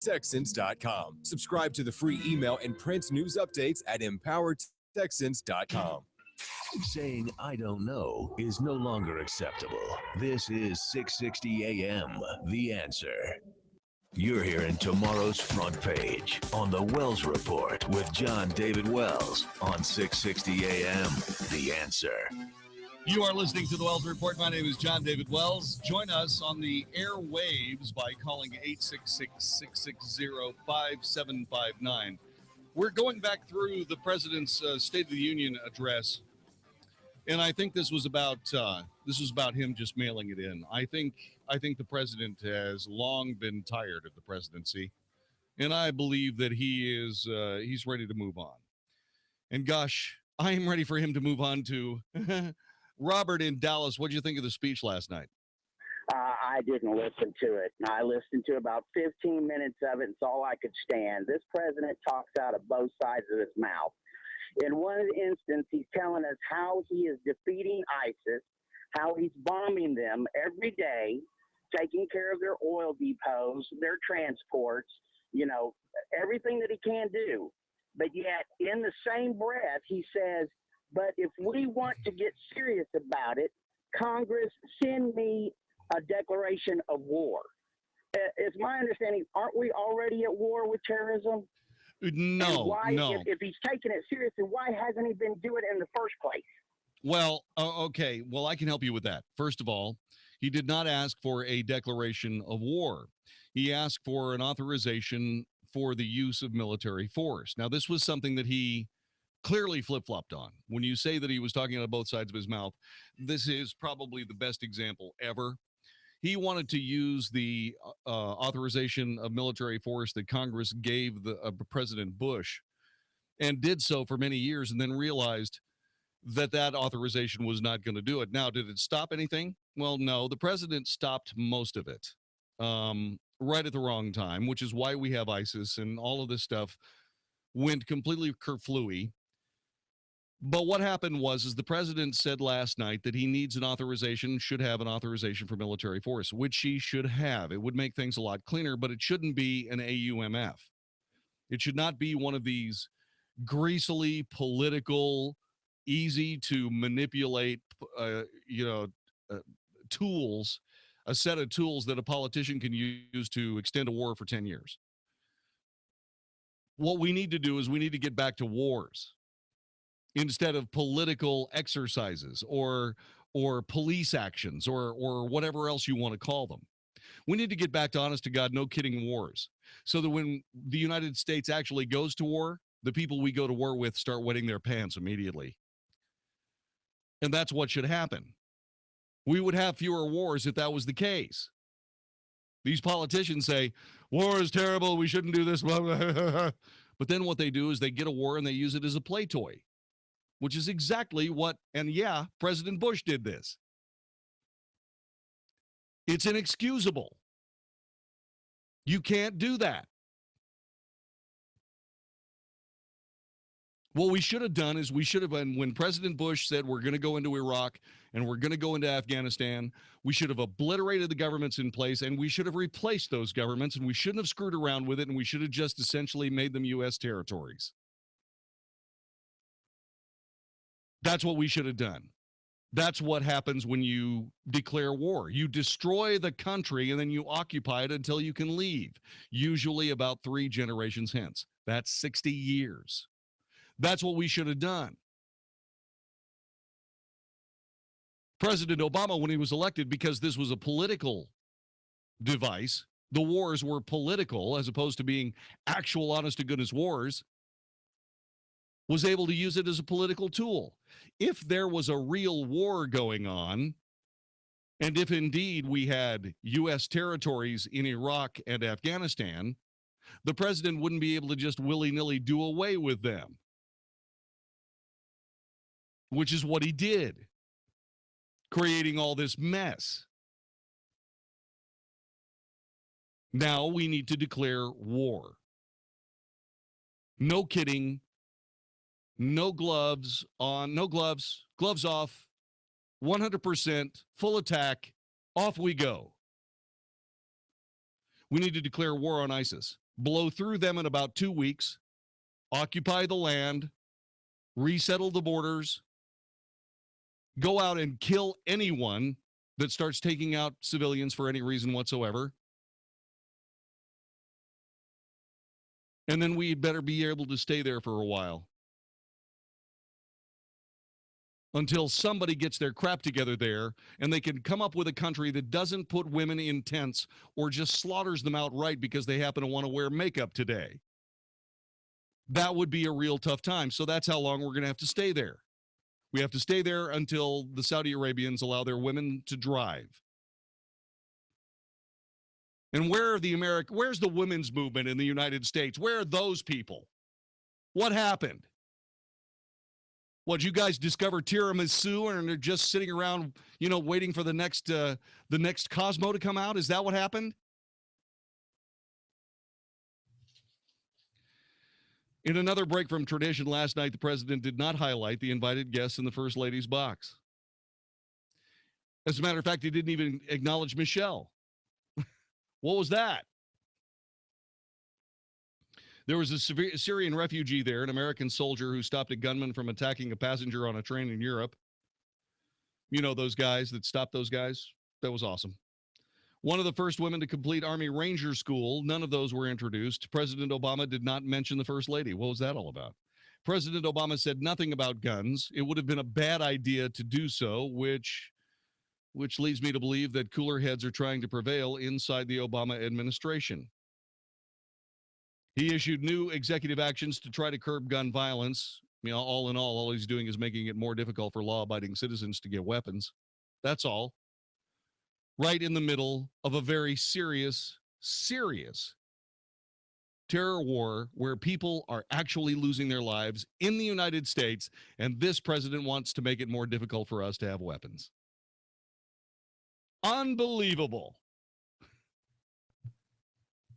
EmpoweredTexans.com. Subscribe to the free email and print news updates at EmpoweredTexans.com. Saying I don't know is no longer acceptable. This is 660 AM, The Answer. You're hearing tomorrow's front page on the Wells Report with Jon-David Wells on 660 AM, The Answer. You are listening to the Wells Report. My name is Jon-David Wells. Join us on the airwaves by calling 866-660-5759. We're going back through the president's State of the Union address, and I think this was about him just mailing it in. I think the president has long been tired of the presidency, and I believe that he's ready to move on. And gosh, I am ready for him to move on to Robert in Dallas. What did you think of the speech last night? I didn't listen to it. I listened to about 15 minutes of it. It's all I could stand. This president talks out of both sides of his mouth. In one instance, he's telling us how he is defeating ISIS, how he's bombing them every day, taking care of their oil depots, their transports, everything that he can do. But yet, in the same breath, he says, but if we want to get serious about it, Congress, send me a declaration of war. It's my understanding, aren't we already at war with terrorism? No. If he's taking it seriously, why hasn't he been doing it in the first place? Well, okay. Well, I can help you with that. First of all, he did not ask for a declaration of war. He asked for an authorization for the use of military force. Now, this was something that he clearly flip-flopped on. When you say that he was talking out of both sides of his mouth, this is probably the best example ever. He wanted to use the authorization of military force that Congress gave President Bush, and did so for many years, and then realized that authorization was not going to do it. Now, did it stop anything? Well, no. The president stopped most of it right at the wrong time, which is why we have ISIS, and all of this stuff went completely kerflooey. But what happened was the president said last night that he needs an authorization, should have an authorization for military force, which he should have. It would make things a lot cleaner, but it shouldn't be an AUMF. It should not be one of these greasily political, easy to manipulate, tools, a set of tools that a politician can use to extend a war for 10 years. What we need to do is we need to get back to wars instead of political exercises or police actions or whatever else you want to call them. We need to get back to honest to God, no kidding wars, so that when the United States actually goes to war, the people we go to war with start wetting their pants immediately. And that's what should happen. We would have fewer wars if that was the case. These politicians say, war is terrible, we shouldn't do this, blah, blah, blah. But then what they do is they get a war and they use it as a play toy, which is exactly what, and yeah, President Bush did this. It's inexcusable. You can't do that. What we should have done is we should have been, when President Bush said we're going to go into Iraq and we're going to go into Afghanistan, we should have obliterated the governments in place and we should have replaced those governments, and we shouldn't have screwed around with it, and we should have just essentially made them U.S. territories. That's what we should have done. That's what happens when you declare war. You destroy the country and then you occupy it until you can leave, usually about 3 generations hence. That's 60 years. That's what we should have done. President Obama, when he was elected, because this was a political device, the wars were political as opposed to being actual honest-to-goodness wars, was able to use it as a political tool. If there was a real war going on, and if indeed we had U.S. territories in Iraq and Afghanistan, the president wouldn't be able to just willy-nilly do away with them, which is what he did, creating all this mess. Now we need to declare war. No kidding. No gloves on, gloves off, 100%, full attack, off we go. We need to declare war on ISIS. blow through them in about 2 weeks, occupy the land, resettle the borders, go out and kill anyone that starts taking out civilians for any reason whatsoever. And then we'd better be able to stay there for a while until somebody gets their crap together there and they can come up with a country that doesn't put women in tents or just slaughters them outright because they happen to want to wear makeup today. That would be a real tough time. So that's how long we're going to have to stay there. We have to stay there until the Saudi Arabians allow their women to drive. And where's the women's movement in the United States? Where are those people? What happened? What, you guys discovered tiramisu and they're just sitting around, waiting for the next Cosmo to come out? Is that what happened? In another break from tradition, last night the president did not highlight the invited guests in the First Lady's box. As a matter of fact, he didn't even acknowledge Michelle. What was that? There was a Syrian refugee there, an American soldier who stopped a gunman from attacking a passenger on a train in Europe. You know those guys that stopped those guys? That was awesome. One of the first women to complete Army Ranger School. None of those were introduced. President Obama did not mention the First Lady. What was that all about? President Obama said nothing about guns. It would have been a bad idea to do so, which leads me to believe that cooler heads are trying to prevail inside the Obama administration. He issued new executive actions to try to curb gun violence. All in all he's doing is making it more difficult for law-abiding citizens to get weapons. That's all. Right in the middle of a very serious terror war where people are actually losing their lives in the United States, and this president wants to make it more difficult for us to have weapons. Unbelievable.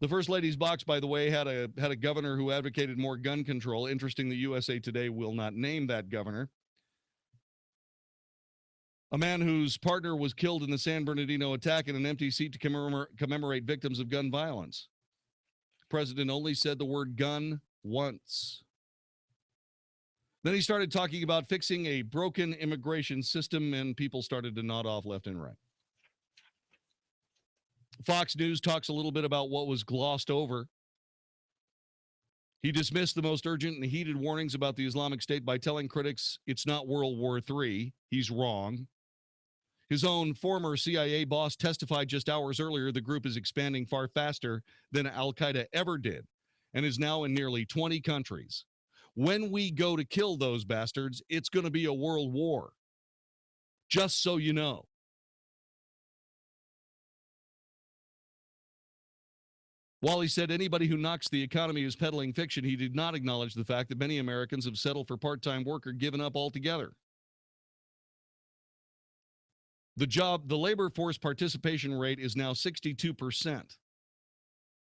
The First Lady's box, by the way, had a governor who advocated more gun control. Interesting that USA Today will not name that governor. A man whose partner was killed in the San Bernardino attack in an empty seat to commemorate victims of gun violence. The president only said the word gun once. Then he started talking about fixing a broken immigration system, and people started to nod off left and right. Fox News talks a little bit about what was glossed over. He dismissed the most urgent and heated warnings about the Islamic State by telling critics it's not World War III. He's wrong. His own former CIA boss testified just hours earlier the group is expanding far faster than al-Qaeda ever did and is now in nearly 20 countries. When we go to kill those bastards, it's going to be a world war. Just so you know. While he said anybody who knocks the economy is peddling fiction, he did not acknowledge the fact that many Americans have settled for part-time work or given up altogether. The labor force participation rate is now 62%.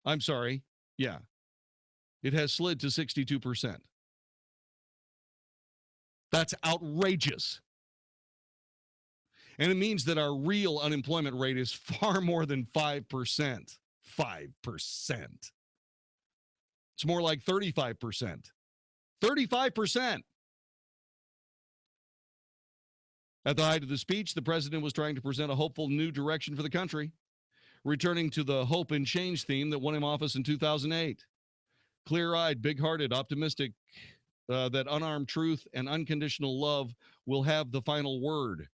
I'm sorry. Yeah. It has slid to 62%. That's outrageous. And it means that our real unemployment rate is far more than 5%. 5%. It's more like 35%. 35%. At the height of the speech, the president was trying to present a hopeful new direction for the country, returning to the hope and change theme that won him office in 2008. Clear-eyed, big-hearted, optimistic that unarmed truth and unconditional love will have the final word.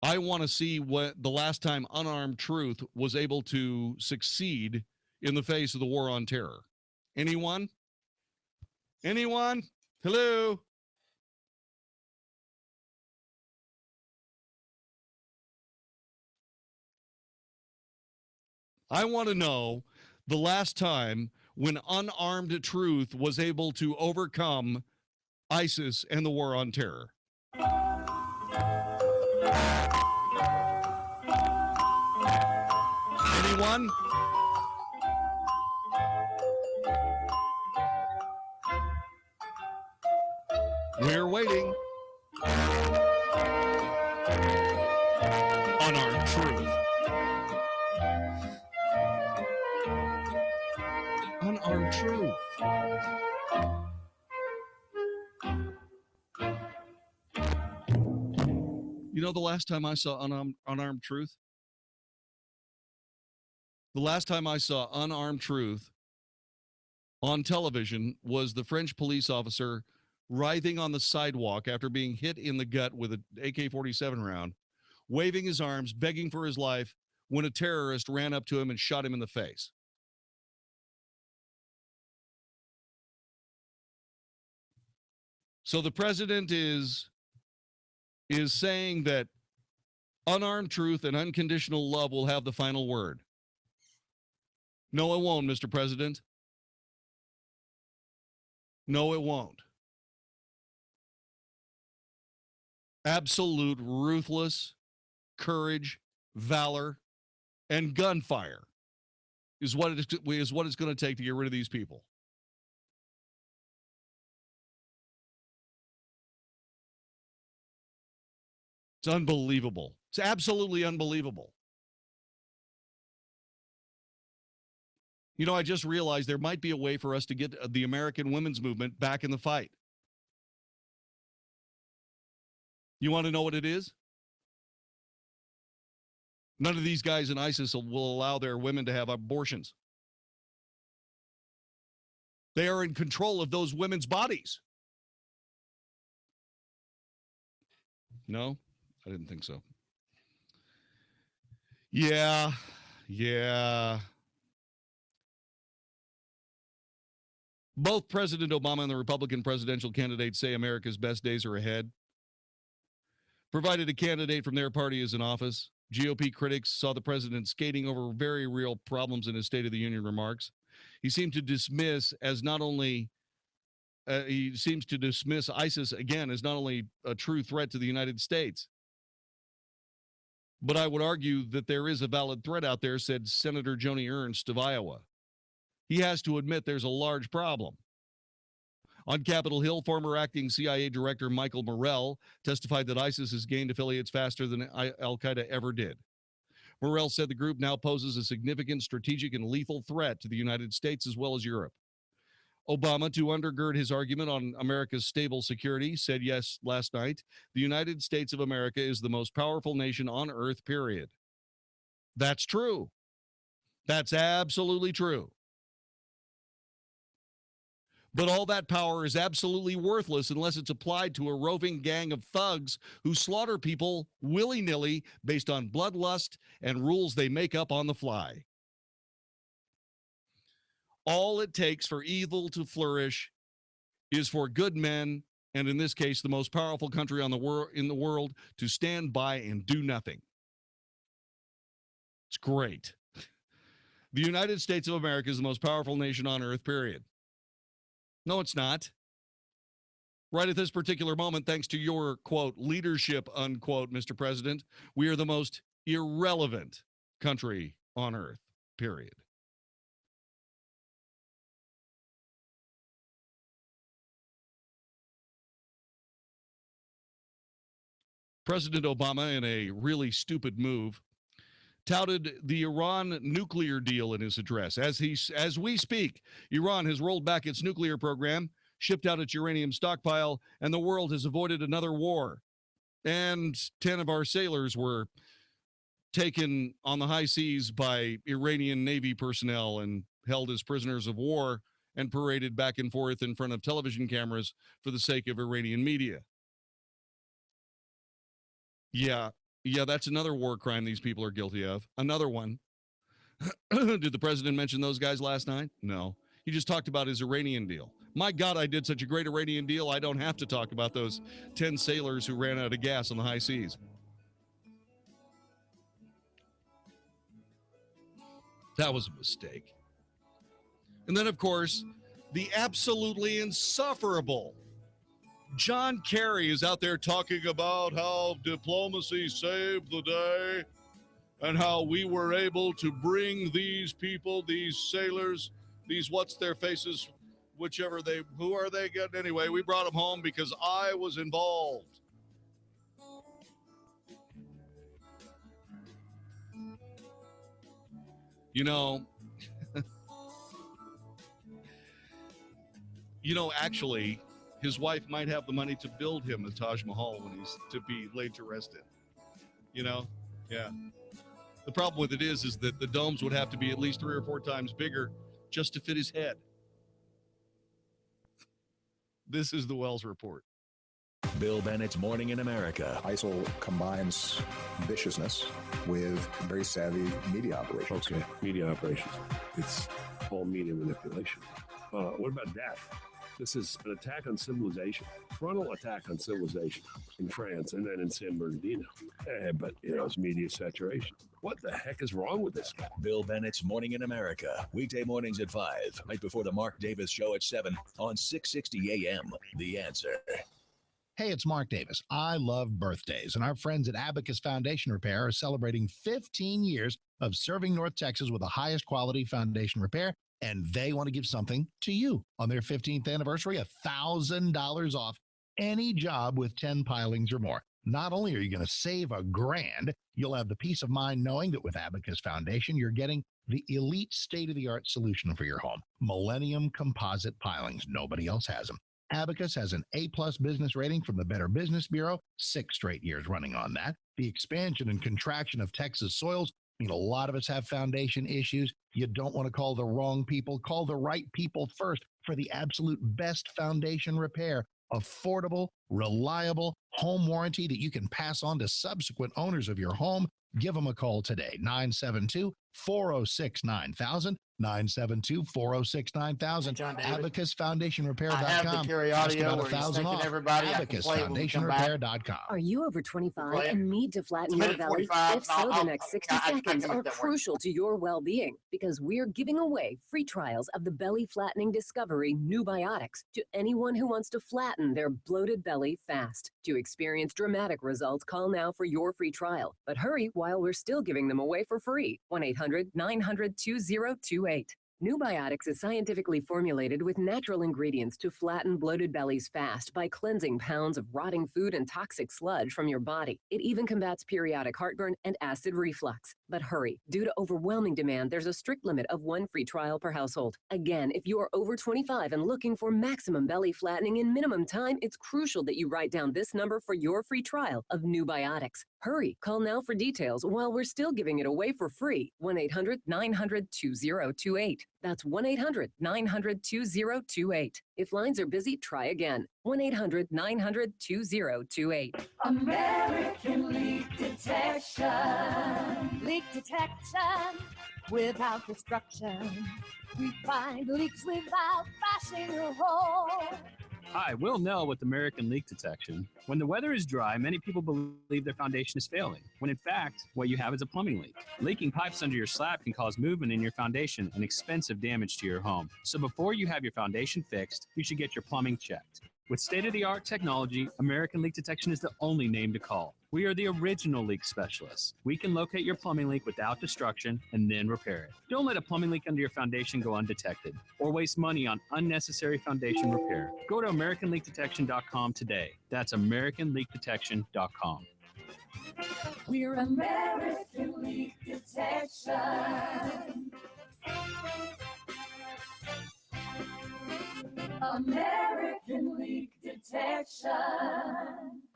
I want to see what the last time unarmed truth was able to succeed in the face of the war on terror. Anyone? Anyone? Hello? I want to know the last time when unarmed truth was able to overcome ISIS and the war on terror. Anyone? We're waiting. Unarmed truth. Unarmed truth. You know the last time I saw unarmed truth? The last time I saw unarmed truth on television was the French police officer writhing on the sidewalk after being hit in the gut with an AK-47 round, waving his arms, begging for his life, when a terrorist ran up to him and shot him in the face. So the president is saying that unarmed truth and unconditional love will have the final word. No, it won't, Mr. President. No, it won't. Absolute ruthless courage, valor, and gunfire is what it's going to take to get rid of these people. It's unbelievable. It's absolutely unbelievable. You know, I just realized there might be a way for us to get the American women's movement back in the fight. You want to know what it is? None of these guys in ISIS will allow their women to have abortions. They are in control of those women's bodies. No, I didn't think so. Yeah. Both President Obama and the Republican presidential candidates say America's best days are ahead. Provided a candidate from their party is in office, GOP critics saw the president skating over very real problems in his State of the Union remarks. He seemed to dismiss ISIS again as not only a true threat to the United States, but I would argue that there is a valid threat out there, said Senator Joni Ernst of Iowa. He has to admit there's a large problem. On Capitol Hill, former acting CIA Director Michael Morrell testified that ISIS has gained affiliates faster than al-Qaeda ever did. Morrell said the group now poses a significant strategic and lethal threat to the United States as well as Europe. Obama, to undergird his argument on America's stable security, said last night, the United States of America is the most powerful nation on earth, period. That's true. That's absolutely true. But all that power is absolutely worthless unless it's applied to a roving gang of thugs who slaughter people willy-nilly based on bloodlust and rules they make up on the fly. All it takes for evil to flourish is for good men, and in this case, the most powerful country in the world, to stand by and do nothing. It's great. The United States of America is the most powerful nation on earth, period. No, it's not. Right at this particular moment, thanks to your, quote, leadership, unquote, Mr. President, we are the most irrelevant country on earth, period. President Obama, in a really stupid move, touted the Iran nuclear deal in his address. As we speak, Iran has rolled back its nuclear program, shipped out its uranium stockpile, and the world has avoided another war. And 10 of our sailors were taken on the high seas by Iranian Navy personnel and held as prisoners of war and paraded back and forth in front of television cameras for the sake of Iranian media. Yeah, that's another war crime these people are guilty of. Another one. Did the president mention those guys last night? No. He just talked about his Iranian deal. My God, I did such a great Iranian deal, I don't have to talk about those 10 sailors who ran out of gas on the high seas. That was a mistake. And then, of course, the absolutely insufferable John Kerry is out there talking about how diplomacy saved the day and how we were able to bring these people, these sailors, these what's their faces, who are they getting anyway? We brought them home because I was involved. You know, Actually, his wife might have the money to build him a Taj Mahal when he's to be laid to rest in. Yeah. The problem with it is that the domes would have to be at least 3 or 4 times bigger just to fit his head. This is the Wells Report. Bill Bennett's Morning in America. ISIL combines viciousness with very savvy media operations. Okay, media operations. It's all media manipulation. What about death? This is an attack on civilization, frontal attack on civilization in France and then in San Bernardino. But it's media saturation. What the heck is wrong with this guy? Bill Bennett's Morning in America. Weekday mornings at 5, right before the Mark Davis Show at 7 on 660 AM. The Answer. Hey, it's Mark Davis. I love birthdays, and our friends at Abacus Foundation Repair are celebrating 15 years of serving North Texas with the highest quality foundation repair, and they want to give something to you. On their 15th anniversary, $1,000 off any job with 10 pilings or more. Not only are you going to save $1,000, you'll have the peace of mind knowing that with Abacus Foundation, you're getting the elite state-of-the-art solution for your home. Millennium composite pilings. Nobody else has them. Abacus has an A-plus business rating from the Better Business Bureau, 6 straight years running on that. The expansion and contraction of Texas soils mean a lot of us have foundation issues. You don't want to call the wrong people. Call the right people first for the absolute best foundation repair. Affordable, reliable home warranty that you can pass on to subsequent owners of your home. Give them a call today, 972-406-9000, 972-406-9000, AbacusFoundationRepair.com. I have the Kerry audio where he's thanking everybody. AbacusFoundationRepair.com. Are you over 25 and need to flatten your belly? If so, the next 60 seconds are crucial to your well-being because we're giving away free trials of the belly flattening discovery New Biotics to anyone who wants to flatten their bloated belly fast. To experience dramatic results, call now for your free trial. But hurry while we're still giving them away for free. 1-800-900-2028. New Biotics is scientifically formulated with natural ingredients to flatten bloated bellies fast by cleansing pounds of rotting food and toxic sludge from your body. It even combats periodic heartburn and acid reflux. But hurry, due to overwhelming demand, there's a strict limit of 1 free trial per household. Again, if you are over 25 and looking for maximum belly flattening in minimum time, it's crucial that you write down this number for your free trial of New Biotics. Hurry, call now for details while we're still giving it away for free. 1-800-900-2028. That's 1-800-900-2028. If lines are busy, try again. 1-800-900-2028. American Leak Detection. Leak detection without destruction. We find leaks without bashing a hole. Hi, Will Nell with American Leak Detection. When the weather is dry, many people believe their foundation is failing, when in fact, what you have is a plumbing leak. Leaking pipes under your slab can cause movement in your foundation and expensive damage to your home. So before you have your foundation fixed, you should get your plumbing checked. With state-of-the-art technology, American Leak Detection is the only name to call. We are the original leak specialists. We can locate your plumbing leak without destruction and then repair it. Don't let a plumbing leak under your foundation go undetected or waste money on unnecessary foundation repair. Go to AmericanLeakDetection.com today. That's AmericanLeakDetection.com. We're American Leak Detection. American Leak Detection.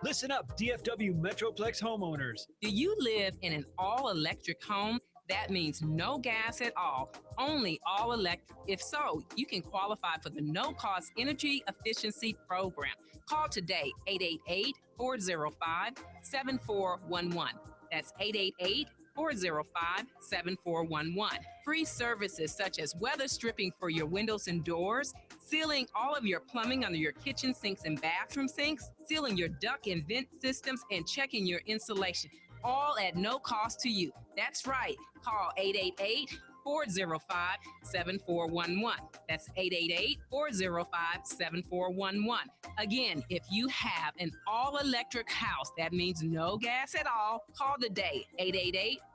Listen up, DFW Metroplex homeowners. Do you live in an all-electric home? That means no gas at all, only all electric. If so, you can qualify for the no-cost energy efficiency program. Call today, 888-405-7411. That's 888-405-7411. Free services such as weather stripping for your windows and doors, sealing all of your plumbing under your kitchen sinks and bathroom sinks, sealing your duct and vent systems, and checking your insulation, all at no cost to you. That's right. Call 888-405-7411. That's 888-405-7411. Again, if you have an all-electric house, that means no gas at all, call today,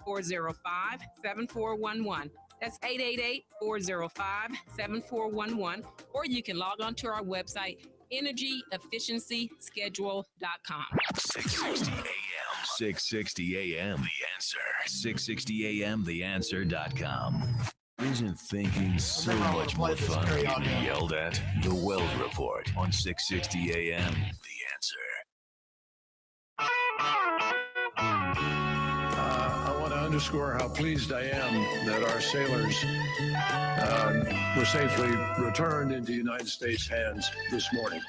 888-405-7411. That's 888-405-7411, or you can log on to our website, energyefficiencyschedule.com. 660 AM. 660 AM. The Answer. 660 AM. TheAnswer.com. Isn't thinking so much more fun getting yelled at? The Wells Report on 660 AM. The Answer. I want to underscore how pleased I am that our sailors were safely returned into United States hands this morning.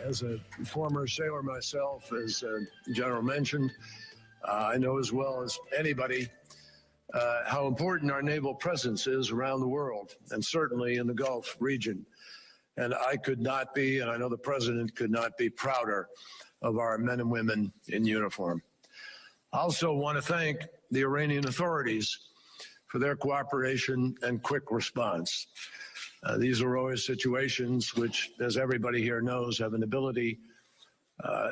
As a former sailor myself, as General mentioned, I know as well as anybody how important our naval presence is around the world, and certainly in the Gulf region. And I could not be, and I know the President could not be prouder of our men and women in uniform. I also want to thank the Iranian authorities for their cooperation and quick response. These are always situations which, as everybody here knows, have an ability,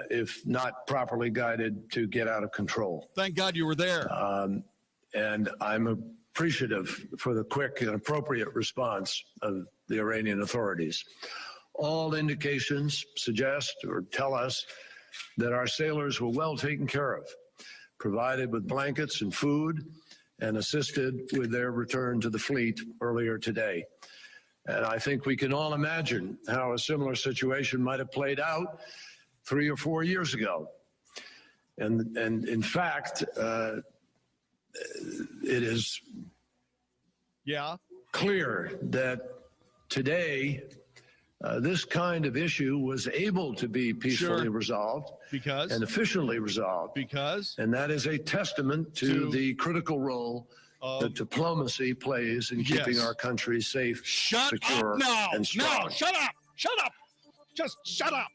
if not properly guided, to get out of control. Thank God you were there. And I'm appreciative for the quick and appropriate response of the Iranian authorities. All indications suggest or tell us that our sailors were well taken care of, provided with blankets and food, and assisted with their return to the fleet earlier today. And I think we can all imagine how a similar situation might have played out 3 or 4 years ago. And in fact, it is clear that today this kind of issue was able to be peacefully resolved and efficiently resolved. And that is a testament to the critical role that diplomacy plays in keeping our country safe, secure, and strong. No, shut up! Shut up! Just shut up!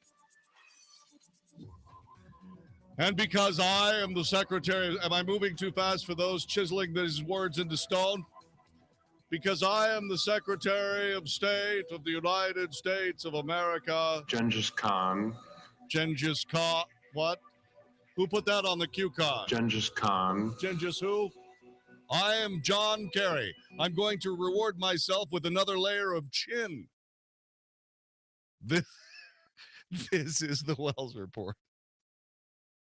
And because I am the Secretary, am I moving too fast for those chiseling these words into stone? Because I am the Secretary of State of the United States of America. Genghis Khan. Genghis Khan. What? Who put that on the cue card? Genghis Khan. Genghis who? I am John Kerry. I'm going to reward myself with another layer of chin. This is the Wells Report.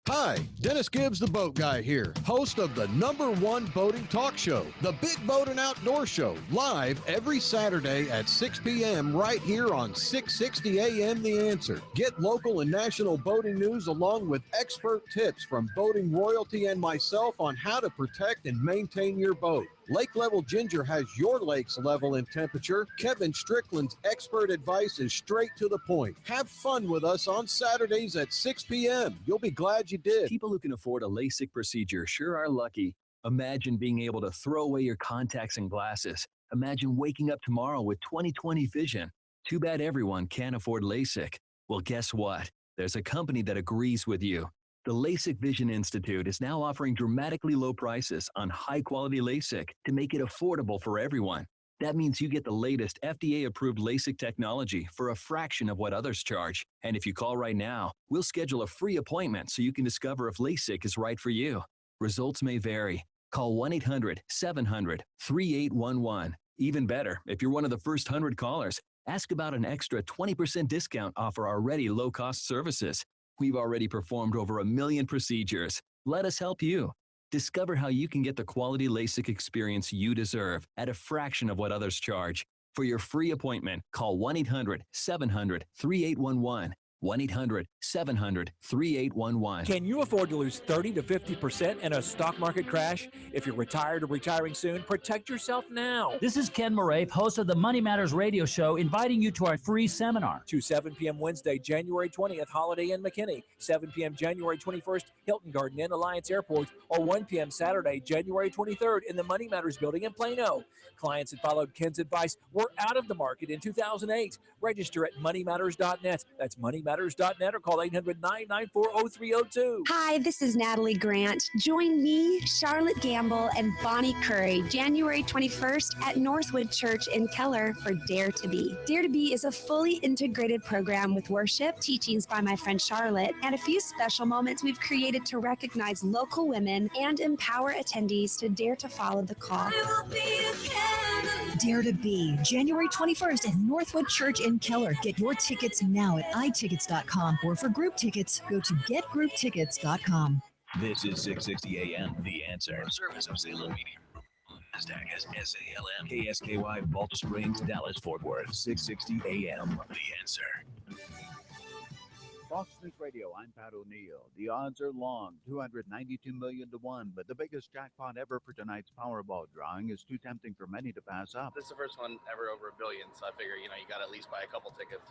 Hi, Dennis Gibbs, the Boat Guy here, host of the #1 boating talk show, The Big Boat and Outdoor Show, live every Saturday at 6 p.m. right here on 660 AM The Answer. Get local and national boating news along with expert tips from boating royalty and myself on how to protect and maintain your boat. Lake Level Ginger has your lake's level and temperature. Kevin Strickland's expert advice is straight to the point. Have fun with us on Saturdays at 6 p.m. You'll be glad you did. People who can afford a LASIK procedure sure are lucky. Imagine being able to throw away your contacts and glasses. Imagine waking up tomorrow with 20/20 vision. Too bad everyone can't afford LASIK. Well, guess what? There's a company that agrees with you. The LASIK Vision Institute is now offering dramatically low prices on high-quality LASIK to make it affordable for everyone. That means you get the latest FDA-approved LASIK technology for a fraction of what others charge. And if you call right now, we'll schedule a free appointment so you can discover if LASIK is right for you. Results may vary. Call 1-800-700-3811. Even better, if you're one of the first 100 callers, ask about an extra 20% discount off our already low-cost services. We've already performed over 1 million procedures. Let us help you. Discover how you can get the quality LASIK experience you deserve at a fraction of what others charge. For your free appointment, call 1-800-700-3811. 1-800-700-3811. Can you afford to lose 30 to 50% in a stock market crash? If you're retired or retiring soon, protect yourself now. This is Ken Moraif, host of the Money Matters radio show, inviting you to our free seminar. To 7 p.m. Wednesday, January 20th, Holiday Inn McKinney. 7 p.m. January 21st, Hilton Garden Inn, Alliance Airport. Or 1 p.m. Saturday, January 23rd in the Money Matters building in Plano. Clients that followed Ken's advice were out of the market in 2008. Register at moneymatters.net. That's moneymatters.net or call 800-994-0302. Hi, this is Natalie Grant. Join me, Charlotte Gamble, and Bonnie Curry January 21st at Northwood Church in Keller for Dare to Be. Dare to Be is a fully integrated program with worship, teachings by my friend Charlotte, and a few special moments we've created to recognize local women and empower attendees to dare to follow the call. I will be a candle Dare to Be, January 21st at Northwood Church in Keller. Get your tickets now at itickets.com, or for group tickets, go to getgrouptickets.com. This is 660 AM, The Answer. A service of Salem Media. Hashtag SALM, KSKY, Baltimore Springs, Dallas, Fort Worth. 660 AM, The Answer. Fox News Radio, I'm Pat O'Neill. The odds are long, 292 million to 1, but the biggest jackpot ever for tonight's Powerball drawing is too tempting for many to pass up. This is the first one ever over $1 billion, so I figure, you got to at least buy a couple tickets.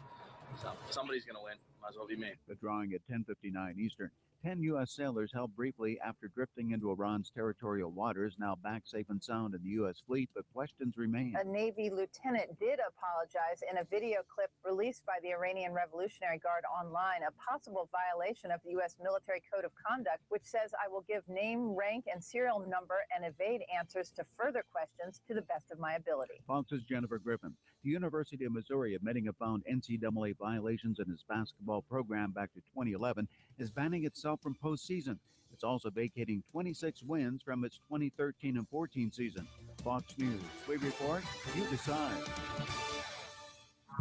So if somebody's going to win. Might as well be me. The drawing at 10:59 Eastern. 10 U.S. sailors held briefly after drifting into Iran's territorial waters, now back safe and sound in the U.S. fleet, but questions remain. A Navy lieutenant did apologize in a video clip released by the Iranian Revolutionary Guard online, a possible violation of the U.S. military code of conduct, which says I will give name, rank, and serial number and evade answers to further questions to the best of my ability. Fox's Jennifer Griffin. The University of Missouri, admitting it found NCAA violations in its basketball program back to 2011, is banning itself from postseason. It's also vacating 26 wins from its 2013 and 14 season. Fox News. We report, you decide.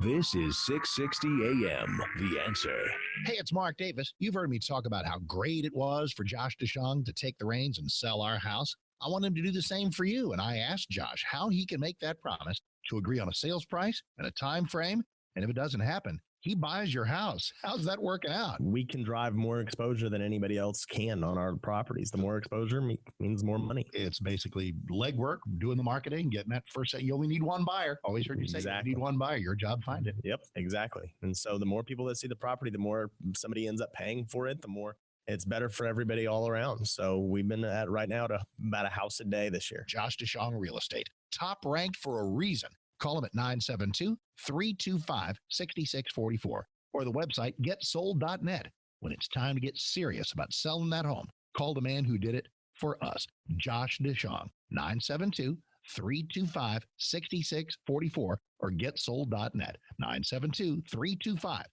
This is 660 AM, The Answer. Hey, it's Mark Davis. You've heard me talk about how great it was for Josh DeShong to take the reins and sell our house. I want him to do the same for you, and I asked Josh how he can make that promise to agree on a sales price and a time frame, and if it doesn't happen, he buys your house. How's that working out? We can drive more exposure than anybody else can on our properties. The more exposure means more money. It's basically legwork, doing the marketing, getting that first set. You only need one buyer. Always heard you say you need one buyer. Your job, find it. Yep, exactly. And so the more people that see the property, the more somebody ends up paying for it, the more it's better for everybody all around. So we've been at right now to about a house a day this year. Josh DeShong Real Estate, top ranked for a reason. Call him at 972-325-6644 or the website getsold.net. When it's time to get serious about selling that home, call the man who did it for us, Josh DeShong, 972-325-6644 or getsold.net, 972-325-6644.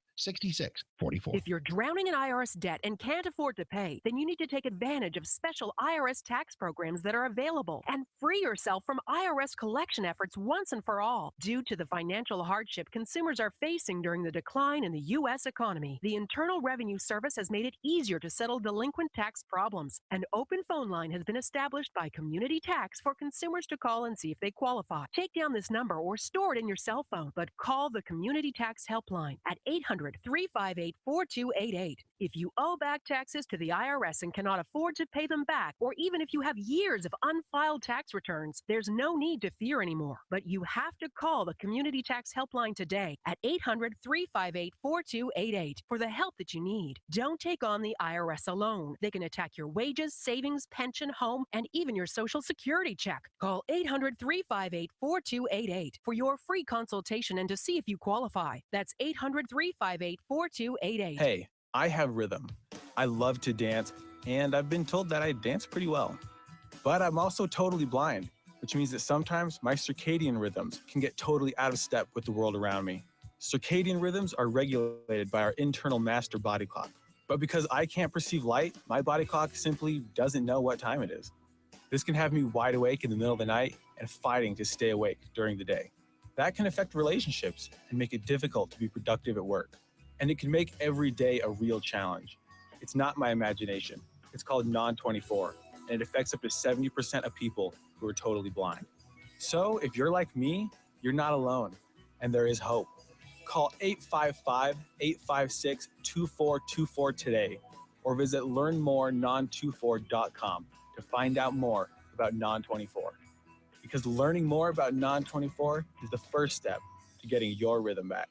If you're drowning in IRS debt and can't afford to pay, then you need to take advantage of special IRS tax programs that are available and free yourself from IRS collection efforts once and for all. Due to the financial hardship consumers are facing during the decline in the U.S. economy, the Internal Revenue Service has made it easier to settle delinquent tax problems. An open phone line has been established by Community Tax for consumers to call and see if they qualify. Take down this number or store it in your cell phone, but call the Community Tax Helpline at 800-358-4288. If you owe back taxes to the IRS and cannot afford to pay them back, or even if you have years of unfiled tax returns, there's no need to fear anymore. But you have to call the Community Tax Helpline today at 800-358-4288 for the help that you need. Don't take on the IRS alone. They can attack your wages, savings, pension, home, and even your Social Security check. Call 800-358-4288 for your free consultation and to see if you qualify. That's 800-358-4288. Hey, I have rhythm. I love to dance, and I've been told that I dance pretty well. But I'm also totally blind, which means that sometimes my circadian rhythms can get totally out of step with the world around me. Circadian rhythms are regulated by our internal master body clock. But because I can't perceive light, my body clock simply doesn't know what time it is. This can have me wide awake in the middle of the night and fighting to stay awake during the day. That can affect relationships and make it difficult to be productive at work. And it can make every day a real challenge. It's not my imagination. It's called Non-24, and it affects up to 70% of people who are totally blind. So if you're like me, you're not alone, and there is hope. Call 855-856-2424 today, or visit learnmorenon24.com to find out more about Non-24. Because learning more about Non-24 is the first step to getting your rhythm back.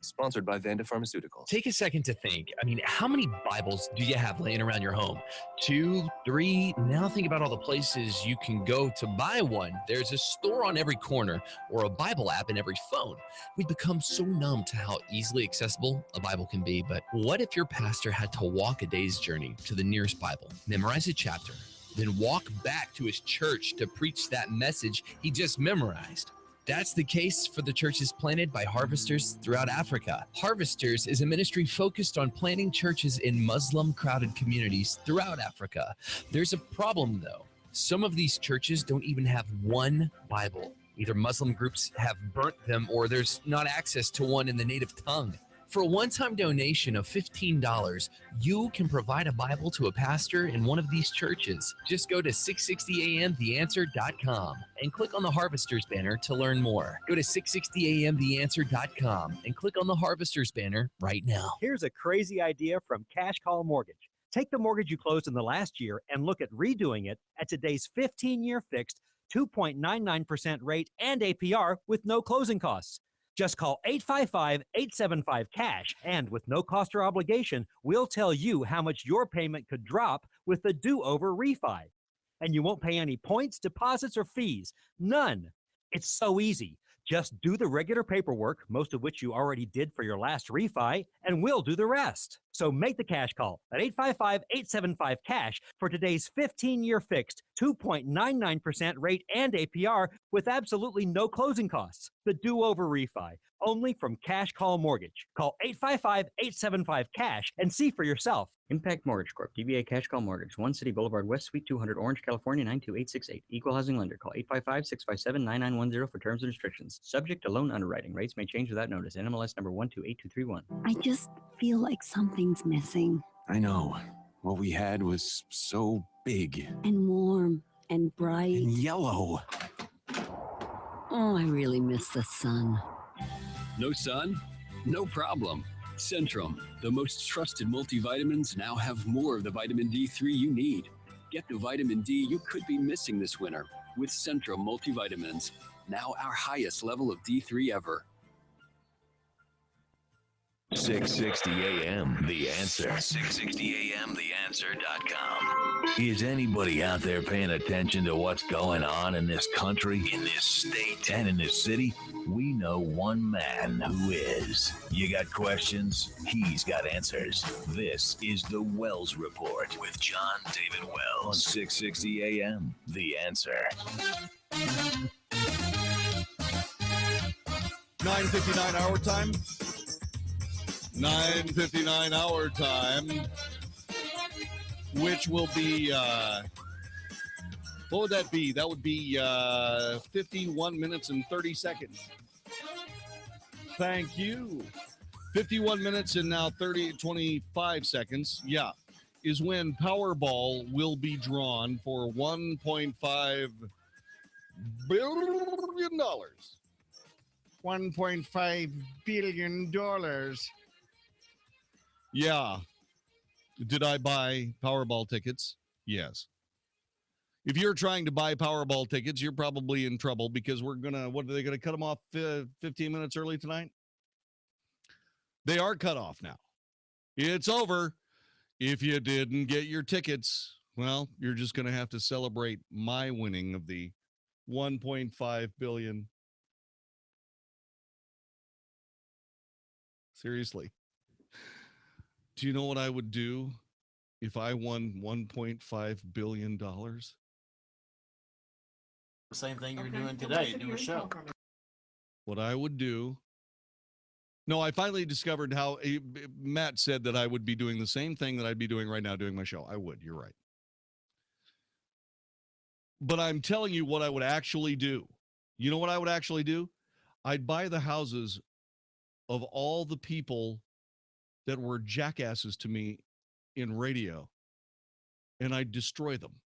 Sponsored by Vanda Pharmaceuticals. Take a second to think. I mean, how many Bibles do you have laying around your home? 2, 3? Now think about all the places you can go to buy one. There's a store on every corner or a Bible app in every phone. We've become so numb to how easily accessible a Bible can be. But what if your pastor had to walk a day's journey to the nearest Bible, memorize a chapter, then walk back to his church to preach that message he just memorized? That's the case for the churches planted by Harvesters throughout Africa. Harvesters is a ministry focused on planting churches in Muslim-crowded communities throughout Africa. There's a problem, though. Some of these churches don't even have one Bible. Either Muslim groups have burnt them or there's not access to one in the native tongue. For a one-time donation of $15, you can provide a Bible to a pastor in one of these churches. Just go to 660amtheanswer.com and click on the Harvesters banner to learn more. Go to 660amtheanswer.com and click on the Harvesters banner right now. Here's a crazy idea from Cash Call Mortgage. Take the mortgage you closed in the last year and look at redoing it at today's 15-year fixed 2.99% rate and APR with no closing costs. Just call 855-875-CASH, and with no cost or obligation, we'll tell you how much your payment could drop with the do-over refi. And you won't pay any points, deposits, or fees. None. It's so easy. Just do the regular paperwork, most of which you already did for your last refi, and we'll do the rest. So make the cash call at 855-875-CASH for today's 15-year fixed 2.99% rate and APR with absolutely no closing costs. The do-over refi, only from Cash Call Mortgage. Call 855-875-CASH and see for yourself. Impact Mortgage Corp. DBA Cash Call Mortgage. 1 City Boulevard West, Suite 200, Orange, California 92868. Equal housing lender. Call 855-657-9910 for terms and restrictions. Subject to loan underwriting. Rates may change without notice. NMLS number 128231. I just feel like something's missing. I know. What we had was so big. And warm and bright. And yellow. Oh, I really miss the sun. No sun? No problem. Centrum, the most trusted multivitamins, now have more of the vitamin D3 you need. Get the vitamin D you could be missing this winter with Centrum multivitamins. Now our highest level of D3 ever. 660 AM, The Answer. 660 AMTheAnswer.com. Is anybody out there paying attention to what's going on in this country, in this state, and in this city? We know one man who is. You got questions? He's got answers. This is the Wells Report with Jon-David Wells on 660 AM, The Answer. 9:59 hour time. 9:59 hour time, which will be, what would that be? That would be 51 minutes and 30 seconds. Thank you. 51 minutes and now 25 seconds, yeah, is when Powerball will be drawn for $1.5 billion. $1.5 billion. Yeah. Did I buy Powerball tickets? Yes. If you're trying to buy Powerball tickets, you're probably in trouble because what are they going to cut them off 15 minutes early tonight? They are cut off now. It's over. If you didn't get your tickets, well, you're just going to have to celebrate my winning of the $1.5 billion. Seriously. Do you know what I would do if I won $1.5 billion? The same thing you're doing today, do a show. What I would do. No, I finally discovered how Matt said that I would be doing the same thing that I'd be doing right now, doing my show. I would. You're right. But I'm telling you what I would actually do. You know what I would actually do? I'd buy the houses of all the people that were jackasses to me in radio, and I'd destroy them.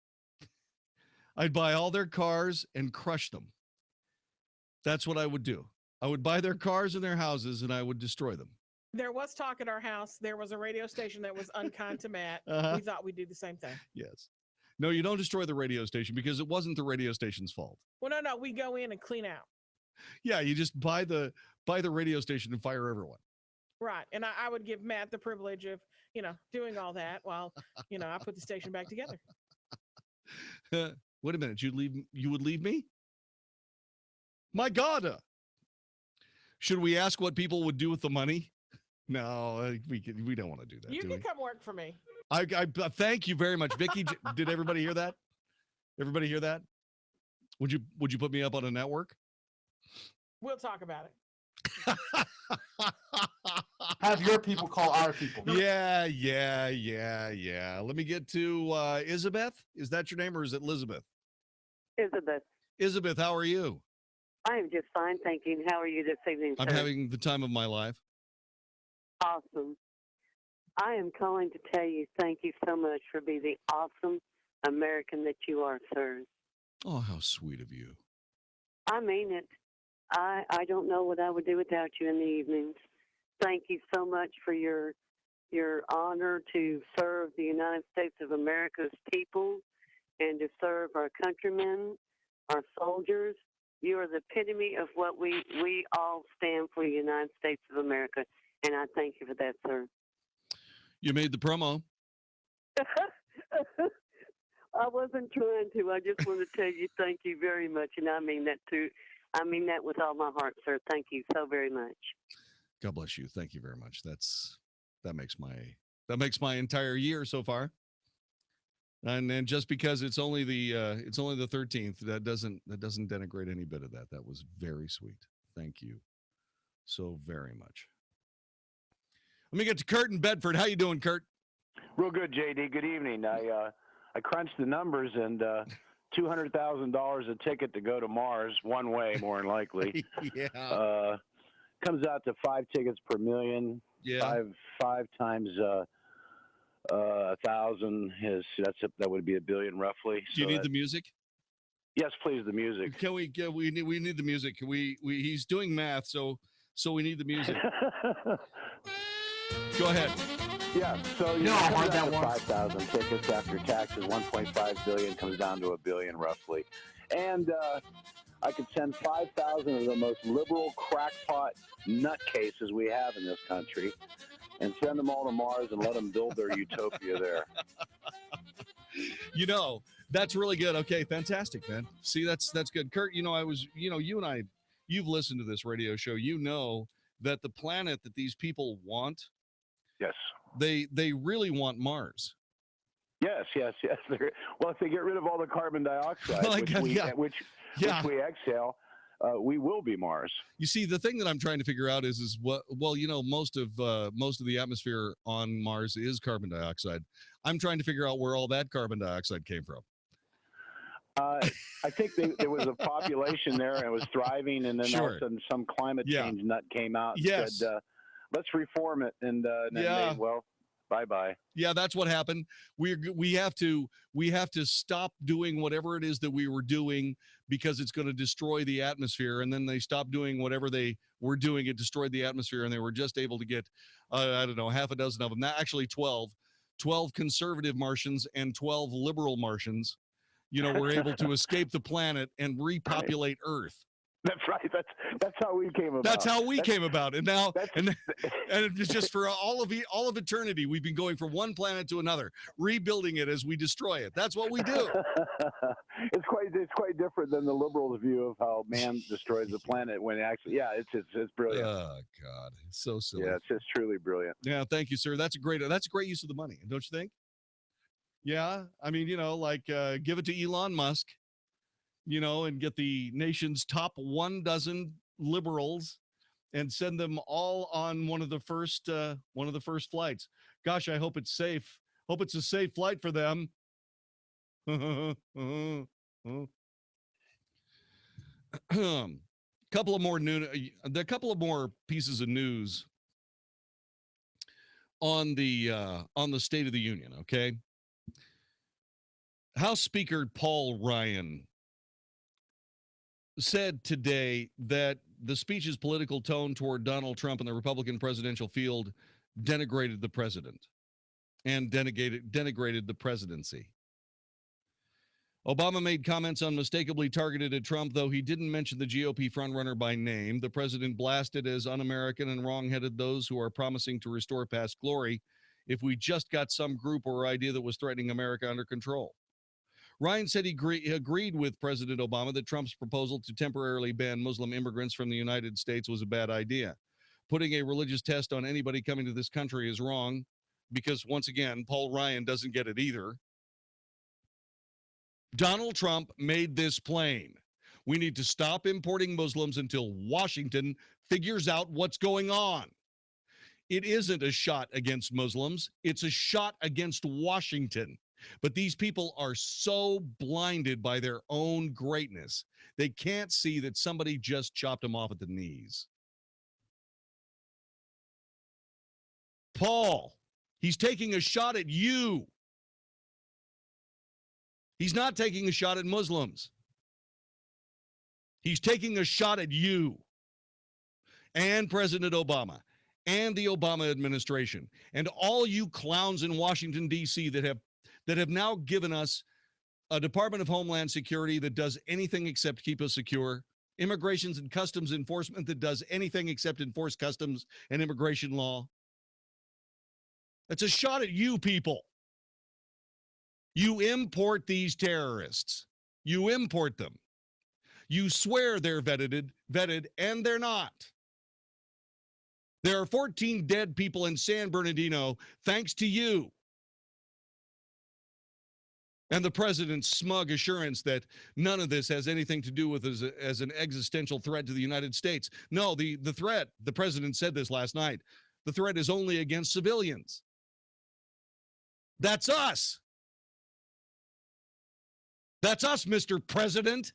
I'd buy all their cars and crush them. That's what I would do. I would buy their cars and their houses, and I would destroy them. There was talk at our house. There was a radio station that was unkind to Matt. We thought we'd do the same thing. Yes. No, you don't destroy the radio station because it wasn't the radio station's fault. Well, no, we go in and clean out. Yeah, you just buy the radio station and fire everyone. Right. And I would give Matt the privilege of, doing all that while, I put the station back together. Wait a minute. You would leave me? My God. Should we ask what people would do with the money? No, we don't want to do that. You can come work for me. I thank you very much, Vicky. Did everybody hear that? Everybody hear that? Would you put me up on a network? We'll talk about it. Have your people call our people. Yeah. Let me get to Isabeth. Is that your name or is it Elizabeth? Isabeth. Isabeth, how are you? I am just fine, thank you. How are you this evening, I'm sir? having the time of my life. Awesome. I am calling to tell you thank you so much for being the awesome American that you are, sir. Oh, how sweet of you. I mean it. I don't know what I would do without you in the evenings. Thank you so much for your honor to serve the United States of America's people and to serve our countrymen, our soldiers. You are the epitome of what we all stand for, the United States of America, and I thank you for that, sir. You made the promo. I wasn't trying to. I just want to tell you thank you very much, and I mean that too. I mean that with all my heart, sir. Thank you so very much. God bless you. Thank you very much. That makes my entire year so far. And then just because it's only the 13th, that doesn't denigrate any bit of that. That was very sweet. Thank you so very much. Let me get to Kurt in Bedford. How you doing, Kurt? Real good, JD. Good evening. I crunched the numbers, and $200,000 a ticket to go to Mars one way, more than likely. Yeah. Comes out to 5 tickets per million. Yeah. Five times 1,000 is that would be $1 billion roughly. Do you need the music? Yes, please. The music. Can we need the music. He's doing math, so we need the music. Go ahead. Yeah, so No, I heard that once. 5,000 tickets after taxes, 1.5 billion comes down to $1 billion roughly, and I could send 5,000 of the most liberal crackpot nutcases we have in this country, and send them all to Mars and let them build their utopia there. That's really good. Okay, fantastic, man. See, that's good, Kurt. You and I, you've listened to this radio show. You know that the planet that these people want. Yes. They really want Mars. Yes. Well, if they get rid of all the carbon dioxide, which we exhale, we will be Mars. You see, the thing that I'm trying to figure out is most of the atmosphere on Mars is carbon dioxide. I'm trying to figure out where all that carbon dioxide came from. I think there was a population there and it was thriving, and then all of a sudden some climate change nut came out and said, let's reform it, and then bye-bye. Yeah, that's what happened. We have to stop doing whatever it is that we were doing because it's going to destroy the atmosphere. And then they stopped doing whatever they were doing. It destroyed the atmosphere, and they were just able to get, I don't know, half a dozen of them. Not actually 12 conservative Martians and 12 liberal Martians, were able to escape the planet and repopulate Earth. That's right. That's how we came about. That's how we came about. And now, and it's just for all of eternity, we've been going from one planet to another, rebuilding it as we destroy it. That's what we do. It's quite different than the liberals' view of how man destroys the planet. When actually, it's brilliant. Oh God, it's so silly. Yeah, it's truly brilliant. Yeah, thank you, sir. That's a great use of the money, don't you think? Yeah, I mean, give it to Elon Musk. And get the nation's top 12 liberals and send them all on one of the first flights. Gosh, I hope it's safe. Hope it's a safe flight for them. couple of more pieces of news on the State of the Union. Okay, House Speaker Paul Ryan said today that the speech's political tone toward Donald Trump and the Republican presidential field denigrated the president and denigrated the presidency. Obama made comments unmistakably targeted at Trump, though he didn't mention the GOP frontrunner by name. The president blasted as un-American and wrong-headed those who are promising to restore past glory if we just got some group or idea that was threatening America under control. Ryan said he agreed with President Obama that Trump's proposal to temporarily ban Muslim immigrants from the United States was a bad idea. Putting a religious test on anybody coming to this country is wrong because, once again, Paul Ryan doesn't get it either. Donald Trump made this plain. We need to stop importing Muslims until Washington figures out what's going on. It isn't a shot against Muslims. It's a shot against Washington. But these people are so blinded by their own greatness, they can't see that somebody just chopped them off at the knees. Paul, he's taking a shot at you. He's not taking a shot at Muslims. He's taking a shot at you and President Obama and the Obama administration and all you clowns in Washington, D.C. that have now given us a Department of Homeland Security that does anything except keep us secure, Immigrations and Customs Enforcement that does anything except enforce customs and immigration law. It's a shot at you people. You import these terrorists. You import them. You swear they're vetted, and they're not. There are 14 dead people in San Bernardino thanks to you. And the president's smug assurance that none of this has anything to do with as an existential threat to the United States. No, the threat, the president said this last night, the threat is only against civilians. That's us. That's us, Mr. President.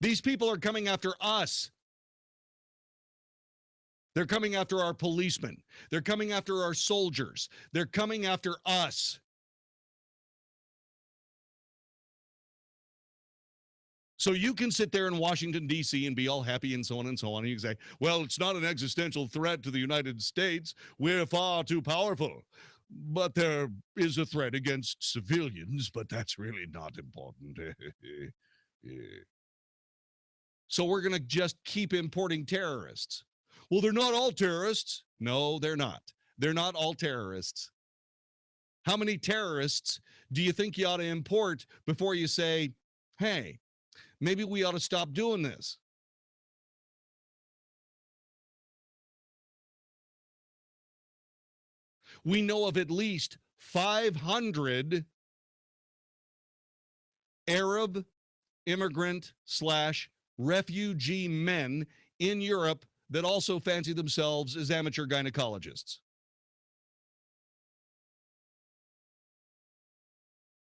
These people are coming after us. They're coming after our policemen. They're coming after our soldiers. They're coming after us. So you can sit there in Washington, D.C. and be all happy and so on and so on. And you can say, well, it's not an existential threat to the United States. We're far too powerful. But there is a threat against civilians, but that's really not important. So we're going to just keep importing terrorists. Well, they're not all terrorists. No, they're not. They're not all terrorists. How many terrorists do you think you ought to import before you say, hey, maybe we ought to stop doing this? We know of at least 500 Arab immigrant / refugee men in Europe that also fancy themselves as amateur gynecologists.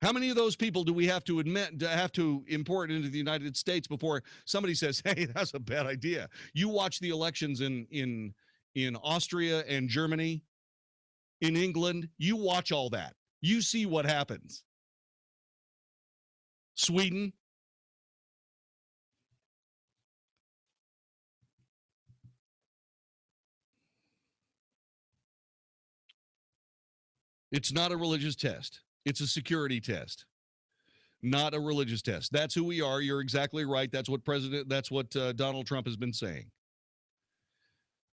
How many of those people do we have to import into the United States before somebody says, hey, that's a bad idea? You watch the elections in Austria and Germany, in England, you watch all that. You see what happens. Sweden. It's not a religious test. It's a security test, not a religious test. That's who we are. You're exactly right. That's what Donald Trump has been saying.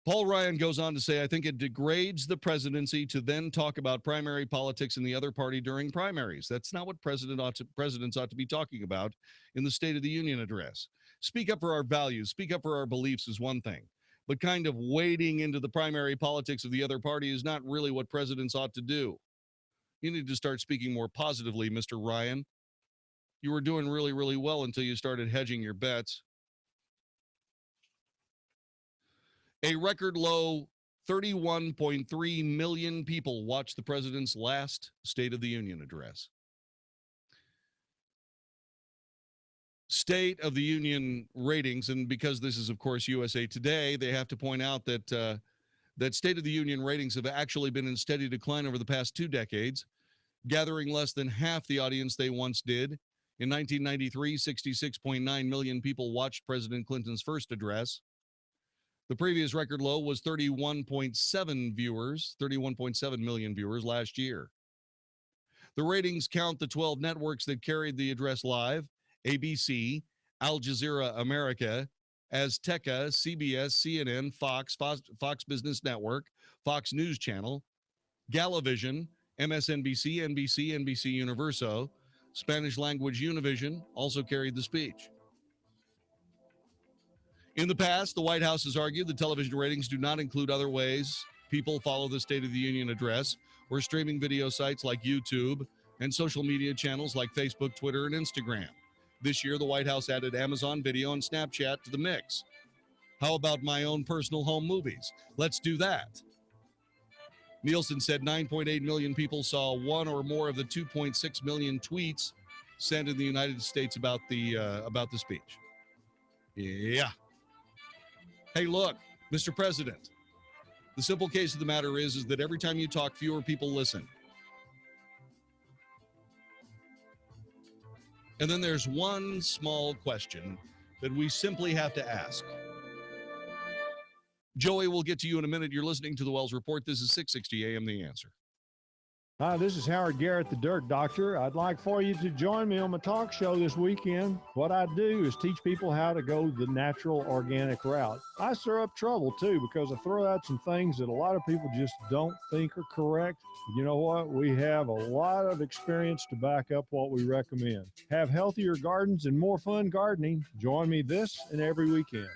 Paul Ryan goes on to say, I think it degrades the presidency to then talk about primary politics in the other party during primaries. That's not what presidents ought to be talking about in the State of the Union address. Speak up for our values, speak up for our beliefs is one thing, but kind of wading into the primary politics of the other party is not really what presidents ought to do. You need to start speaking more positively, Mr. Ryan. You were doing really, really well until you started hedging your bets. A record low 31.3 million people watched the president's last State of the Union address. State of the Union ratings, and because this is, of course, USA Today, they have to point out that that State of the Union ratings have actually been in steady decline over the past 2 decades, gathering less than half the audience they once did. In 1993, 66.9 million people watched President Clinton's first address. The previous record low was 31.7 million viewers last year. The ratings count the 12 networks that carried the address live: ABC, Al Jazeera America, Azteca, CBS, CNN, Fox Business Network, Fox News Channel, Galavision, MSNBC, NBC, NBC Universo, Spanish language Univision also carried the speech. In the past, the White House has argued that television ratings do not include other ways people follow the State of the Union address, or streaming video sites like YouTube and social media channels like Facebook, Twitter, and Instagram. This year, the White House added Amazon Video and Snapchat to the mix. How about my own personal home movies? Let's do that. Nielsen said 9.8 million people saw one or more of the 2.6 million tweets sent in the United States about the speech. Yeah. Hey, look, Mr. President, the simple case of the matter is that every time you talk, fewer people listen. And then there's one small question that we simply have to ask. Joey, we'll get to you in a minute. You're listening to the Wells Report. This is 660 AM The Answer. Hi, this is Howard Garrett, the Dirt Doctor. I'd like for you to join me on my talk show this weekend. What I do is teach people how to go the natural, organic route. I stir up trouble, too, because I throw out some things that a lot of people just don't think are correct. You know what? We have a lot of experience to back up what we recommend. Have healthier gardens and more fun gardening. Join me this and every weekend.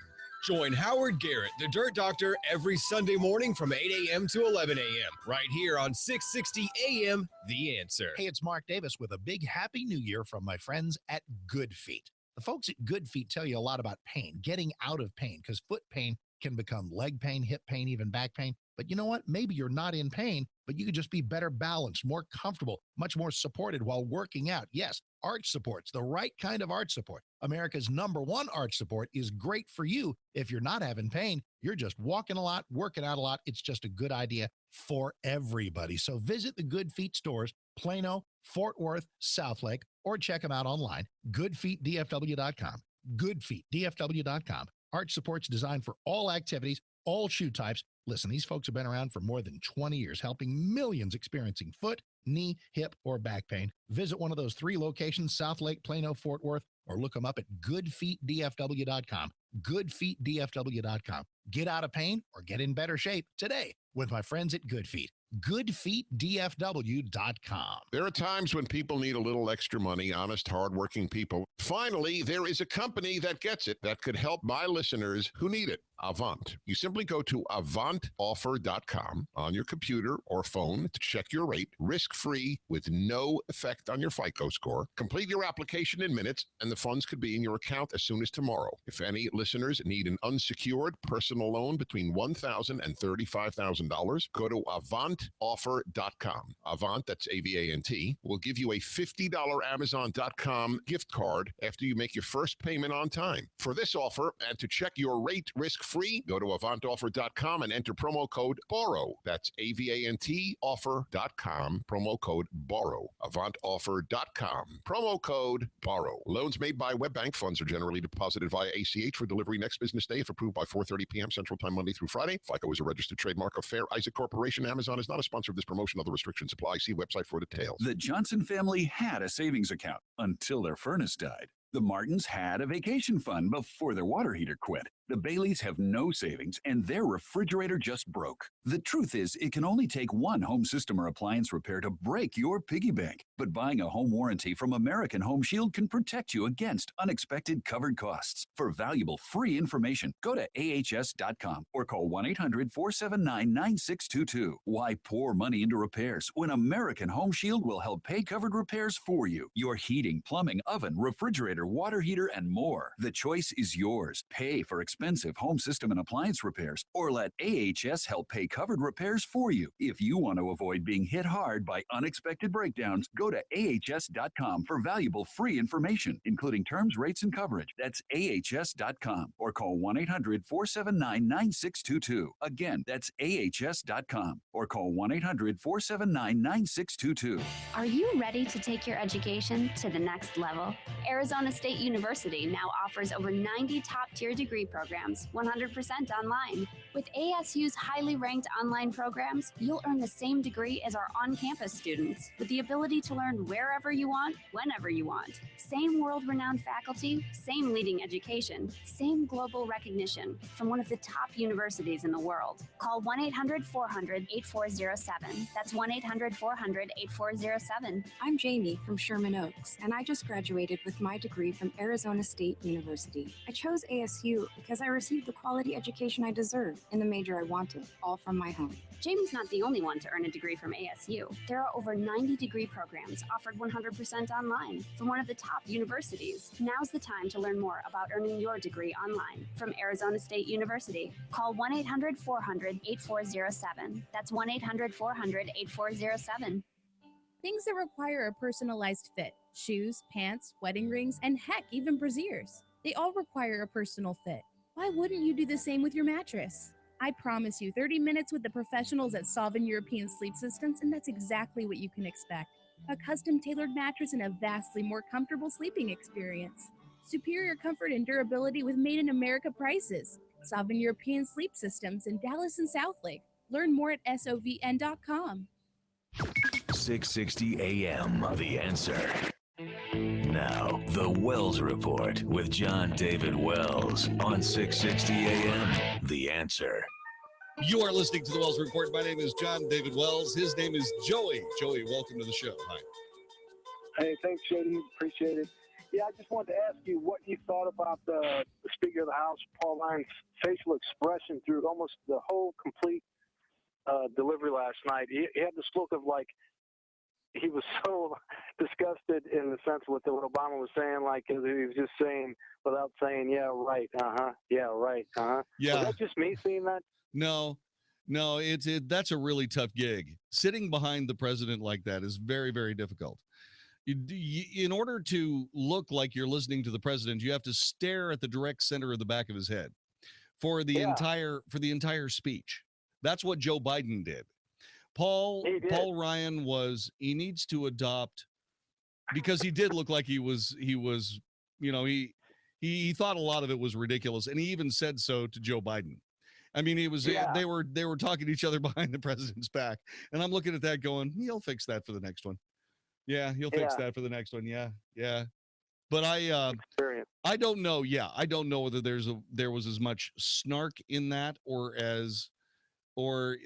Join Howard Garrett, the Dirt Doctor, every Sunday morning from 8 a.m. to 11 a.m. right here on 660 AM The Answer. Hey, it's Mark Davis with a big Happy New Year from my friends at Good Feet. The folks at Good Feet tell you a lot about pain, getting out of pain, because foot pain can become leg pain, hip pain, even back pain. But you know what? Maybe you're not in pain, but you could just be better balanced, more comfortable, much more supported while working out. Yes, arch support's the right kind of arch support. America's #1 arch support is great for you if you're not having pain. You're just walking a lot, working out a lot. It's just a good idea for everybody. So visit the Good Feet stores, Plano, Fort Worth, Southlake, or check them out online, goodfeetdfw.com. Goodfeetdfw.com. Arch support's designed for all activities, all shoe types. Listen, these folks have been around for more than 20 years, helping millions experiencing foot, knee, hip, or back pain. Visit one of those 3 locations, Southlake, Plano, Fort Worth, or look them up at goodfeetdfw.com. Goodfeetdfw.com. Get out of pain or get in better shape today with my friends at Good Feet. goodfeetdfw.com. There are times when people need a little extra money, honest, hardworking people. Finally, there is a company that gets it, that could help my listeners who need it. Avant. You simply go to avantoffer.com on your computer or phone to check your rate, risk-free, with no effect on your FICO score. Complete your application in minutes, and the funds could be in your account as soon as tomorrow. If any listeners need an unsecured personal loan between $1,000 and $35,000, go to avantoffer.com. Avant, that's A-V-A-N-T, will give you a $50 Amazon.com gift card after you make your first payment on time. For this offer, and to check your rate risk-free, go to avantoffer.com and enter promo code BORROW. That's AVANT offer.com, promo code BORROW. Avantoffer.com, promo code BORROW. Loans made by WebBank. Funds are generally deposited via ACH for delivery next business day if approved by 4:30 p.m. Central Time, Monday through Friday. FICO is a registered trademark of Fair Isaac Corporation. Amazon is not a sponsor of this promotion. Other restrictions apply. See website for details. The Johnson family had a savings account until their furnace died. The Martins had a vacation fund before their water heater quit. The Baileys have no savings, and their refrigerator just broke. The truth is, it can only take one home system or appliance repair to break your piggy bank. But buying a home warranty from American Home Shield can protect you against unexpected covered costs. For valuable free information, go to ahs.com or call 1-800-479-9622. Why pour money into repairs when American Home Shield will help pay covered repairs for you? Your heating, plumbing, oven, refrigerator, water heater, and more. The choice is yours. Pay for expensive home system and appliance repairs, or let AHS help pay covered repairs for you. If you want to avoid being hit hard by unexpected breakdowns, go to ahs.com for valuable free information, including terms, rates, and coverage. That's ahs.com or call 1-800-479-9622. Again, that's ahs.com or call 1-800-479-9622. Are you ready to take your education to the next level? Arizona State University now offers over 90 top-tier degree programs, 100% online. With ASU's highly ranked online programs, you'll earn the same degree as our on-campus students, with the ability to learn wherever you want, whenever you want. Same world-renowned faculty, same leading education, same global recognition from one of the top universities in the world. Call 1-800-400-8407. That's 1-800-400-8407. I'm Jamie from Sherman Oaks, and I just graduated with my degree from Arizona State University. I chose ASU because I received the quality education I deserve in the major I wanted, all from from my home. Jamie's not the only one to earn a degree from ASU. There are over 90 degree programs offered 100% online from one of the top universities. Now's the time to learn more about earning your degree online from Arizona State University. Call 1-800-400-8407. That's 1-800-400-8407. Things that require a personalized fit: shoes, pants, wedding rings, and heck, even brassieres. They all require a personal fit. Why wouldn't you do the same with your mattress? I promise you 30 minutes with the professionals at Solvin European Sleep Systems, and that's exactly what you can expect. A custom-tailored mattress and a vastly more comfortable sleeping experience. Superior comfort and durability with made-in-America prices. Solvin European Sleep Systems in Dallas and Southlake. Learn more at sovn.com. 660 AM, The Answer. Now, the Wells Report with Jon-David Wells on 660 AM, The Answer. You are listening to the Wells Report. My name is Jon-David Wells. His name is Joey. Joey, welcome to the show. Hi. Hey, thanks, JD. Appreciate it. Yeah, I just wanted to ask you what you thought about the Speaker of the House, Paul Ryan's facial expression through almost the whole complete delivery last night. He had this look of like, he was so disgusted in the sense of what Obama was saying, like he was just saying without saying, yeah, right, yeah, right, Yeah. Was that just me seeing that? No, that's a really tough gig. Sitting behind the president like that is very, very difficult. In order to look like you're listening to the president, you have to stare at the direct center of the back of his head for the entire speech. That's what Joe Biden did. Paul Ryan he needs to adopt, because he did look like he was, he thought a lot of it was ridiculous. And he even said so to Joe Biden. I mean, they were talking to each other behind the president's back. And I'm looking at that going, he'll fix that for the next one. Yeah, he'll fix that for the next one. Yeah. But I don't know. Yeah, I don't know whether there was as much snark in that or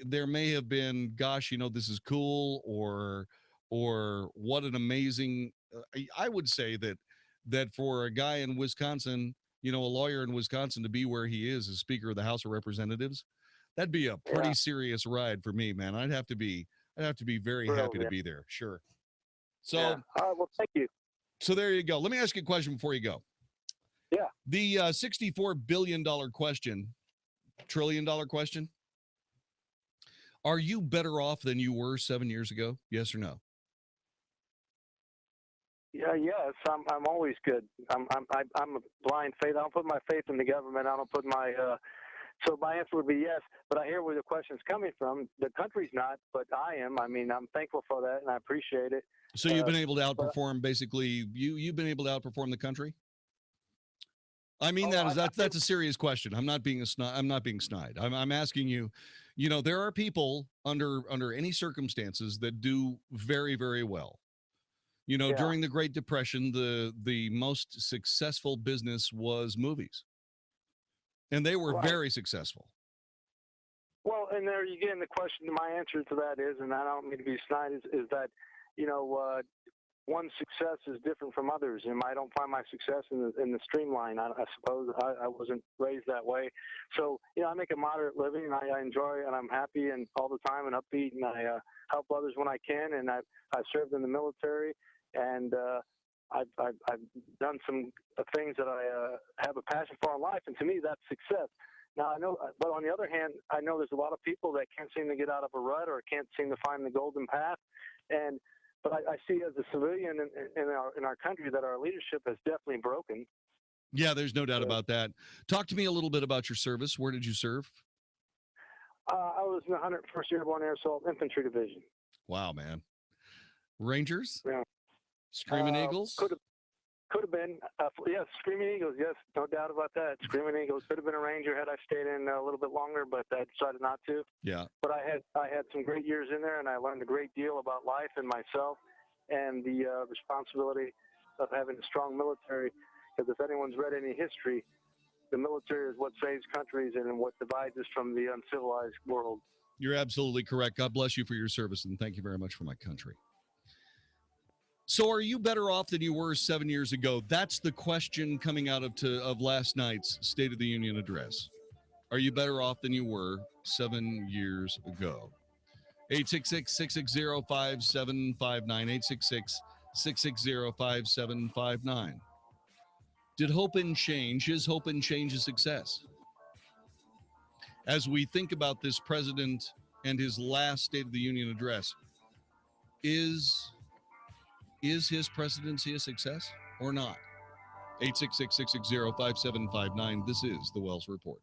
there may have been, gosh, this is cool, or what an amazing. I would say that for a guy in Wisconsin, a lawyer in Wisconsin, to be where he is as Speaker of the House of Representatives, that'd be a pretty serious ride for me, man. I'd have to be very happy to be there. Sure. So, all right, well, thank you. So there you go. Let me ask you a question before you go. Yeah. The $64 billion question, $1 trillion question. Are you better off than you were 7 years ago? Yes or no? Yeah, yes. I'm always good. I'm a blind faith. I don't put my faith in the government. I don't put my. So my answer would be yes. But I hear where the question's coming from. The country's not, but I am. I mean, I'm thankful for that, and I appreciate it. So you've been able to outperform basically. You've been able to outperform the country. I mean, that's a serious question. I'm not being snide. I'm asking you. There are people under any circumstances that do very, very well. During the Great Depression, the most successful business was movies, and they were very successful. Well, and there again, the question, my answer to that is, and I don't mean to be snide, is that one success is different from others, and I don't find my success in the streamline. I suppose I wasn't raised that way, so I make a moderate living, and I enjoy it, and I'm happy and all the time and upbeat, and I help others when I can, and I've served in the military, and I've done some things that I have a passion for in life, and to me that's success. Now I know, but on the other hand, I know there's a lot of people that can't seem to get out of a rut or can't seem to find the golden path, But I see as a civilian in our country that our leadership has definitely broken. Yeah, there's no doubt about that. Talk to me a little bit about your service. Where did you serve? I was in the 101st Airborne Air Assault Infantry Division. Wow, man. Rangers? Yeah. Screaming Eagles? Could have been. Yes, Screaming Eagles. Yes, no doubt about that. Screaming Eagles could have been a Ranger had I stayed in a little bit longer, but I decided not to. Yeah. But I had some great years in there, and I learned a great deal about life and myself, and the responsibility of having a strong military. Because if anyone's read any history, the military is what saves countries and what divides us from the uncivilized world. You're absolutely correct. God bless you for your service, and thank you very much for my country. So are you better off than you were 7 years ago? That's the question coming out of last night's State of the Union address. Are you better off than you were 7 years ago? 866-660-5759, 866-660-5759. Did hope and change, is hope and change a success? As we think about this president and his last State of the Union address, is his presidency a success or not? 866-660-5759. This is the Wells Report.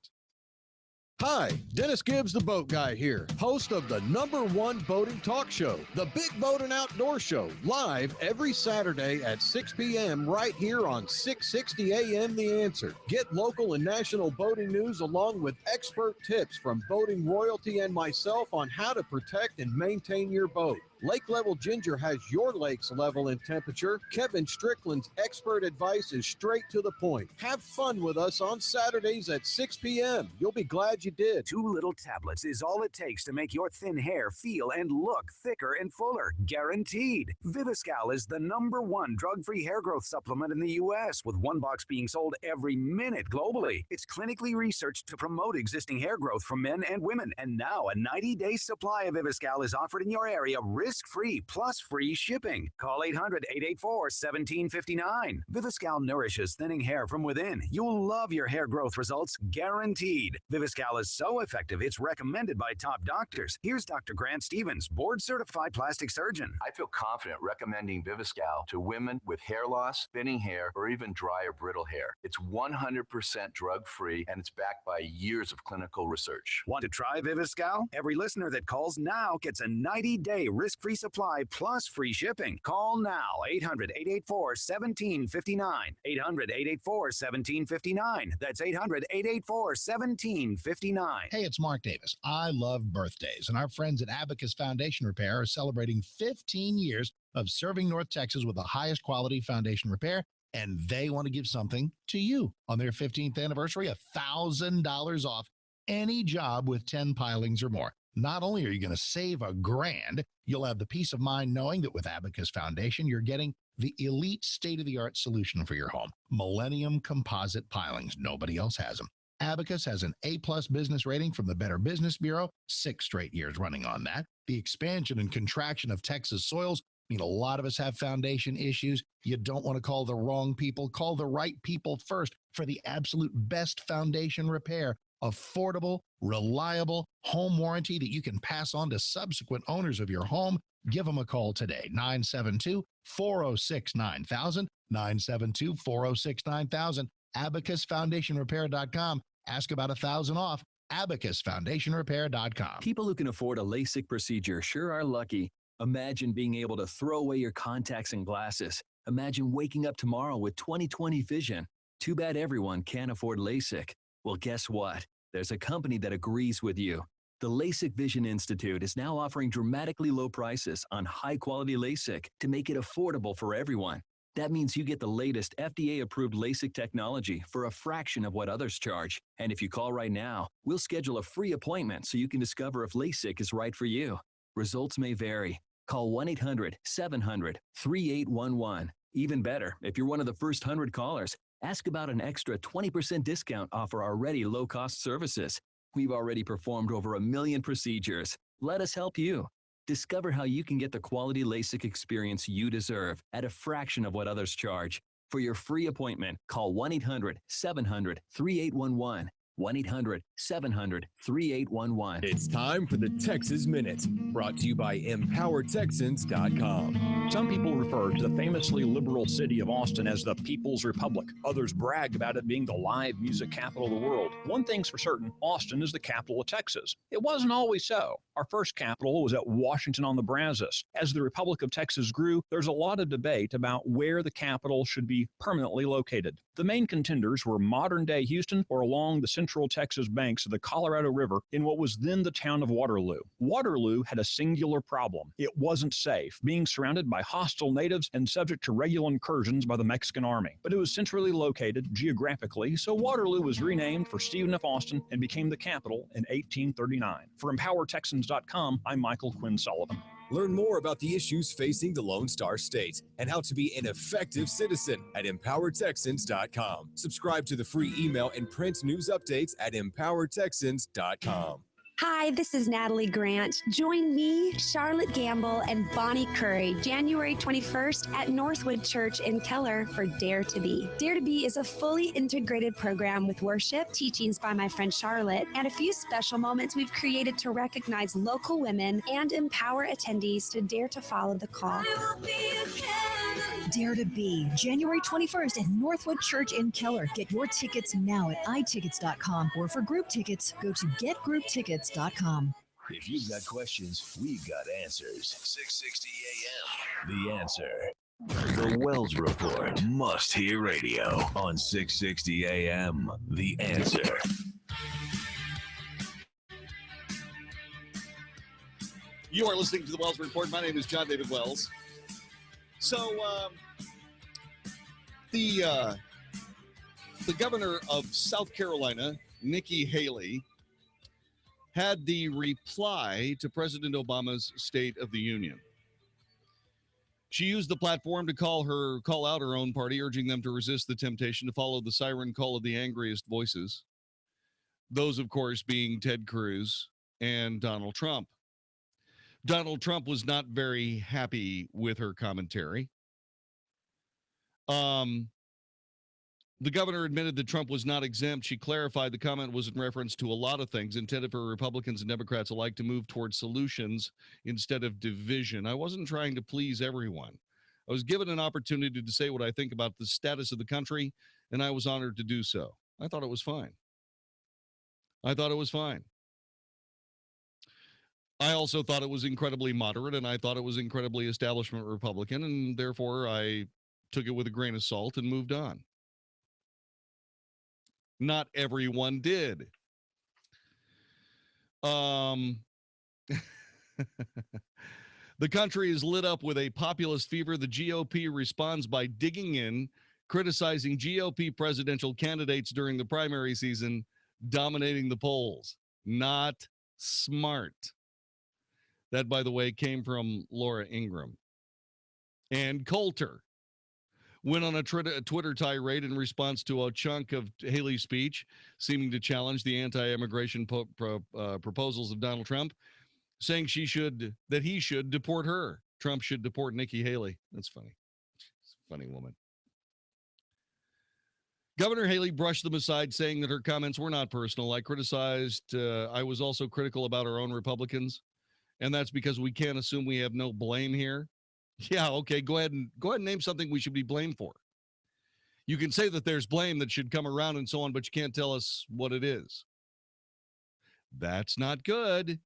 Hi, Dennis Gibbs, the boat guy here, host of the #1 boating talk show, the Big Boat and Outdoor Show, live every Saturday at 6 p.m. right here on 660 AM The Answer. Get local and national boating news along with expert tips from boating royalty and myself on how to protect and maintain your boat. Lake Level Ginger has your lake's level and temperature. Kevin Strickland's expert advice is straight to the point. Have fun with us on Saturdays at 6 p.m. You'll be glad you did. 2 little tablets is all it takes to make your thin hair feel and look thicker and fuller. Guaranteed. Viviscal is the #1 drug-free hair growth supplement in the U.S., with 1 box being sold every minute globally. It's clinically researched to promote existing hair growth for men and women. And now a 90-day supply of Viviscal is offered in your area, risk-free plus free shipping. Call 800-884-1759. Viviscal nourishes thinning hair from within. You'll love your hair growth results, guaranteed. Viviscal is so effective, it's recommended by top doctors. Here's Dr. Grant Stevens, board-certified plastic surgeon. I feel confident recommending Viviscal to women with hair loss, thinning hair, or even dry or brittle hair. It's 100% drug-free, and it's backed by years of clinical research. Want to try Viviscal? Every listener that calls now gets a 90-day risk-free supply plus free shipping. Call now, 800-884-1759. 800-884-1759. That's 800-884-1759. Hey, it's Mark Davis. I love birthdays, and our friends at Abacus Foundation Repair are celebrating 15 years of serving North Texas with the highest quality foundation repair, and they want to give something to you. On their 15th anniversary, $1,000 off any job with 10 pilings or more. Not only are you going to save $1,000, you'll have the peace of mind knowing that with Abacus Foundation, you're getting the elite state-of-the-art solution for your home. Millennium composite pilings. Nobody else has them. Abacus has an A-plus business rating from the Better Business Bureau, 6 straight years running on that. The expansion and contraction of Texas soils mean a lot of us have foundation issues. You don't want to call the wrong people. Call the right people first for the absolute best foundation repair. Affordable, reliable home warranty that you can pass on to subsequent owners of your home. Give them a call today, 972-406-9000, 972-406-9000, abacusfoundationrepair.com. Ask about $1,000 off, abacusfoundationrepair.com. People who can afford a LASIK procedure sure are lucky. Imagine being able to throw away your contacts and glasses. Imagine waking up tomorrow with 20/20 vision. Too bad everyone can't afford LASIK. Well, guess what? There's a company that agrees with you. The LASIK Vision Institute is now offering dramatically low prices on high-quality LASIK to make it affordable for everyone. That means you get the latest FDA-approved LASIK technology for a fraction of what others charge. And if you call right now, we'll schedule a free appointment so you can discover if LASIK is right for you. Results may vary. Call 1-800-700-3811. Even better, if you're one of the first 100 callers, ask about an extra 20% discount off our already low-cost services. We've already performed over 1 million procedures. Let us help you. Discover how you can get the quality LASIK experience you deserve at a fraction of what others charge. For your free appointment, call 1-800-700-3811. 1-800-700-3811. It's time for the Texas Minute, brought to you by EmpowerTexans.com. Some people refer to the famously liberal city of Austin as the People's Republic. Others brag about it being the live music capital of the world. One thing's for certain, Austin is the capital of Texas. It wasn't always so. Our first capital was at Washington on the Brazos. As the Republic of Texas grew, there's a lot of debate about where the capital should be permanently located. The main contenders were modern-day Houston or along the central Texas banks of the Colorado River in what was then the town of Waterloo. Waterloo had a singular problem. It wasn't safe, being surrounded by hostile natives and subject to regular incursions by the Mexican army. But it was centrally located geographically, so Waterloo was renamed for Stephen F. Austin and became the capital in 1839. For EmpowerTexans.com, I'm Michael Quinn Sullivan. Learn more about the issues facing the Lone Star State and how to be an effective citizen at empowertexans.com. Subscribe to the free email and print news updates at empowertexans.com. Hi, this is Natalie Grant. Join me, Charlotte Gamble, and Bonnie Curry January 21st at Northwood Church in Keller for Dare to Be. Dare to Be is a fully integrated program with worship, teachings by my friend Charlotte, and a few special moments we've created to recognize local women and empower attendees to dare to follow the call. Dare to Be, January 21st at Northwood Church in Keller. Get your tickets now at itickets.com, or for group tickets, go to getgrouptickets.com. If you've got questions, we've got answers. 660 AM, The Answer. The Wells Report, must-hear radio on 660 AM, The Answer. You are listening to the Wells Report. My name is Jon-David Wells. So, the governor of South Carolina, Nikki Haley, had the reply to President Obama's State of the Union. She used the platform to call out her own party, urging them to resist the temptation to follow the siren call of the angriest voices. Those, of course, being Ted Cruz and Donald Trump. Donald Trump was not very happy with her commentary. The governor admitted that Trump was not exempt. She clarified the comment was in reference to a lot of things intended for Republicans and Democrats alike to move towards solutions instead of division. I wasn't trying to please everyone. I was given an opportunity to say what I think about the status of the country, and I was honored to do so. I thought it was fine. I also thought it was incredibly moderate, and I thought it was incredibly establishment Republican, and therefore I took it with a grain of salt and moved on. Not everyone did. The country is lit up with a populist fever. The GOP responds by digging in, criticizing GOP presidential candidates during the primary season, dominating the polls. Not smart. That, by the way, came from Laura Ingraham. And Coulter went on a Twitter tirade in response to a chunk of Haley's speech, seeming to challenge the anti-immigration proposals of Donald Trump, saying that he should deport her. Trump should deport Nikki Haley. That's funny. She's a funny woman. Governor Haley brushed them aside, saying that her comments were not personal. I was also critical about our own Republicans. And that's because we can't assume we have no blame here. Yeah, okay, go ahead and name something we should be blamed for. You can say that there's blame that should come around and so on, but you can't tell us what it is. That's not good.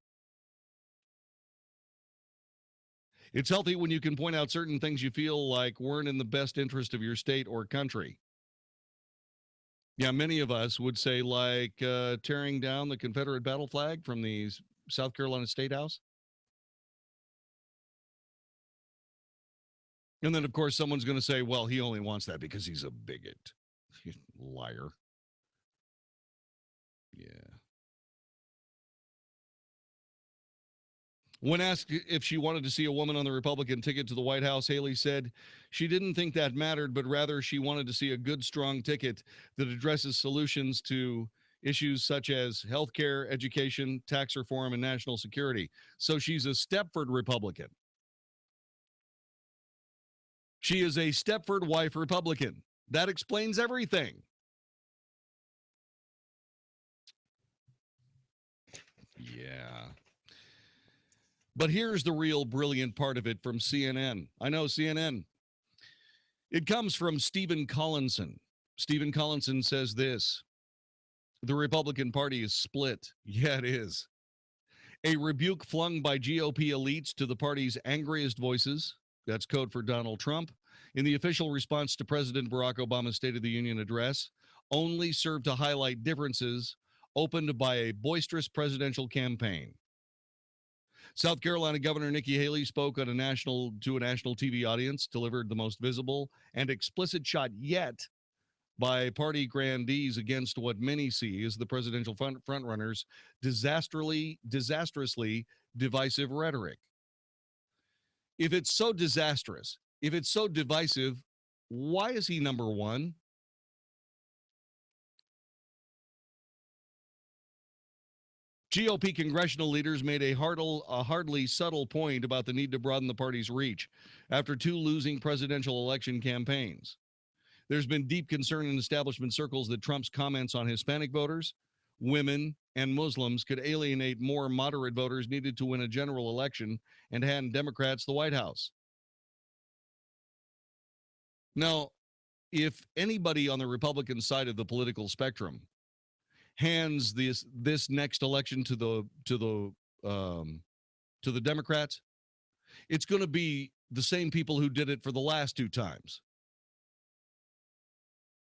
It's healthy when you can point out certain things you feel like weren't in the best interest of your state or country. Yeah, many of us would say like tearing down the Confederate battle flag from the South Carolina State House. And then, of course, someone's going to say, well, he only wants that because he's a bigot. Liar. Yeah. When asked if she wanted to see a woman on the Republican ticket to the White House, Haley said she didn't think that mattered, but rather she wanted to see a good, strong ticket that addresses solutions to issues such as health care, education, tax reform, and national security. So she's a Stepford Republican. She is a Stepford wife Republican. That explains everything. Yeah. But here's the real brilliant part of it from CNN. I know CNN. It comes from Stephen Collinson. Stephen Collinson says this: the Republican Party is split. Yeah, it is. A rebuke flung by GOP elites to the party's angriest voices, that's code for Donald Trump, in the official response to President Barack Obama's State of the Union address, only served to highlight differences opened by a boisterous presidential campaign. South Carolina Governor Nikki Haley spoke on to a national TV audience, delivered the most visible and explicit shot yet by party grandees against what many see as the presidential frontrunners' disastrously divisive rhetoric. If it's so disastrous, if it's so divisive, why is he number one? GOP congressional leaders made a hardly subtle point about the need to broaden the party's reach after two losing presidential election campaigns. There's been deep concern in establishment circles that Trump's comments on Hispanic voters, women, and Muslims could alienate more moderate voters needed to win a general election and hand Democrats the White House. Now, if anybody on the Republican side of the political spectrum hands this next election to the Democrats, it's going to be the same people who did it for the last two times.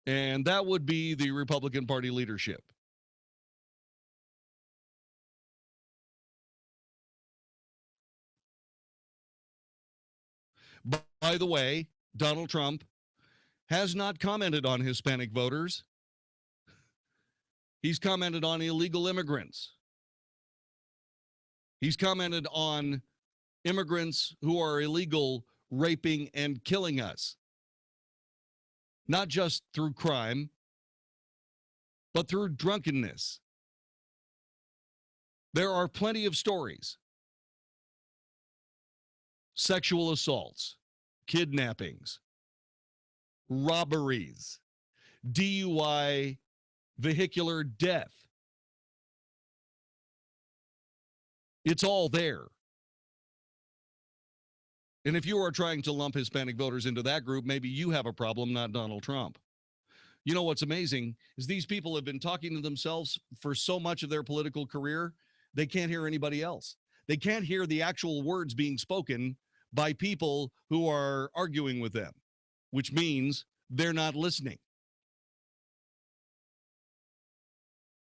And that would be the Republican Party leadership. By the way, Donald Trump has not commented on Hispanic voters. He's commented on illegal immigrants. He's commented on immigrants who are illegal, raping and killing us. Not just through crime, but through drunkenness. There are plenty of stories. Sexual assaults, kidnappings, robberies, DUI, vehicular death. It's all there. And if you are trying to lump Hispanic voters into that group, maybe you have a problem, not Donald Trump. You know what's amazing is these people have been talking to themselves for so much of their political career, they can't hear anybody else. They can't hear the actual words being spoken by people who are arguing with them, which means they're not listening.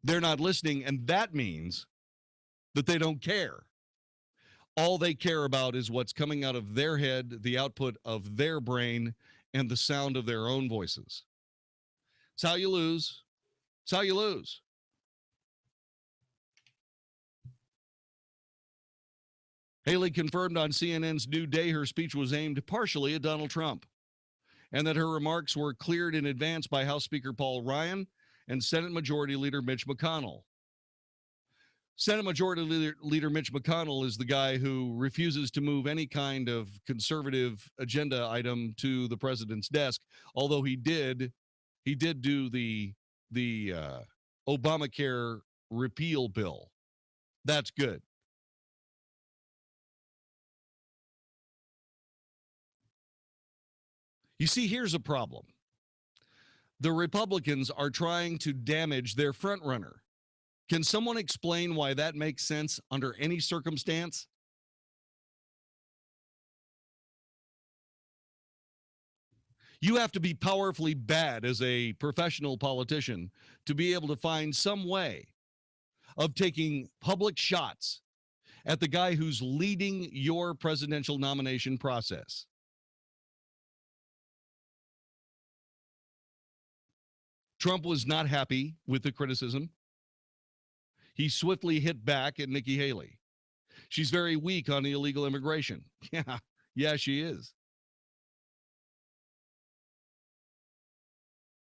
They're not listening, and that means that they don't care. All they care about is what's coming out of their head, the output of their brain, and the sound of their own voices. It's how you lose. It's how you lose. Haley confirmed on CNN's New Day her speech was aimed partially at Donald Trump, and that her remarks were cleared in advance by House Speaker Paul Ryan and Senate Majority Leader Mitch McConnell. Senate Majority Leader Mitch McConnell is the guy who refuses to move any kind of conservative agenda item to the president's desk, although he did do the Obamacare repeal bill. That's good. You see, here's a problem. The Republicans are trying to damage their frontrunner. Can someone explain why that makes sense under any circumstance? You have to be powerfully bad as a professional politician to be able to find some way of taking public shots at the guy who's leading your presidential nomination process. Trump was not happy with the criticism. He swiftly hit back at Nikki Haley. She's very weak on illegal immigration. Yeah, she is.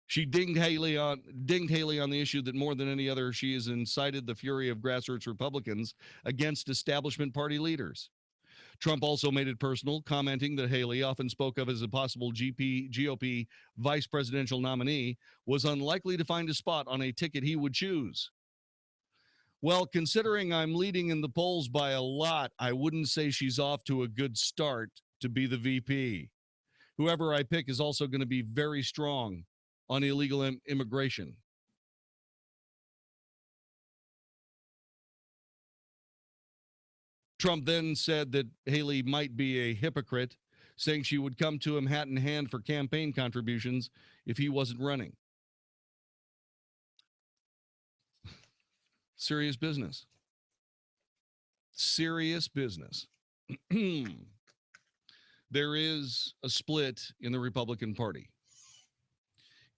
She dinged Haley on the issue that more than any other, she has incited the fury of grassroots Republicans against establishment party leaders. Trump also made it personal, commenting that Haley, often spoke of as a possible GOP vice presidential nominee, was unlikely to find a spot on a ticket he would choose. Well, considering I'm leading in the polls by a lot, I wouldn't say she's off to a good start to be the VP. Whoever I pick is also going to be very strong on illegal immigration. Trump then said that Haley might be a hypocrite, saying she would come to him hat in hand for campaign contributions if he wasn't running. Serious business. Serious business. There is a split in the Republican Party.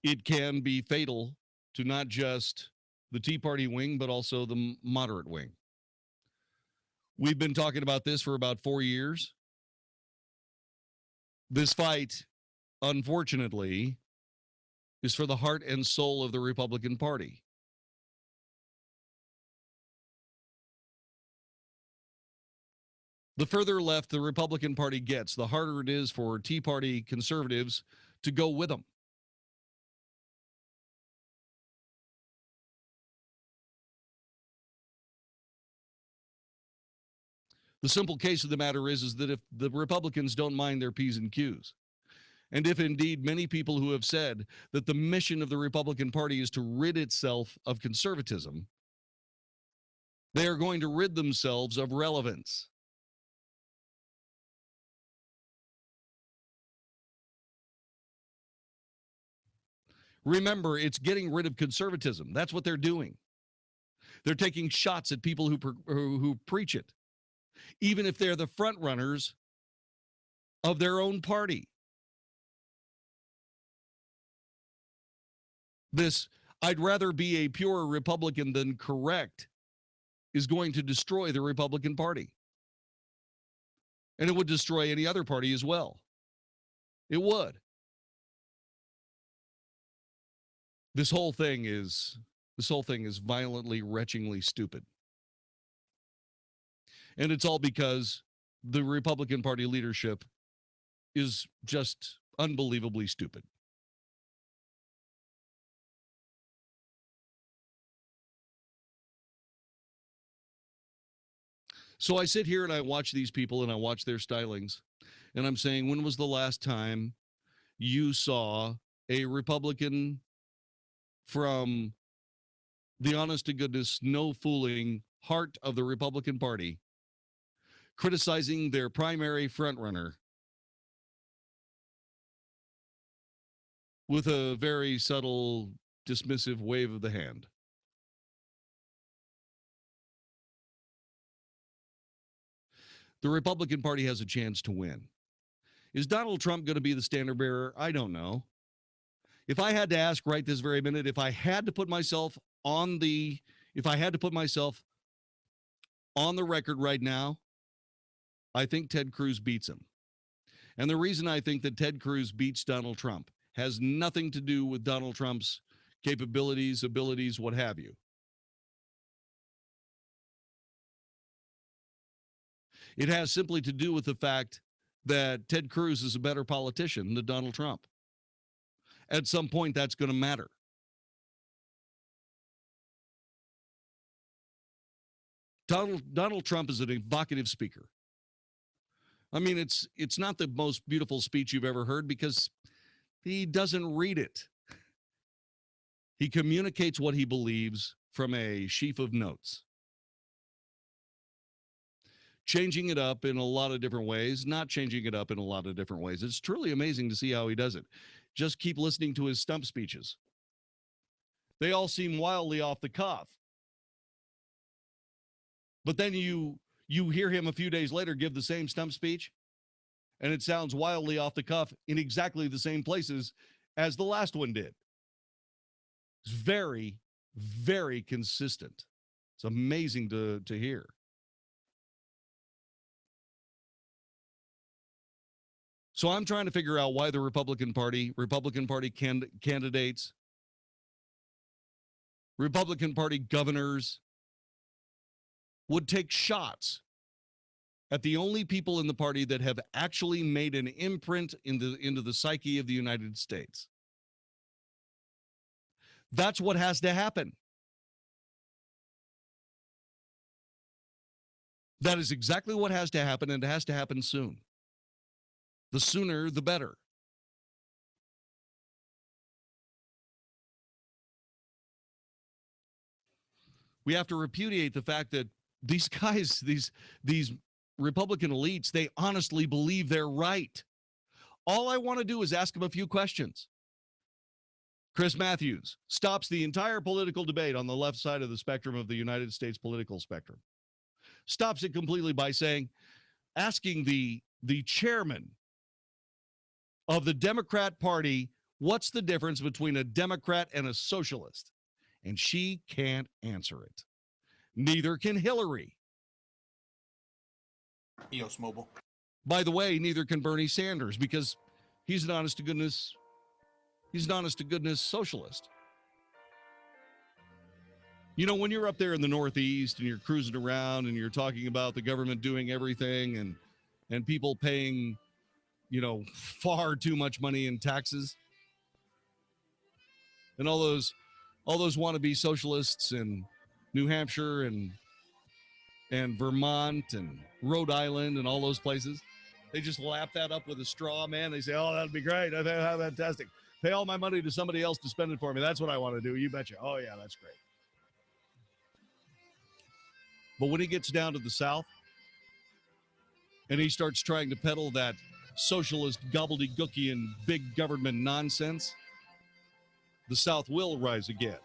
It can be fatal to not just the Tea Party wing, but also the moderate wing. We've been talking about this for about 4 years. This fight, unfortunately, is for the heart and soul of the Republican Party. The further left the Republican Party gets, the harder it is for Tea Party conservatives to go with them. The simple case of the matter is that if the Republicans don't mind their P's and Q's, and if indeed many people who have said that the mission of the Republican Party is to rid itself of conservatism, they are going to rid themselves of relevance. Remember, it's getting rid of conservatism. That's what they're doing. They're taking shots at people who preach it, even if they're the front runners of their own party. This, I'd rather be a pure Republican than correct, is going to destroy the Republican Party. And it would destroy any other party as well. It would. This whole thing is violently, retchingly stupid. And it's all because the Republican Party leadership is just unbelievably stupid. So I sit here and I watch these people and I watch their stylings, and I'm saying, when was the last time you saw a Republican from the honest to goodness, no fooling heart of the Republican Party criticizing their primary frontrunner with a very subtle, dismissive wave of the hand? The Republican Party has a chance to win. Is Donald Trump going to be the standard bearer? I don't know. If I had to ask right this very minute, if I had to put myself on the record right now, I think Ted Cruz beats him. And the reason I think that Ted Cruz beats Donald Trump has nothing to do with Donald Trump's capabilities, abilities, what have you. It has simply to do with the fact that Ted Cruz is a better politician than Donald Trump. At some point, that's going to matter. Donald Trump is an evocative speaker. I mean, it's not the most beautiful speech you've ever heard because he doesn't read it. He communicates what he believes from a sheaf of notes, changing it up in a lot of different ways, not changing it up in a lot of different ways. It's truly amazing to see how he does it. Just keep listening to his stump speeches. They all seem wildly off the cuff. But then you hear him a few days later give the same stump speech, and it sounds wildly off the cuff in exactly the same places as the last one did. It's very, very consistent. It's amazing to hear. So I'm trying to figure out why the Republican Party candidates, Republican Party governors would take shots at the only people in the party that have actually made an imprint into the psyche of the United States. That's what has to happen. That is exactly what has to happen, and it has to happen soon. The sooner, the better. We have to repudiate the fact that these guys, these Republican elites, they honestly believe they're right. All I want to do is ask them a few questions. Chris Matthews stops the entire political debate on the left side of the spectrum of the United States political spectrum. Stops it completely by asking the chairman of the Democrat Party, what's the difference between a Democrat and a socialist? And she can't answer it. Neither can Hillary. EOS Mobile. By the way, neither can Bernie Sanders, because he's an honest to goodness socialist. You know, when you're up there in the Northeast and you're cruising around and you're talking about the government doing everything and people paying, you know, far too much money in taxes, and all those wannabe socialists in New Hampshire and Vermont and Rhode Island and all those places, they just lap that up with a straw, man. They say, oh, that'd be great. That's fantastic. Pay all my money to somebody else to spend it for me. That's what I want to do. You betcha. Oh, yeah, that's great. But when he gets down to the South and he starts trying to peddle that socialist gobbledygooky and big government nonsense, the South will rise again.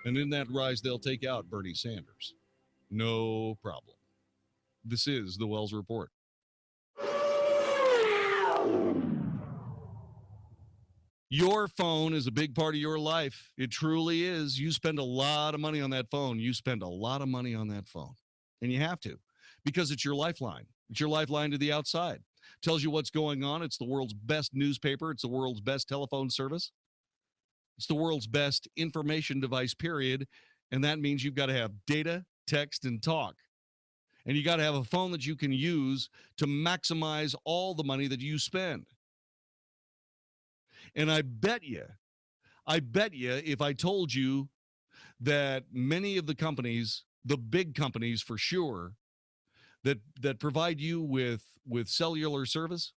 And in that rise, they'll take out Bernie Sanders. No problem. This is the Wells Report. Your phone is a big part of your life. It truly is. You spend a lot of money on that phone. You spend a lot of money on that phone. And you have to, because it's your lifeline. It's your lifeline to the outside. It tells you what's going on. It's the world's best newspaper. It's the world's best telephone service. It's the world's best information device, period. And that means you've got to have data, text, and talk. And you got to have a phone that you can use to maximize all the money that you spend. And I bet you, if I told you that many of the companies, the big companies for sure, that provide you with cellular service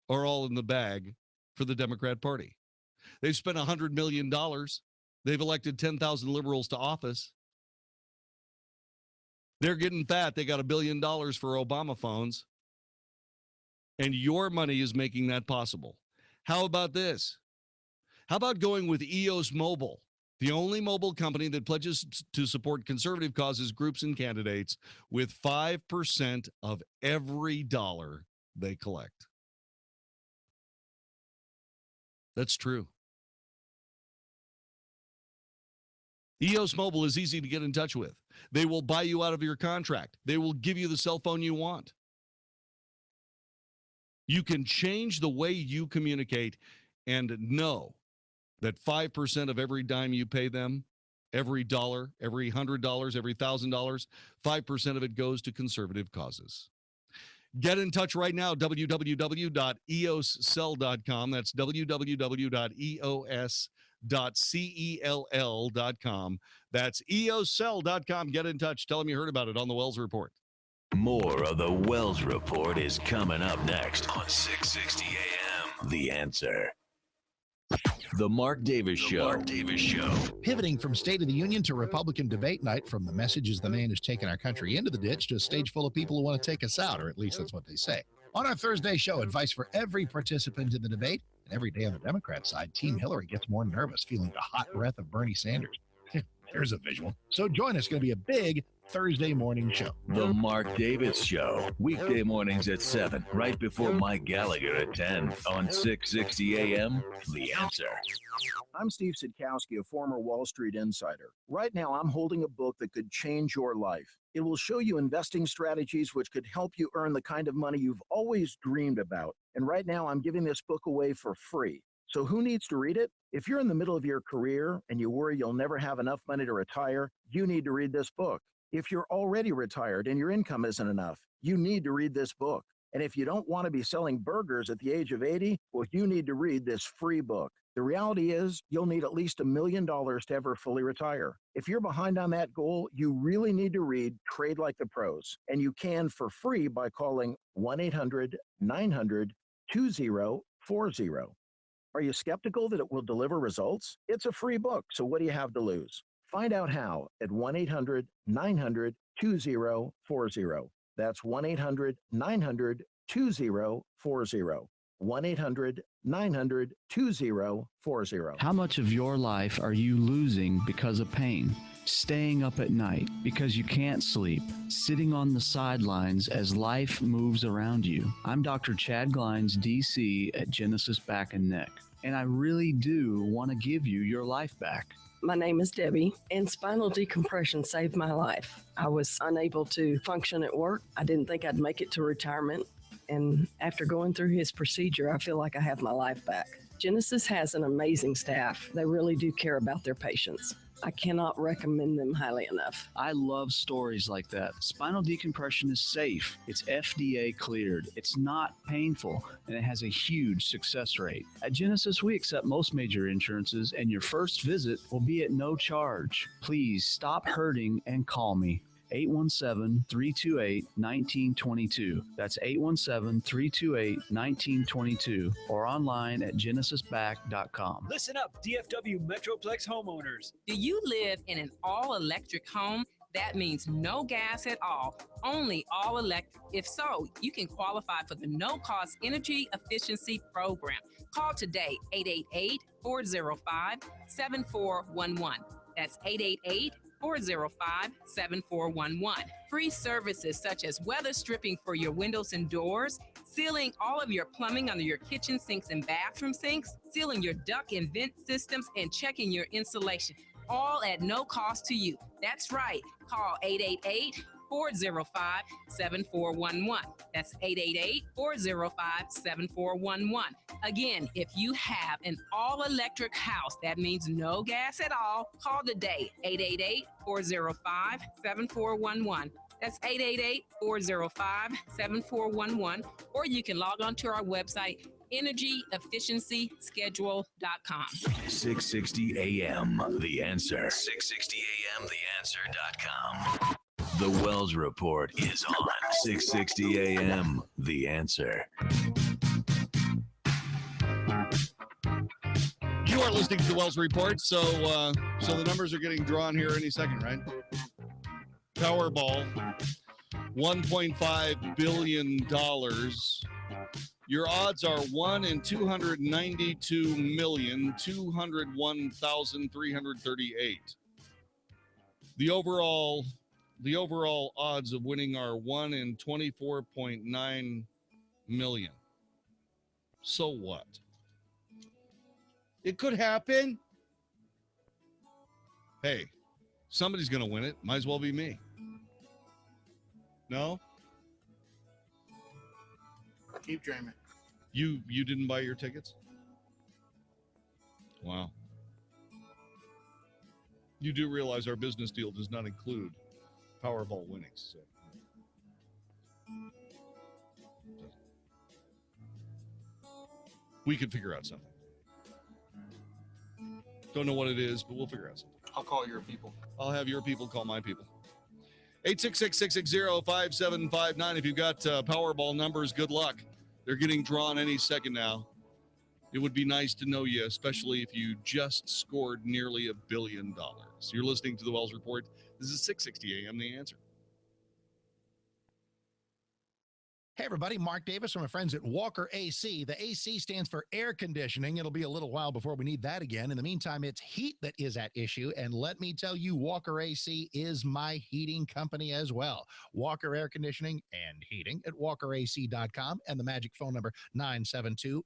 are all in the bag for the Democrat Party. They've spent $100 million. They've elected 10,000 liberals to office. They're getting fat. They got $1 billion for Obama phones. And your money is making that possible. How about this? How about going with EOS Mobile, the only mobile company that pledges to support conservative causes, groups, and candidates with 5% of every dollar they collect? That's true. EOS Mobile is easy to get in touch with. They will buy you out of your contract. They will give you the cell phone you want. You can change the way you communicate and know that 5% of every dime you pay them, every dollar, every $100, every $1,000, 5% of it goes to conservative causes. Get in touch right now, www.eoscell.com. That's www.eoscell.com. That's eoscell.com. Get in touch. Tell them you heard about it on the Wells Report. More of the Wells Report is coming up next on 660 AM. The Answer. The Mark Davis Show. Pivoting from State of the Union to Republican debate night, from the messages the man who's taken our country into the ditch to a stage full of people who want to take us out, or at least that's what they say. On our Thursday show, advice for every participant in the debate. And every day on the Democrat side, Team Hillary gets more nervous, feeling the hot breath of Bernie Sanders. There's a visual. So join us. It's going to be a big Thursday morning show. The Mark Davis Show. Weekday mornings at 7, right before Mike Gallagher at 10 on 660 AM. The Answer. I'm Steve Sidkowski, a former Wall Street insider. Right now, I'm holding a book that could change your life. It will show you investing strategies which could help you earn the kind of money you've always dreamed about. And right now, I'm giving this book away for free. So who needs to read it? If you're in the middle of your career and you worry you'll never have enough money to retire, you need to read this book. If you're already retired and your income isn't enough, you need to read this book. And if you don't want to be selling burgers at the age of 80, well, you need to read this free book. The reality is you'll need at least $1 million to ever fully retire. If you're behind on that goal, you really need to read Trade Like the Pros. And you can for free by calling 1-800-900-2040. Are you skeptical that it will deliver results? It's a free book, so what do you have to lose? Find out how at 1-800-900-2040. That's 1-800-900-2040. 1-800-900-2040. How much of your life are you losing because of pain? Staying up at night because you can't sleep, sitting on the sidelines as life moves around you. I'm Dr. Chad Glines, DC at Genesis Back and Neck, and I really do want to give you your life back. My name is Debbie, and spinal decompression saved my life. I was unable to function at work. I didn't think I'd make it to retirement. And after going through his procedure, I feel like I have my life back. Genesis has an amazing staff. They really do care about their patients. I cannot recommend them highly enough. I love stories like that. Spinal decompression is safe. It's FDA cleared. It's not painful, and it has a huge success rate. At Genesis, we accept most major insurances, and your first visit will be at no charge. Please stop hurting and call me. 817-328-1922. That's 817-328-1922 or online at genesisback.com. Listen up, DFW Metroplex homeowners. Do you live in an all-electric home? That means no gas at all, only all electric. If so, you can qualify for the no-cost energy efficiency program. Call today, 888-405-7411. That's 888-405-7411. Free services such as weather stripping for your windows and doors, sealing all of your plumbing under your kitchen sinks and bathroom sinks, sealing your duct and vent systems, and checking your insulation, all at no cost to you. That's right. Call 888-405-7411. That's 888-405-7411. Again, if you have an all-electric house, that means no gas at all, call today, 888-405-7411. That's 888-405-7411. Or you can log on to our website, energyefficiencyschedule.com. 660 AM, The Answer. 660 AM, TheAnswer.com. The Wells Report is on 660 AM, The Answer. You are listening to the Wells Report, so the numbers are getting drawn here any second, right? Powerball, $1.5 billion. Your odds are 1 in 292,201,338. The overall odds of winning are 1 in 24.9 million. So what? It could happen. Hey, somebody's going to win it. Might as well be me. No? Keep dreaming. You didn't buy your tickets? Wow. You do realize our business deal does not include Powerball winnings. So. We could figure out something. Don't know what it is, but we'll figure out something. I'll call your people. I'll have your people call my people. 866-660-5759. If you've got Powerball numbers, good luck. They're getting drawn any second now. It would be nice to know you, especially if you just scored nearly $1 billion. You're listening to the Wells Report. This is 660 AM, The Answer. Hey, everybody, Mark Davis from my friends at Walker AC. The AC stands for air conditioning. It'll be a little while before we need that again. In the meantime, it's heat that is at issue. And let me tell you, Walker AC is my heating company as well. Walker Air Conditioning and Heating at walkerac.com and the magic phone number 972-4,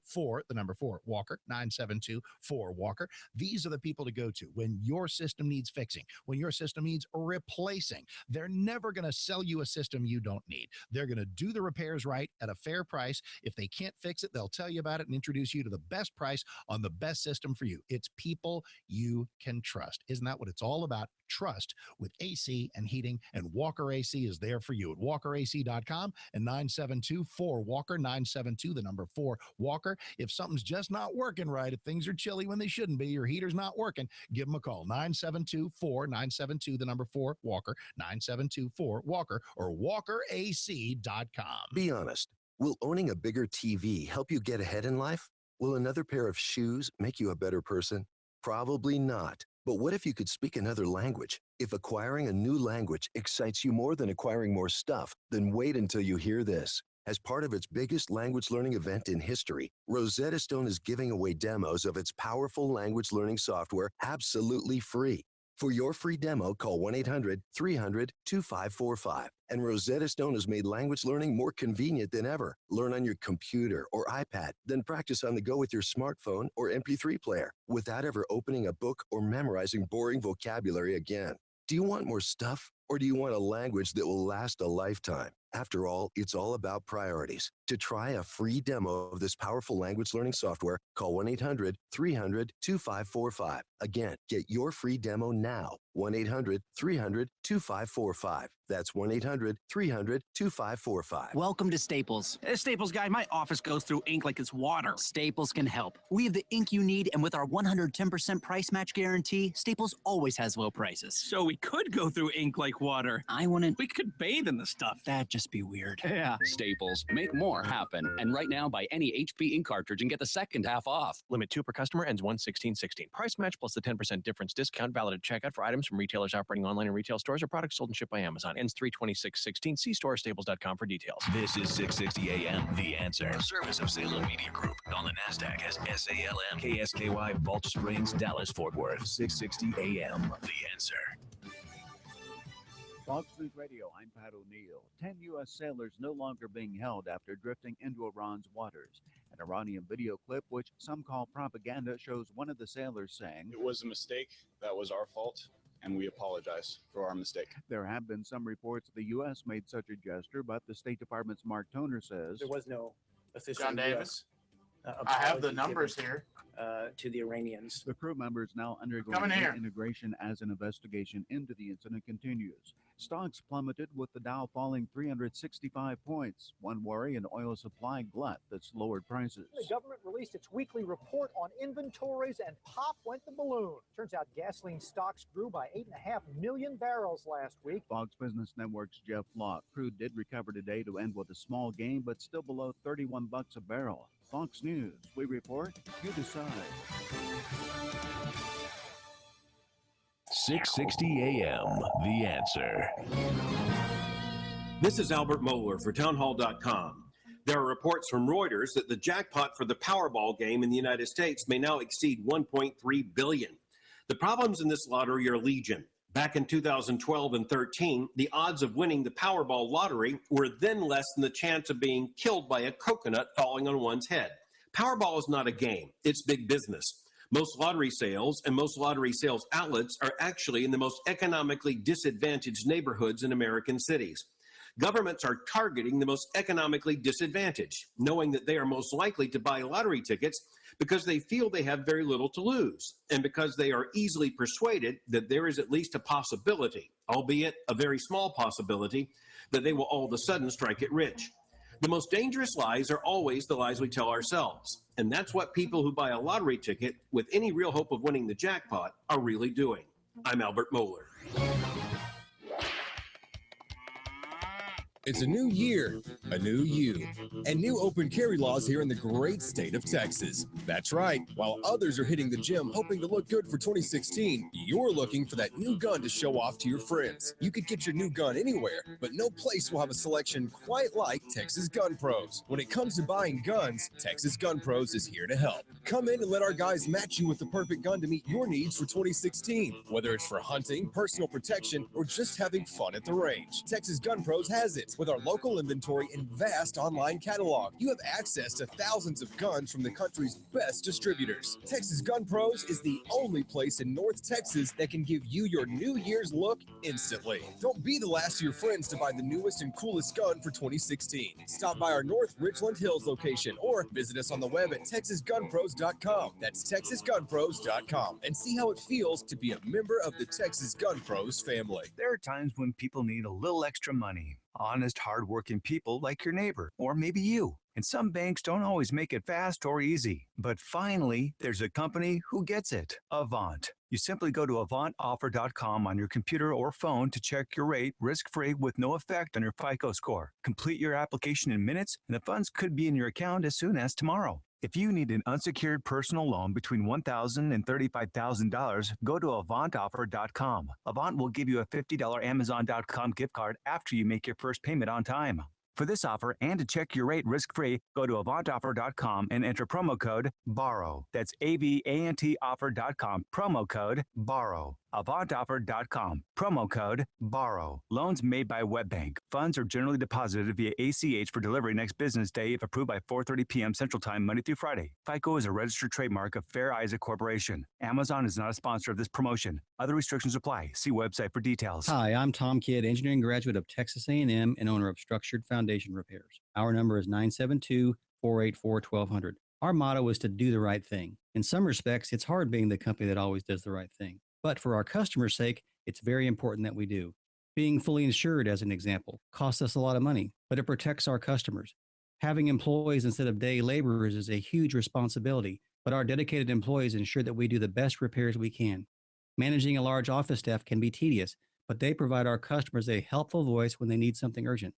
Walker, 972-4-Walker. These are the people to go to when your system needs fixing, when your system needs replacing. They're never going to sell you a system you don't need. They're going to do the repairs right at a fair price. If they can't fix it, they'll tell you about it and introduce you to the best price on the best system for you. It's people you can trust. Isn't that what it's all about? Trust with AC and heating, and Walker AC is there for you at walkerac.com and 972-4-Walker, 972-4-Walker. If something's just not working right, if things are chilly when they shouldn't be, your heater's not working, give them a call, 972-4-Walker, 972-4-Walker, or walkerac.com. Be honest. Will owning a bigger TV help you get ahead in life? Will another pair of shoes make you a better person? Probably not. But what if you could speak another language? If acquiring a new language excites you more than acquiring more stuff, then wait until you hear this. As part of its biggest language learning event in history, Rosetta Stone is giving away demos of its powerful language learning software absolutely free. For your free demo, call 1-800-300-2545. And Rosetta Stone has made language learning more convenient than ever. Learn on your computer or iPad, then practice on the go with your smartphone or MP3 player without ever opening a book or memorizing boring vocabulary again. Do you want more stuff, or do you want a language that will last a lifetime? After all, it's all about priorities. To try a free demo of this powerful language learning software, call 1-800-300-2545. Again, get your free demo now. 1-800-300-2545. That's 1-800-300-2545. Welcome to Staples. As Staples guy, my office goes through ink like it's water. Staples can help. We have the ink you need, and with our 110% price match guarantee, Staples always has low prices. So we could go through ink like water. I wouldn't. We could bathe in the stuff. That'd just be weird. Yeah. Staples. Make more happen. And right now, buy any HP ink cartridge and get the second half off. Limit 2 per customer, ends 1/16/16. Price match plus the 10% difference discount valid at checkout for items from retailers operating online and retail stores or products sold and shipped by Amazon. Ends 3/26/16. See storestaples.com for details. This is 660 AM, The Answer. A service of Salem Media Group. On the NASDAQ as SALM, KSKY, Balch Springs, Dallas, Fort Worth. 660 AM, The Answer. Fox News Radio, I'm Pat O'Neill. 10 U.S. sailors no longer being held after drifting into Iran's waters. An Iranian video clip, which some call propaganda, shows one of the sailors saying, "It was a mistake. That was our fault, and we apologize for our mistake." There have been some reports the U.S. made such a gesture, but the State Department's Mark Toner says, there was no official Jon-David, US, I have the apology numbers given, here. To the Iranians. The crew members now undergoing Coming here. integration as an investigation into the incident continues. Stocks plummeted with the Dow falling 365 points. One worry, an oil supply glut that's lowered prices. The government released its weekly report on inventories, and pop went the balloon. Turns out gasoline stocks grew by 8.5 million barrels last week. Fox Business Network's Jeff Locke. Crude did recover today to end with a small gain, but still below $31 a barrel. Fox News, we report, you decide. 660 AM, The Answer. This is Albert Mohler for townhall.com. There are reports from Reuters that the jackpot for the Powerball game in the United States may now exceed $1.3 billion. The problems in this lottery are legion. Back in 2012 and 13, the odds of winning the Powerball lottery were then less than the chance of being killed by a coconut falling on one's head. Powerball is not a game. It's big business. Most lottery sales and most lottery sales outlets are actually in the most economically disadvantaged neighborhoods in American cities. Governments are targeting the most economically disadvantaged, knowing that they are most likely to buy lottery tickets because they feel they have very little to lose, and because they are easily persuaded that there is at least a possibility, albeit a very small possibility, that they will all of a sudden strike it rich. The most dangerous lies are always the lies we tell ourselves, and that's what people who buy a lottery ticket with any real hope of winning the jackpot are really doing. I'm Albert Mohler. It's a new year, a new you, and new open carry laws here in the great state of Texas. That's right. While others are hitting the gym hoping to look good for 2016, you're looking for that new gun to show off to your friends. You could get your new gun anywhere, but no place will have a selection quite like Texas Gun Pros. When it comes to buying guns, Texas Gun Pros is here to help. Come in and let our guys match you with the perfect gun to meet your needs for 2016. Whether it's for hunting, personal protection, or just having fun at the range, Texas Gun Pros has it. With our local inventory and vast online catalog, you have access to thousands of guns from the country's best distributors. Texas Gun Pros is the only place in North Texas that can give you your New Year's look instantly. Don't be the last of your friends to buy the newest and coolest gun for 2016. Stop by our North Richland Hills location or visit us on the web at TexasGunPros.com. That's TexasGunPros.com, and see how it feels to be a member of the Texas Gun Pros family. There are times when people need a little extra money. Honest, hardworking people like your neighbor, or maybe you. And some banks don't always make it fast or easy. But finally, there's a company who gets it. Avant. You simply go to AvantOffer.com on your computer or phone to check your rate risk-free with no effect on your FICO score. Complete your application in minutes, and the funds could be in your account as soon as tomorrow. If you need an unsecured personal loan between $1,000 and $35,000, go to AvantOffer.com. Avant will give you a $50 Amazon.com gift card after you make your first payment on time. For this offer and to check your rate risk-free, go to AvantOffer.com and enter promo code BORROW. That's AVANTOffer.com, promo code BORROW. AvantOffer.com. Promo code BORROW. Loans made by WebBank. Funds are generally deposited via ACH for delivery next business day if approved by 4:30 p.m. Central Time, Monday through Friday. FICO is a registered trademark of Fair Isaac Corporation. Amazon is not a sponsor of this promotion. Other restrictions apply. See website for details. Hi, I'm Tom Kidd, engineering graduate of Texas A&M and owner of Structured Foundation Repairs. Our number is 972-484-1200. Our motto is to do the right thing. In some respects, it's hard being the company that always does the right thing. But for our customers' sake, it's very important that we do. Being fully insured, as an example, costs us a lot of money, but it protects our customers. Having employees instead of day laborers is a huge responsibility, but our dedicated employees ensure that we do the best repairs we can. Managing a large office staff can be tedious, but they provide our customers a helpful voice when they need something urgent.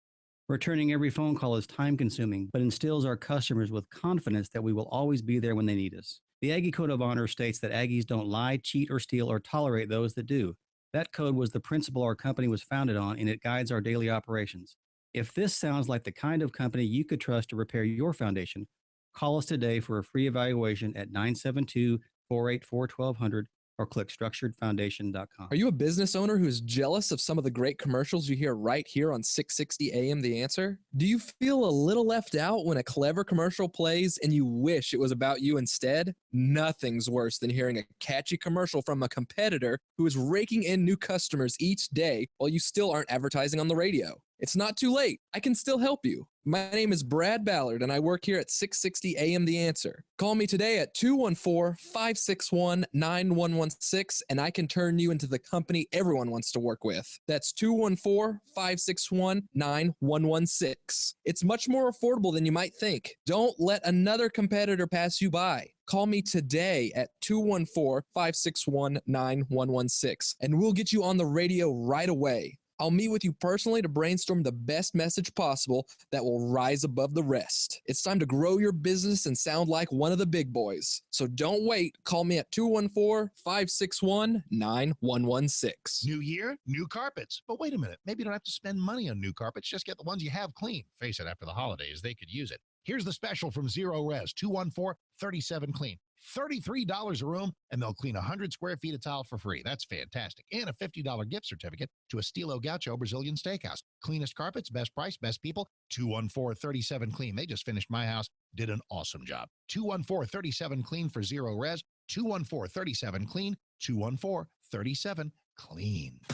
Returning every phone call is time-consuming, but instills our customers with confidence that we will always be there when they need us. The Aggie Code of Honor states that Aggies don't lie, cheat, or steal, or tolerate those that do. That code was the principle our company was founded on, and it guides our daily operations. If this sounds like the kind of company you could trust to repair your foundation, call us today for a free evaluation at 972-484-1200 or click structuredfoundation.com. Are you a business owner who is jealous of some of the great commercials you hear right here on 660 AM The Answer? Do you feel a little left out when a clever commercial plays and you wish it was about you instead? Nothing's worse than hearing a catchy commercial from a competitor who is raking in new customers each day while you still aren't advertising on the radio. It's not too late. I can still help you. My name is Brad Ballard, and I work here at 660 AM The Answer. Call me today at 214-561-9116, and I can turn you into the company everyone wants to work with. That's 214-561-9116. It's much more affordable than you might think. Don't let another competitor pass you by. Call me today at 214-561-9116, and we'll get you on the radio right away. I'll meet with you personally to brainstorm the best message possible that will rise above the rest. It's time to grow your business and sound like one of the big boys. So don't wait. Call me at 214-561-9116. New year, new carpets. But wait a minute. Maybe you don't have to spend money on new carpets. Just get the ones you have clean. Face it, after the holidays, they could use it. Here's the special from Zero Res, 214-37-CLEAN. $33 a room, and they'll clean 100 square feet of tile for free. That's fantastic. And a $50 gift certificate to Estilo Gaucho Brazilian Steakhouse. Cleanest carpets, best price, best people. 214-37-CLEAN. They just finished my house, did an awesome job. 214-37-CLEAN for Zero Res. 214-37-CLEAN. 214-37-CLEAN.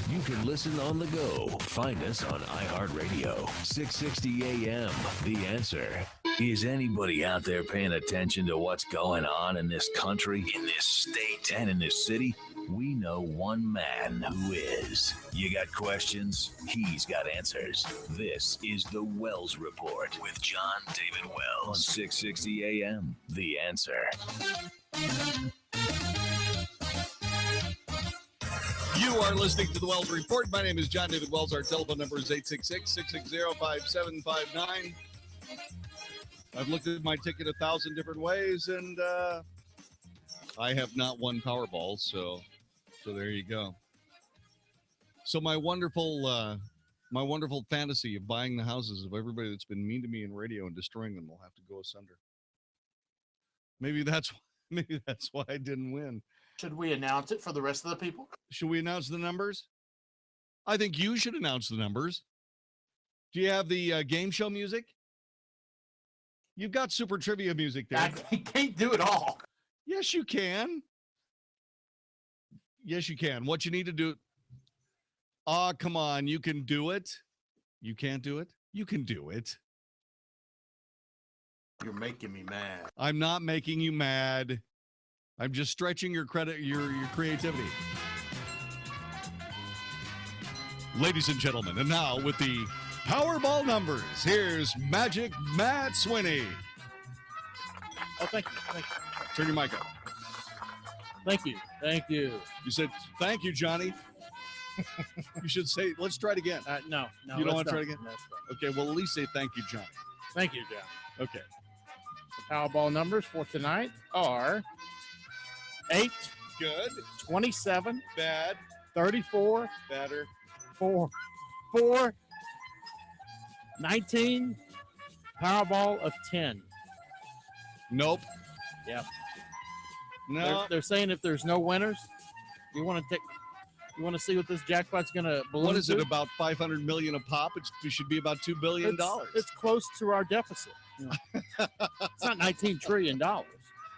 You can listen on the go. Find us on iHeartRadio. 660 AM. The Answer. Is anybody out there paying attention to what's going on in this country, in this state, and in this city? We know one man who is. You got questions? He's got answers. This is the Wells Report with Jon-David Wells on 660 AM. The Answer. You are listening to the Wells Report. My name is Jon-David Wells. Our telephone number is 866-660-5759. I've looked at my ticket 1,000 different ways, and I have not won Powerball, so there you go. So my wonderful fantasy of buying the houses of everybody that's been mean to me in radio and destroying them will have to go asunder. Maybe that's why I didn't win. Should we announce it for the rest of the people? Should we announce the numbers? I think you should announce the numbers. Do you have the game show music? You've got super trivia music there. I can't do it all. Yes, you can. Yes, you can. What you need to do. Come on. You can do it. You can't do it. You can do it. You're making me mad. I'm not making you mad. I'm just stretching your creativity. Ladies and gentlemen, and now with the Powerball numbers, here's Magic Matt Swinney. Oh, thank you. Turn your mic up. Thank you. You said, thank you, Johnny. You should say, let's try it again. No. You don't want to try it again? Okay, well, at least say thank you, Johnny. Thank you, John. Okay. The Powerball numbers for tonight are 8. Good. 27. Bad. 34. Better. 4. 19. Powerball of 10. Nope. Yep. No. They're saying if there's no winners, you want to take. You want to see what this jackpot's going to balloon What is it, to? about $500 million a pop? It should be about $2 billion. It's close to our deficit. You know. It's not $19 trillion. Well,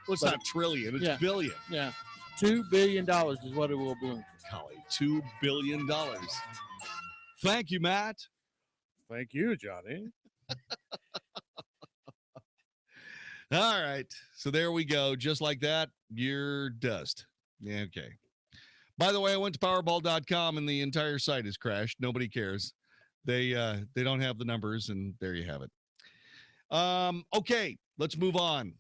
it's not trillion, it's billion. Yeah. $2 billion is what it will balloon to. Golly, $2 billion. Thank you, Matt. Thank you, Johnny. All right. So there we go. Just like that, you're dust. Yeah, okay. By the way, I went to Powerball.com and the entire site has crashed. Nobody cares. They don't have the numbers, and there you have it. Okay, let's move on.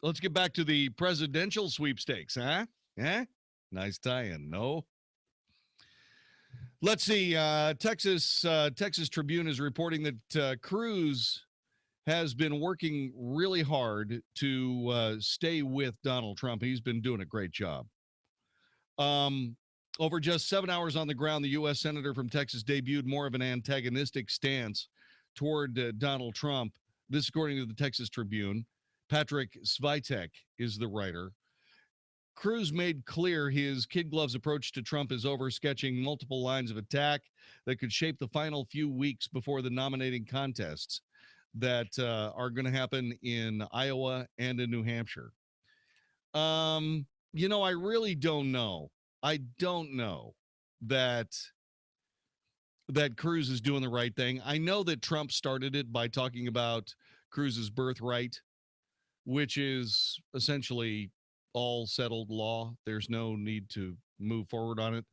Let's get back to the presidential sweepstakes, huh? Eh? Nice tie-in, no? Let's see. Texas Tribune is reporting that Cruz has been working really hard to stay with Donald Trump. He's been doing a great job. Over just 7 hours on the ground, the U.S. Senator from Texas debuted more of an antagonistic stance toward Donald Trump. This, according to the Texas Tribune. Patrick Svitek is the writer. Cruz made clear his kid gloves approach to Trump is over, sketching multiple lines of attack that could shape the final few weeks before the nominating contests that are going to happen in Iowa and in New Hampshire. You know, I really don't know. I don't know that Cruz is doing the right thing. I know that Trump started it by talking about Cruz's birthright, which is essentially all settled law. There's no need to move forward on it.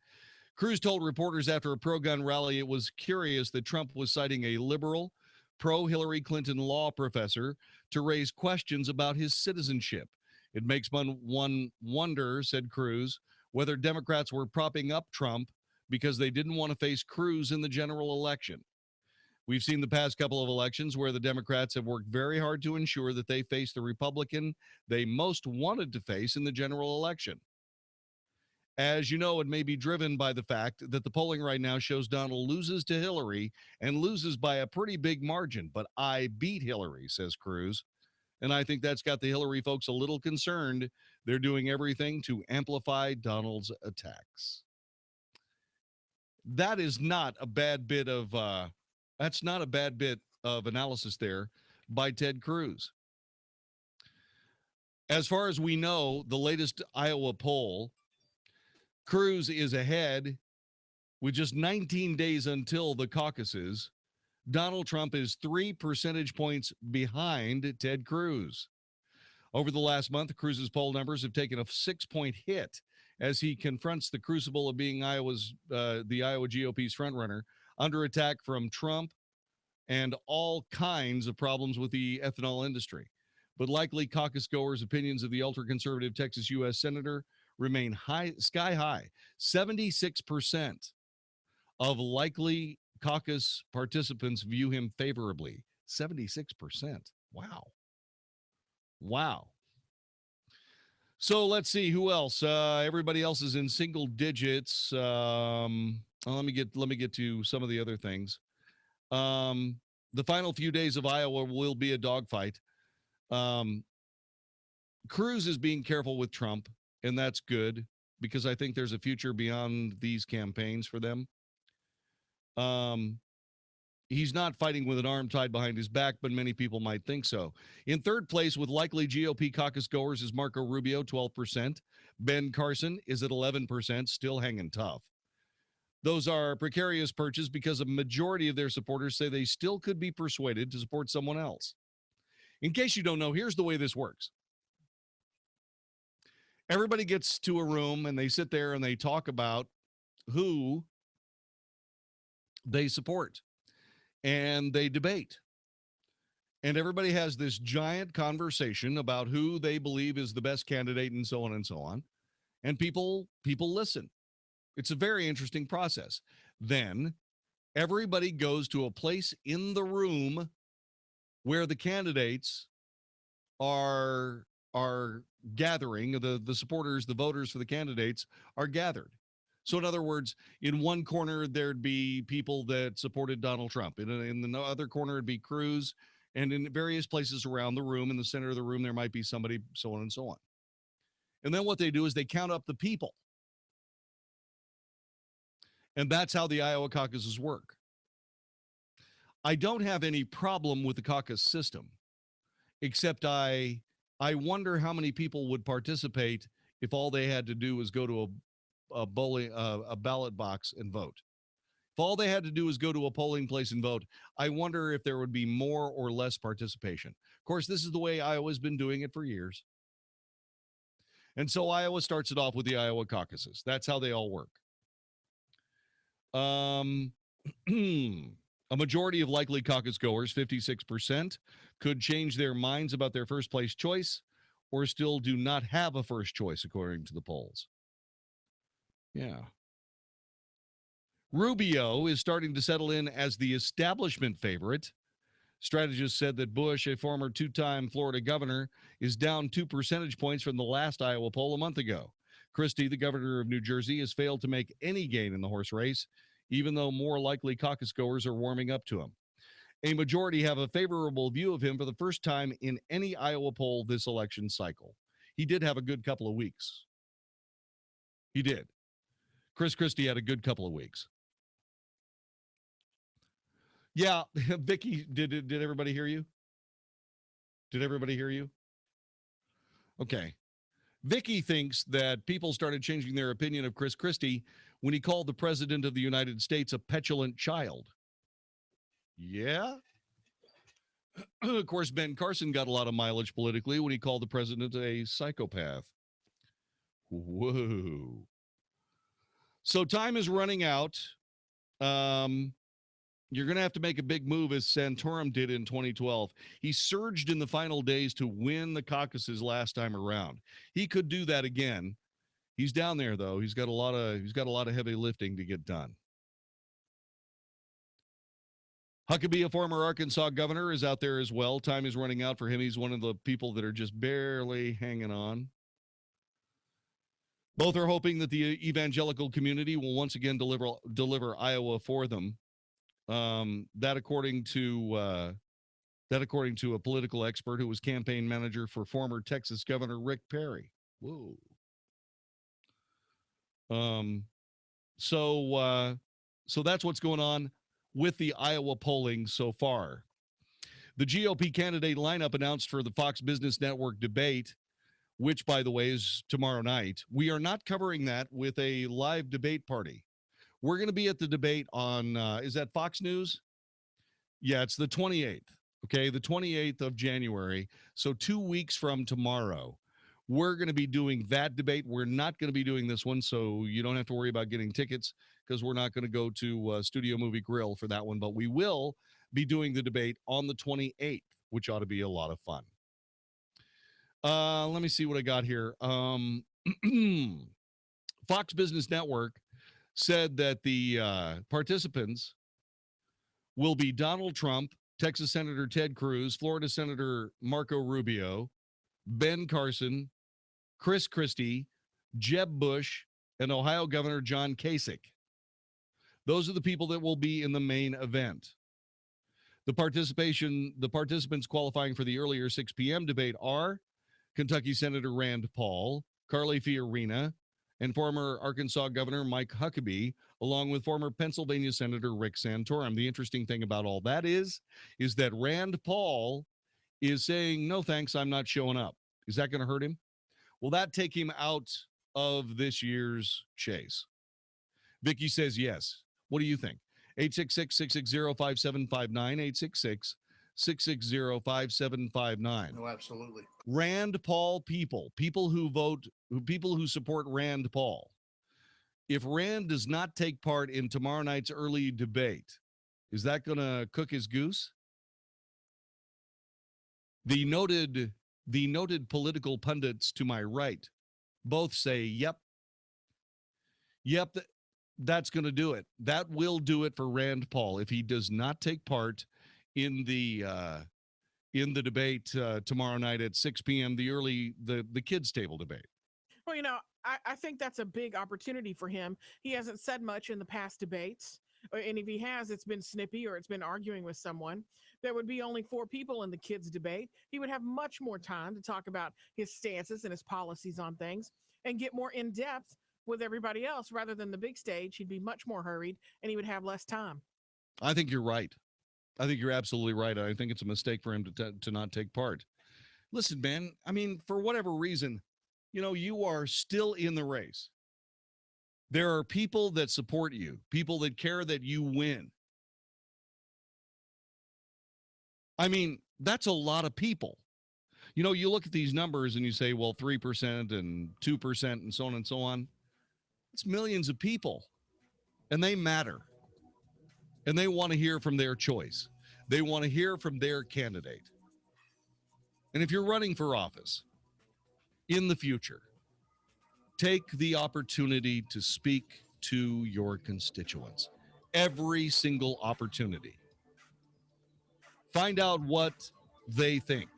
Cruz told reporters after a pro-gun rally it was curious that Trump was citing a liberal, pro-Hillary Clinton law professor to raise questions about his citizenship. It makes one wonder, said Cruz, whether Democrats were propping up Trump because they didn't want to face Cruz in the general election. We've seen the past couple of elections where the Democrats have worked very hard to ensure that they face the Republican they most wanted to face in the general election. As you know, it may be driven by the fact that the polling right now shows Donald loses to Hillary and loses by a pretty big margin, but I beat Hillary, says Cruz. And I think that's got the Hillary folks a little concerned. They're doing everything to amplify Donald's attacks. That is not a bad bit of analysis there by Ted Cruz. As far as we know, the latest Iowa poll, Cruz is ahead with just 19 days until the caucuses. Donald Trump is 3 percentage points behind Ted Cruz. Over the last month, Cruz's poll numbers have taken a 6-point hit as he confronts the crucible of being the Iowa GOP's frontrunner under attack from Trump and all kinds of problems with the ethanol industry. But likely caucus goers' opinions of the ultra-conservative Texas U.S. Senator remain sky high. 76% of likely caucus participants view him favorably. 76%. Wow. So let's see who else. Everybody else is in single digits. Let me get to some of the other things. The final few days of Iowa will be a dogfight. Cruz is being careful with Trump, and that's good because I think there's a future beyond these campaigns for them. He's not fighting with an arm tied behind his back, but many people might think so. In third place with likely GOP caucus goers is Marco Rubio, 12%. Ben Carson is at 11%, still hanging tough. Those are precarious perches because a majority of their supporters say they still could be persuaded to support someone else. In case you don't know, here's the way this works. Everybody gets to a room and they sit there and they talk about who they support. And they debate. And everybody has this giant conversation about who they believe is the best candidate and so on and so on. And people listen. It's a very interesting process. Then everybody goes to a place in the room where the candidates are gathering, the supporters, the voters for the candidates are gathered. So in other words, in one corner, there'd be people that supported Donald Trump. In the other corner, it'd be Cruz. And in various places around the room, in the center of the room, there might be somebody, so on and so on. And then what they do is they count up the people. And that's how the Iowa caucuses work. I don't have any problem with the caucus system, except I wonder how many people would participate if all they had to do was go to a ballot box and vote. If all they had to do was go to a polling place and vote, I wonder if there would be more or less participation. Of course, this is the way Iowa's been doing it for years. And so Iowa starts it off with the Iowa caucuses. That's how they all work. A majority of likely caucus goers, 56%, could change their minds about their first place choice or still do not have a first choice, according to the polls. Yeah. Rubio is starting to settle in as the establishment favorite. Strategists said that Bush, a former two-time Florida governor, is down 2 percentage points from the last Iowa poll a month ago. Christie, the governor of New Jersey, has failed to make any gain in the horse race, even though more likely caucus goers are warming up to him. A majority have a favorable view of him for the first time in any Iowa poll this election cycle. He did have a good couple of weeks. He did. Chris Christie had a good couple of weeks. Yeah, Vicky, did everybody hear you? Did everybody hear you? Okay. Vicky thinks that people started changing their opinion of Chris Christie when he called the president of the United States a petulant child. Yeah. Of course, Ben Carson got a lot of mileage politically when he called the president a psychopath. Whoa. So time is running out. You're going to have to make a big move as Santorum did in 2012. He surged in the final days to win the caucuses last time around. He could do that again. He's down there though. He's got a lot of heavy lifting to get done. Huckabee, a former Arkansas governor, is out there as well. Time is running out for him. He's one of the people that are just barely hanging on. Both are hoping that the evangelical community will once again deliver Iowa for them. That according to a political expert who was campaign manager for former Texas Governor Rick Perry. Whoa. So that's what's going on with the Iowa polling so far. The GOP candidate lineup announced for the Fox Business Network debate, which, by the way, is tomorrow night. We are not covering that with a live debate party. We're going to be at the debate on, is that Fox News? Yeah, it's the 28th. Okay, the 28th of January. So 2 weeks from tomorrow, we're going to be doing that debate. We're not going to be doing this one, so you don't have to worry about getting tickets because we're not going to go to Studio Movie Grill for that one. But we will be doing the debate on the 28th, which ought to be a lot of fun. Let me see what I got here. Fox Business Network said that the participants will be Donald Trump, Texas Senator Ted Cruz, Florida Senator Marco Rubio, Ben Carson, Chris Christie, Jeb Bush, and Ohio Governor John Kasich. Those are the people that will be in the main event. The participants qualifying for the earlier 6 p.m. debate are Kentucky Senator Rand Paul, Carly Fiorina, and former Arkansas Governor Mike Huckabee, along with former Pennsylvania Senator Rick Santorum. The interesting thing about all that is that Rand Paul is saying, no thanks, I'm not showing up. Is that going to hurt him? Will that take him out of this year's chase? Vicky says yes. What do you think? 866-660-5759, 866-660-5759. No, absolutely. Rand Paul people who support Rand Paul. If Rand does not take part in tomorrow night's early debate, is that going to cook his goose? The noted political pundits to my right both say, yep, that's going to do it. That will do it for Rand Paul if he does not take part in the debate tomorrow night at 6 p.m., the kids' table debate. Well, I think that's a big opportunity for him. He hasn't said much in the past debates, and if he has, it's been snippy or it's been arguing with someone. There would be only 4 people in the kids' debate. He would have much more time to talk about his stances and his policies on things and get more in depth with everybody else rather than the big stage. He'd be much more hurried and he would have less time. I think you're right. I think you're absolutely right. I think it's a mistake for him to not take part. Listen, man, I mean, for whatever reason, you are still in the race. There are people that support you, people that care that you win. I mean, that's a lot of people. You look at these numbers and you say, well, 3% and 2% and so on and so on. It's millions of people, and they matter. And they want to hear from their choice. They want to hear from their candidate. And if you're running for office in the future, take the opportunity to speak to your constituents. Every single opportunity. Find out what they think.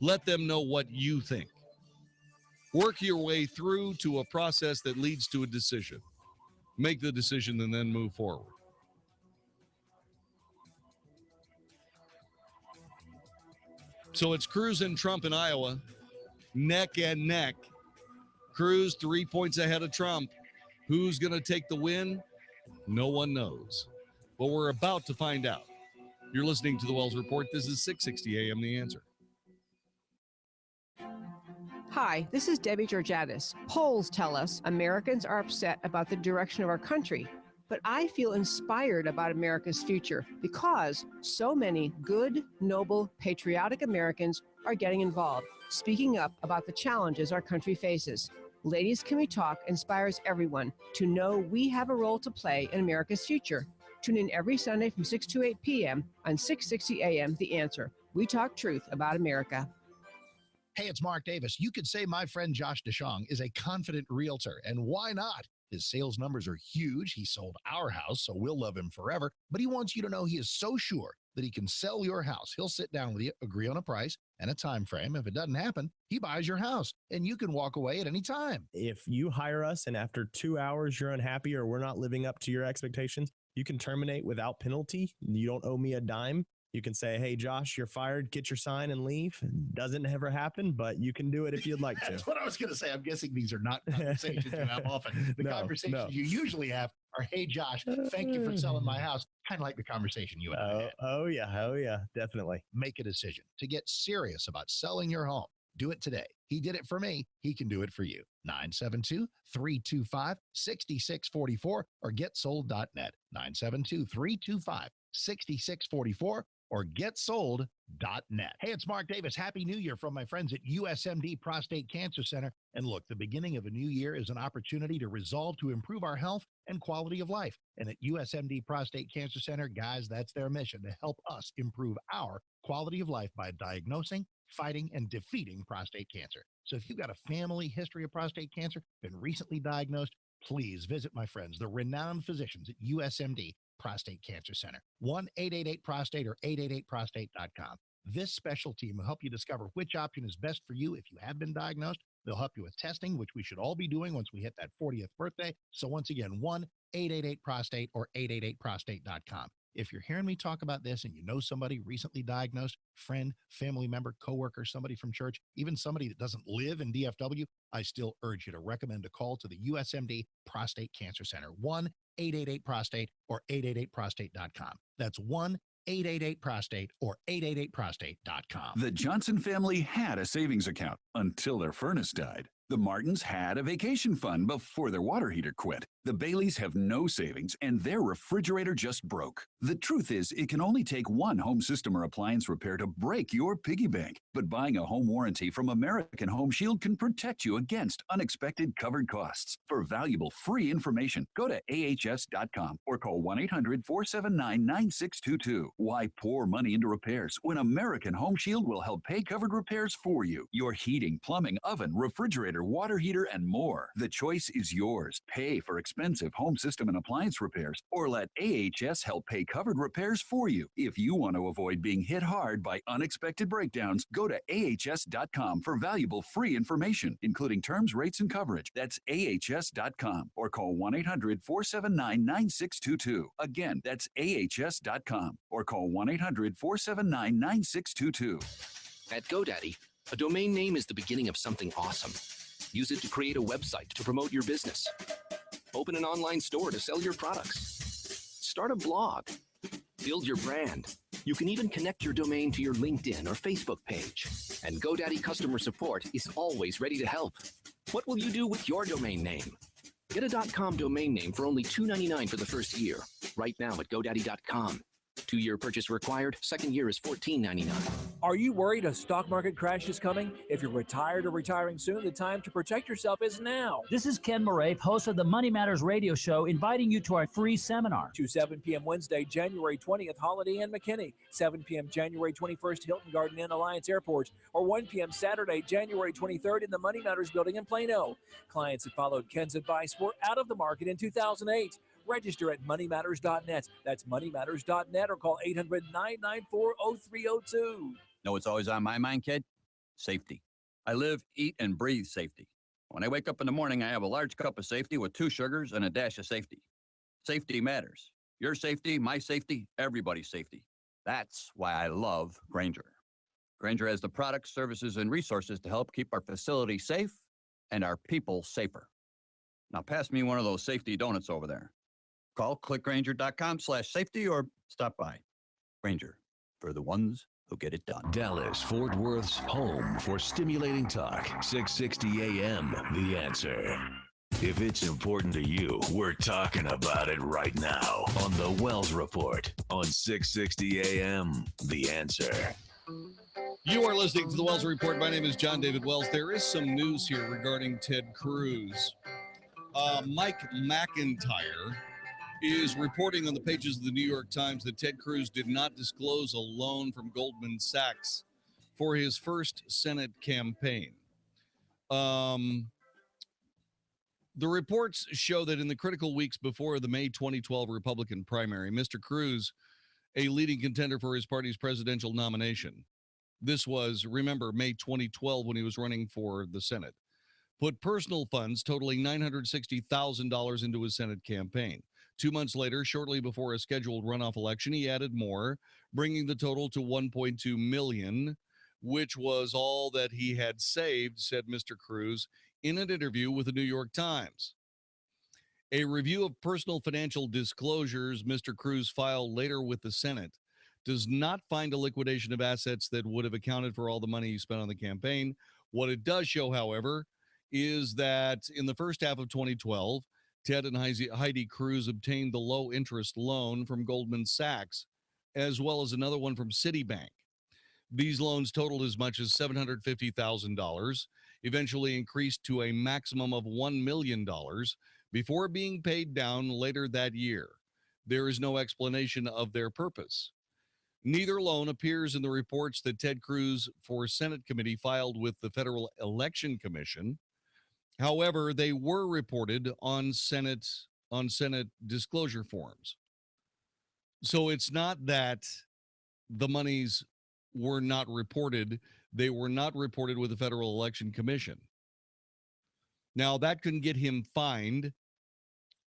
Let them know what you think. Work your way through to a process that leads to a decision. Make the decision and then move forward. So it's Cruz and Trump in Iowa, neck and neck. Cruz 3 points ahead of Trump. Who's going to take the win? No one knows. But we're about to find out. You're listening to the Wells Report. This is 660 AM The Answer. Hi, this is Debbie Georgatis. Polls tell us Americans are upset about the direction of our country, but I feel inspired about America's future because so many good, noble, patriotic Americans are getting involved, speaking up about the challenges our country faces. Ladies Can We Talk inspires everyone to know we have a role to play in America's future. Tune in every Sunday from 6 to 8 p.m. on 660 AM The Answer. We talk truth about America. Hey, it's Mark Davis. You could say my friend Josh DeShong is a confident realtor, and why not? His sales numbers are huge. He sold our house, so we'll love him forever. But he wants you to know he is so sure that he can sell your house. He'll sit down with you, agree on a price and a time frame. If it doesn't happen, he buys your house, and you can walk away at any time. If you hire us and after 2 hours you're unhappy or we're not living up to your expectations, you can terminate without penalty. You don't owe me a dime. You can say, hey, Josh, you're fired. Get your sign and leave. Doesn't ever happen, but you can do it if you'd like to. That's what I was going to say. I'm guessing these are not conversations you have often. The conversations you usually have are, hey, Josh, thank you for selling my house. Kind of like the conversation you and I had. Oh, yeah, definitely. Make a decision to get serious about selling your home. Do it today. He did it for me. He can do it for you. 972-325-6644 or getsold.net. 972-325-6644 or getsold.net. Hey, it's Mark Davis. Happy New Year from my friends at USMD Prostate Cancer Center. And look, the beginning of a new year is an opportunity to resolve to improve our health and quality of life. And at USMD Prostate Cancer Center, guys, that's their mission, to help us improve our quality of life by diagnosing, fighting, and defeating prostate cancer. So if you've got a family history of prostate cancer, been recently diagnosed, please visit my friends, the renowned physicians at USMD Prostate Cancer Center. 1-888-PROSTATE or 888prostate.com. This special team will help you discover which option is best for you if you have been diagnosed. They'll help you with testing, which we should all be doing once we hit that 40th birthday. So once again, 1-888-PROSTATE or 888prostate.com. If you're hearing me talk about this and you know somebody recently diagnosed, friend, family member, coworker, somebody from church, even somebody that doesn't live in DFW, I still urge you to recommend a call to the USMD Prostate Cancer Center. 1-888-PROSTATE or 888prostate.com. That's 1-888-PROSTATE or 888prostate.com. The Johnson family had a savings account until their furnace died. The Martins had a vacation fund before their water heater quit. The Baileys have no savings, and their refrigerator just broke. The truth is, it can only take one home system or appliance repair to break your piggy bank. But buying a home warranty from American Home Shield can protect you against unexpected covered costs. For valuable free information, go to ahs.com or call 1-800-479-9622. Why pour money into repairs when American Home Shield will help pay covered repairs for you? Your heating, plumbing, oven, refrigerator, water heater, and more. The choice is yours. Pay for expensive home system and appliance repairs, or let AHS help pay covered repairs for you. If you want to avoid being hit hard by unexpected breakdowns, go to ahs.com for valuable free information, including terms, rates, and coverage. That's ahs.com or call 1-800-479-9622. Again, that's ahs.com or call 1-800-479-9622. At GoDaddy, a domain name is the beginning of something awesome. Use it to create a website to promote your business. Open an online store to sell your products. Start a blog. Build your brand. You can even connect your domain to your LinkedIn or Facebook page. And GoDaddy customer support is always ready to help. What will you do with your domain name? Get a .com domain name for only $2.99 for the first year. Right now at GoDaddy.com. 2-year purchase required. Second year is $14.99. Are you worried a stock market crash is coming? If you're retired or retiring soon, the time to protect yourself is now. This is Ken Murray, host of the Money Matters radio show, inviting you to our free seminar. To 7 p.m. Wednesday, January 20th, Holiday Inn McKinney. 7 p.m. January 21st, Hilton Garden Inn Alliance Airport. Or 1 p.m. Saturday, January 23rd in the Money Matters building in Plano. Clients that followed Ken's advice were out of the market in 2008. Register at moneymatters.net. That's moneymatters.net or call 800-994-0302. Know what's always on my mind, kid? Safety. I live, eat, and breathe safety. When I wake up in the morning, I have a large cup of safety with 2 sugars and a dash of safety. Safety matters. Your safety, my safety, everybody's safety. That's why I love Grainger. Grainger has the products, services, and resources to help keep our facility safe and our people safer. Now pass me one of those safety donuts over there. Call clickgrainger.com/safety or stop by. Grainger, for the ones who get it done. Dallas, Fort Worth's home for stimulating talk. 660 AM, The Answer. If it's important to you, we're talking about it right now on the Wells Report on 660 AM, The Answer. You are listening to the Wells Report. My name is Jon-David Wells. There is some news here regarding Ted Cruz. Mike McIntyre is reporting on the pages of the New York Times that Ted Cruz did not disclose a loan from Goldman Sachs for his first Senate campaign. The reports show that in the critical weeks before the May 2012 Republican primary, Mr. Cruz, a leading contender for his party's presidential nomination, this was, remember, May 2012 when he was running for the Senate, put personal funds totaling $960,000 into his Senate campaign. 2 months later, shortly before a scheduled runoff election, he added more, bringing the total to $1.2 million, which was all that he had saved, said Mr. Cruz in an interview with the New York Times. A review of personal financial disclosures Mr. Cruz filed later with the Senate does not find a liquidation of assets that would have accounted for all the money he spent on the campaign. What it does show, however, is that in the first half of 2012, Ted and Heidi Cruz obtained the low-interest loan from Goldman Sachs, as well as another one from Citibank. These loans totaled as much as $750,000, eventually increased to a maximum of $1 million before being paid down later that year. There is no explanation of their purpose. Neither loan appears in the reports that Ted Cruz for Senate committee filed with the Federal Election Commission. However, they were reported on Senate disclosure forms. So it's not that the monies were not reported. They were not reported with the Federal Election Commission. Now, that can get him fined.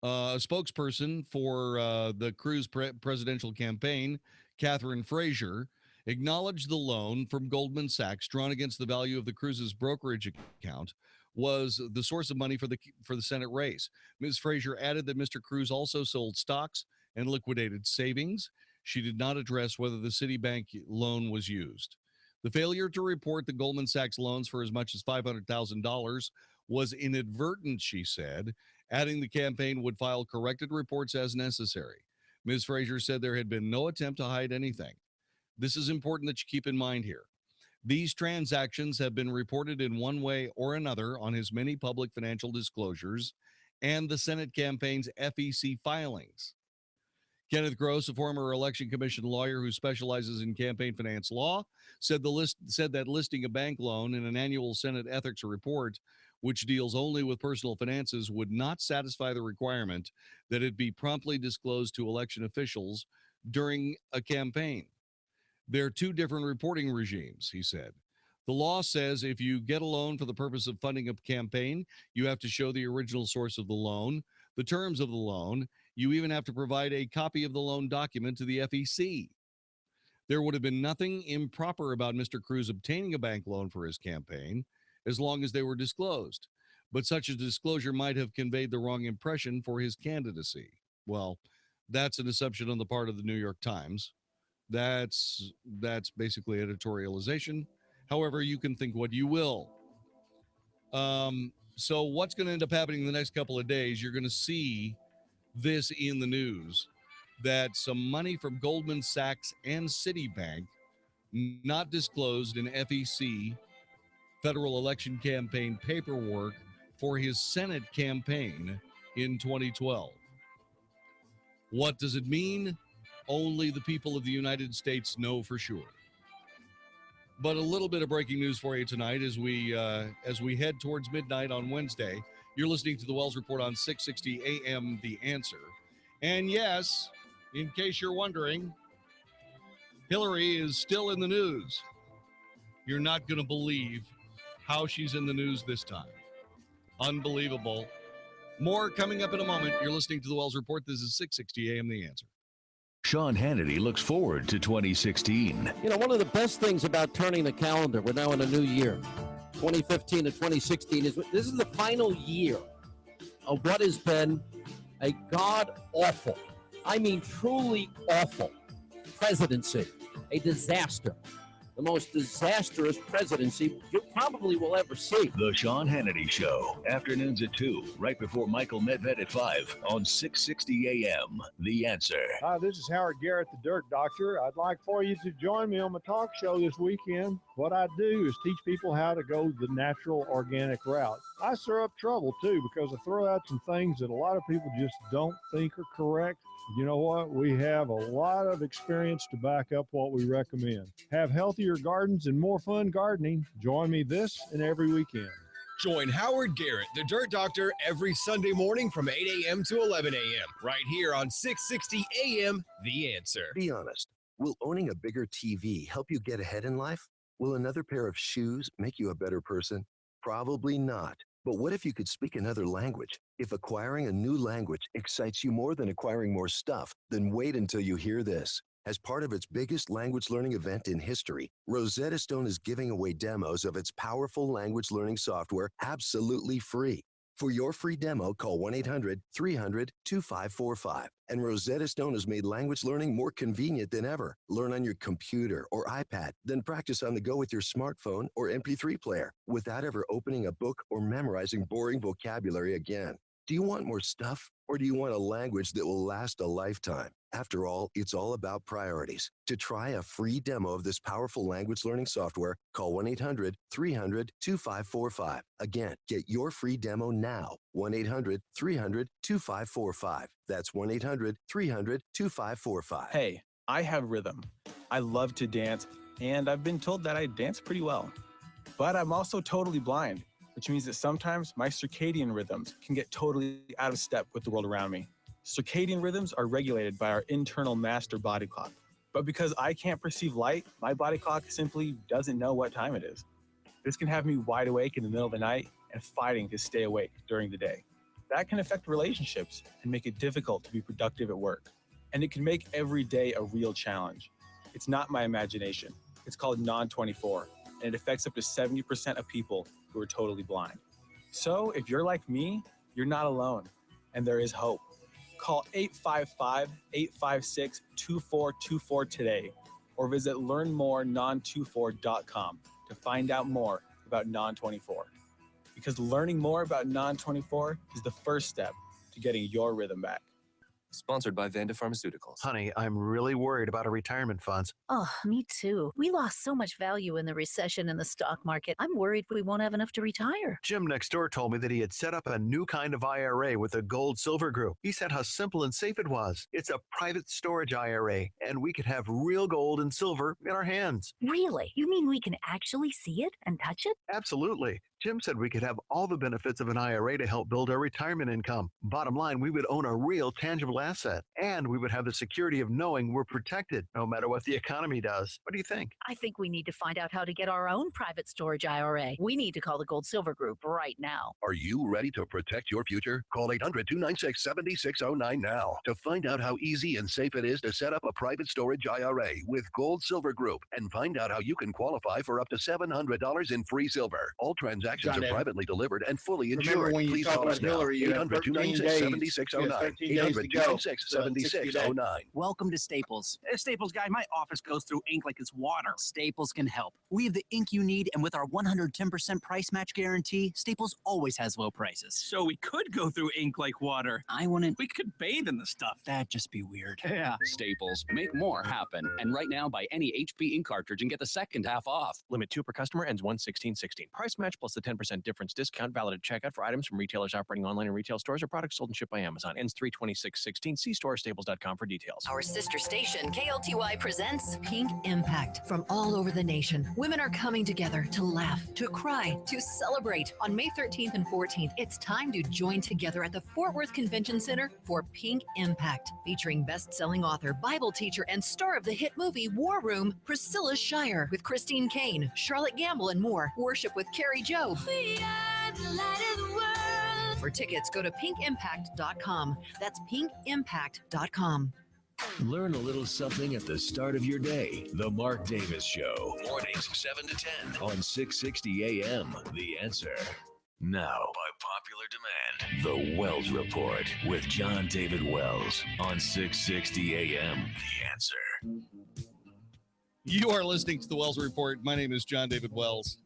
A spokesperson for the Cruz presidential campaign, Catherine Frazier, acknowledged the loan from Goldman Sachs drawn against the value of the Cruz's brokerage account was the source of money for the Senate race. Ms. Frazier added that Mr. Cruz also sold stocks and liquidated savings. She did not address whether the Citibank loan was used. The failure to report the Goldman Sachs loans for as much as $500,000 was inadvertent, she said, adding the campaign would file corrected reports as necessary. Ms. Frazier said there had been no attempt to hide anything. This is important that you keep in mind here. These transactions have been reported in one way or another on his many public financial disclosures and the Senate campaign's FEC filings. Kenneth Gross, a former election commission lawyer who specializes in campaign finance law, said that listing a bank loan in an annual Senate ethics report, which deals only with personal finances, would not satisfy the requirement that it be promptly disclosed to election officials during a campaign. There are two different reporting regimes, he said. The law says if you get a loan for the purpose of funding a campaign, you have to show the original source of the loan, the terms of the loan. You even have to provide a copy of the loan document to the FEC. There would have been nothing improper about Mr. Cruz obtaining a bank loan for his campaign as long as they were disclosed. but such a disclosure might have conveyed the wrong impression for his candidacy. Well, that's an assumption on the part of the New York Times. That's basically editorialization. However, you can think what you will. So what's going to end up happening in the next couple of days, you're going to see this in the news, that some money from Goldman Sachs and Citibank, not disclosed in FEC federal election campaign paperwork for his Senate campaign in 2012. What does it mean? Only the people of the United States know for sure. But a little bit of breaking news for you tonight as we head towards midnight on Wednesday. You're listening to the Wells Report on 660 AM The Answer. And yes, in case you're wondering, Hillary is still in the news. You're not going to believe how she's in the news this time. Unbelievable. More coming up in a moment. You're listening to the Wells Report. This is 660 AM The Answer. Sean Hannity looks forward to 2016. You know, one of the best things about turning the calendar, we're now in a new year, 2015 to 2016, is this is the final year of what has been a god-awful, I mean truly awful presidency, a disaster. The most disastrous presidency you probably will ever see. The Sean Hannity Show, afternoons at 2, right before Michael Medved at 5 on 660 AM. The Answer. Hi, this is Howard Garrett, the Dirt Doctor. I'd like for you to join me on my talk show this weekend. What I do is teach people how to go the natural, organic route. I stir up trouble, too, because I throw out some things that a lot of people just don't think are correct. You know what? We have a lot of experience to back up what we recommend. Have healthier gardens and more fun gardening. Join me this and every weekend. Join Howard Garrett, the Dirt Doctor, every Sunday morning from 8 a.m. to 11 a.m. right here on 660 AM The Answer. Be honest. Will owning a bigger TV help you get ahead in life? Will another pair of shoes make you a better person? Probably not. But what if you could speak another language? If acquiring a new language excites you more than acquiring more stuff, then wait until you hear this. As part of its biggest language learning event in history, Rosetta Stone is giving away demos of its powerful language learning software absolutely free. For your free demo, call 1-800-300-2545. And Rosetta Stone has made language learning more convenient than ever. Learn on your computer or iPad, then practice on the go with your smartphone or MP3 player without ever opening a book or memorizing boring vocabulary again. Do you want more stuff, or do you want a language that will last a lifetime? After all, it's all about priorities. To try a free demo of this powerful language learning software, call 1-800-300-2545. Again, get your free demo now. 1-800-300-2545. That's 1-800-300-2545. Hey, I have rhythm. I love to dance, and I've been told that I dance pretty well. But I'm also totally blind, which means that sometimes my circadian rhythms can get totally out of step with the world around me. Circadian rhythms are regulated by our internal master body clock. But because I can't perceive light, my body clock simply doesn't know what time it is. This can have me wide awake in the middle of the night and fighting to stay awake during the day. That can affect relationships and make it difficult to be productive at work. And it can make every day a real challenge. It's not my imagination. It's called non-24, and it affects up to 70% of people who are totally blind. So if you're like me, you're not alone, and there is hope. Call 855-856-2424 today, or visit learnmorenon24.com to find out more about Non-24. Because learning more about Non-24 is the first step to getting your rhythm back. Sponsored by Vanda Pharmaceuticals. Honey, I'm really worried about our retirement funds. Oh, me too. We lost so much value in the recession in the stock market. I'm worried we won't have enough to retire. Jim next door told me that he had set up a new kind of IRA with the Gold Silver Group. He said how simple and safe it was. It's a private storage IRA, and we could have real gold and silver in our hands. Really? You mean we can actually see it and touch it? Absolutely. Jim said we could have all the benefits of an IRA to help build our retirement income. Bottom line, we would own a real tangible asset, and we would have the security of knowing we're protected no matter what the economy does. What do you think? I think we need to find out how to get our own private storage IRA. We need to call the Gold Silver Group right now. Are you ready to protect your future? Call 800-296-7609 now to find out how easy and safe it is to set up a private storage IRA with Gold Silver Group, and find out how you can qualify for up to $700 in free silver. All transactions Transactions John are David. privately delivered and fully Remember insured. when you Please talk call us about now. Hillary, you have 800 296 7609. 800 296 7609. Welcome to Staples. Staples, guy, my office goes through ink like it's water. Staples can help. We have the ink you need, and with our 110% price match guarantee, Staples always has low prices. So we could go through ink like water. I wouldn't. We could bathe in the stuff. That'd just be weird. Yeah. Staples. Make more happen. And right now, buy any HP ink cartridge and get the second half off. Limit 2 per customer, ends 1/16/16. Price match plus the 10% difference discount valid at checkout for items from retailers operating online and retail stores or products sold and shipped by Amazon. Ends 3/26/16. See store or staples.com for details. Our sister station, KLTY, presents Pink Impact. From all over the nation, women are coming together to laugh, to cry, to celebrate. On May 13th and 14th, it's time to join together at the Fort Worth Convention Center for Pink Impact, featuring best-selling author, Bible teacher, and star of the hit movie War Room, Priscilla Shire, with Christine Kane, Charlotte Gamble, and more. Worship with Carrie Job. We are the light of the world. For tickets, go to pinkimpact.com. That's pinkimpact.com. Learn a little something at the start of your day. The Mark Davis Show. Mornings 7 to 10 on 660 AM. The Answer. Now, by popular demand, The Wells Report with Jon-David Wells on 660 AM. The Answer. You are listening to The Wells Report. My name is Jon-David Wells.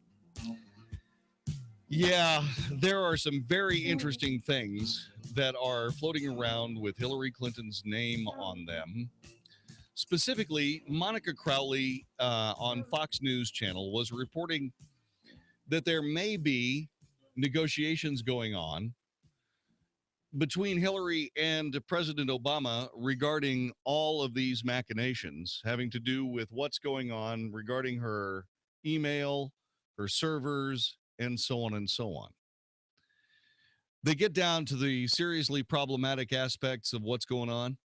Yeah, there are some very interesting things that are floating around with Hillary Clinton's name on them. Specifically, Monica Crowley on Fox News Channel was reporting that there may be negotiations going on between Hillary and President Obama regarding all of these machinations having to do with what's going on regarding her email, her servers, and so on and so on. They get down to the seriously problematic aspects of what's going on.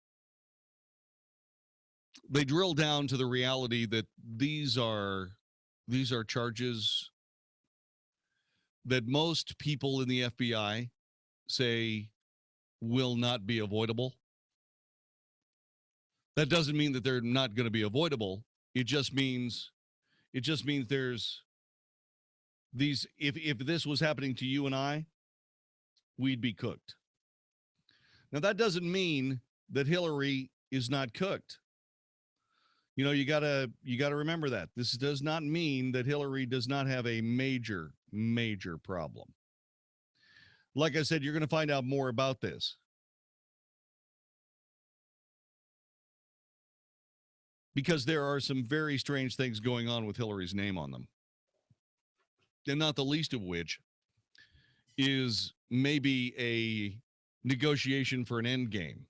They drill down to the reality that these are charges that most people in the FBI say will not be avoidable. That doesn't mean that they're not going to be avoidable. It just means there's these, if this was happening to you and I, we'd be cooked. Now, that doesn't mean that Hillary is not cooked. You know, you gotta remember that. This does not mean that Hillary does not have a major, major problem. Like I said, you're going to find out more about this. Because there are some very strange things going on with Hillary's name on them. And not the least of which is maybe a negotiation for an end game.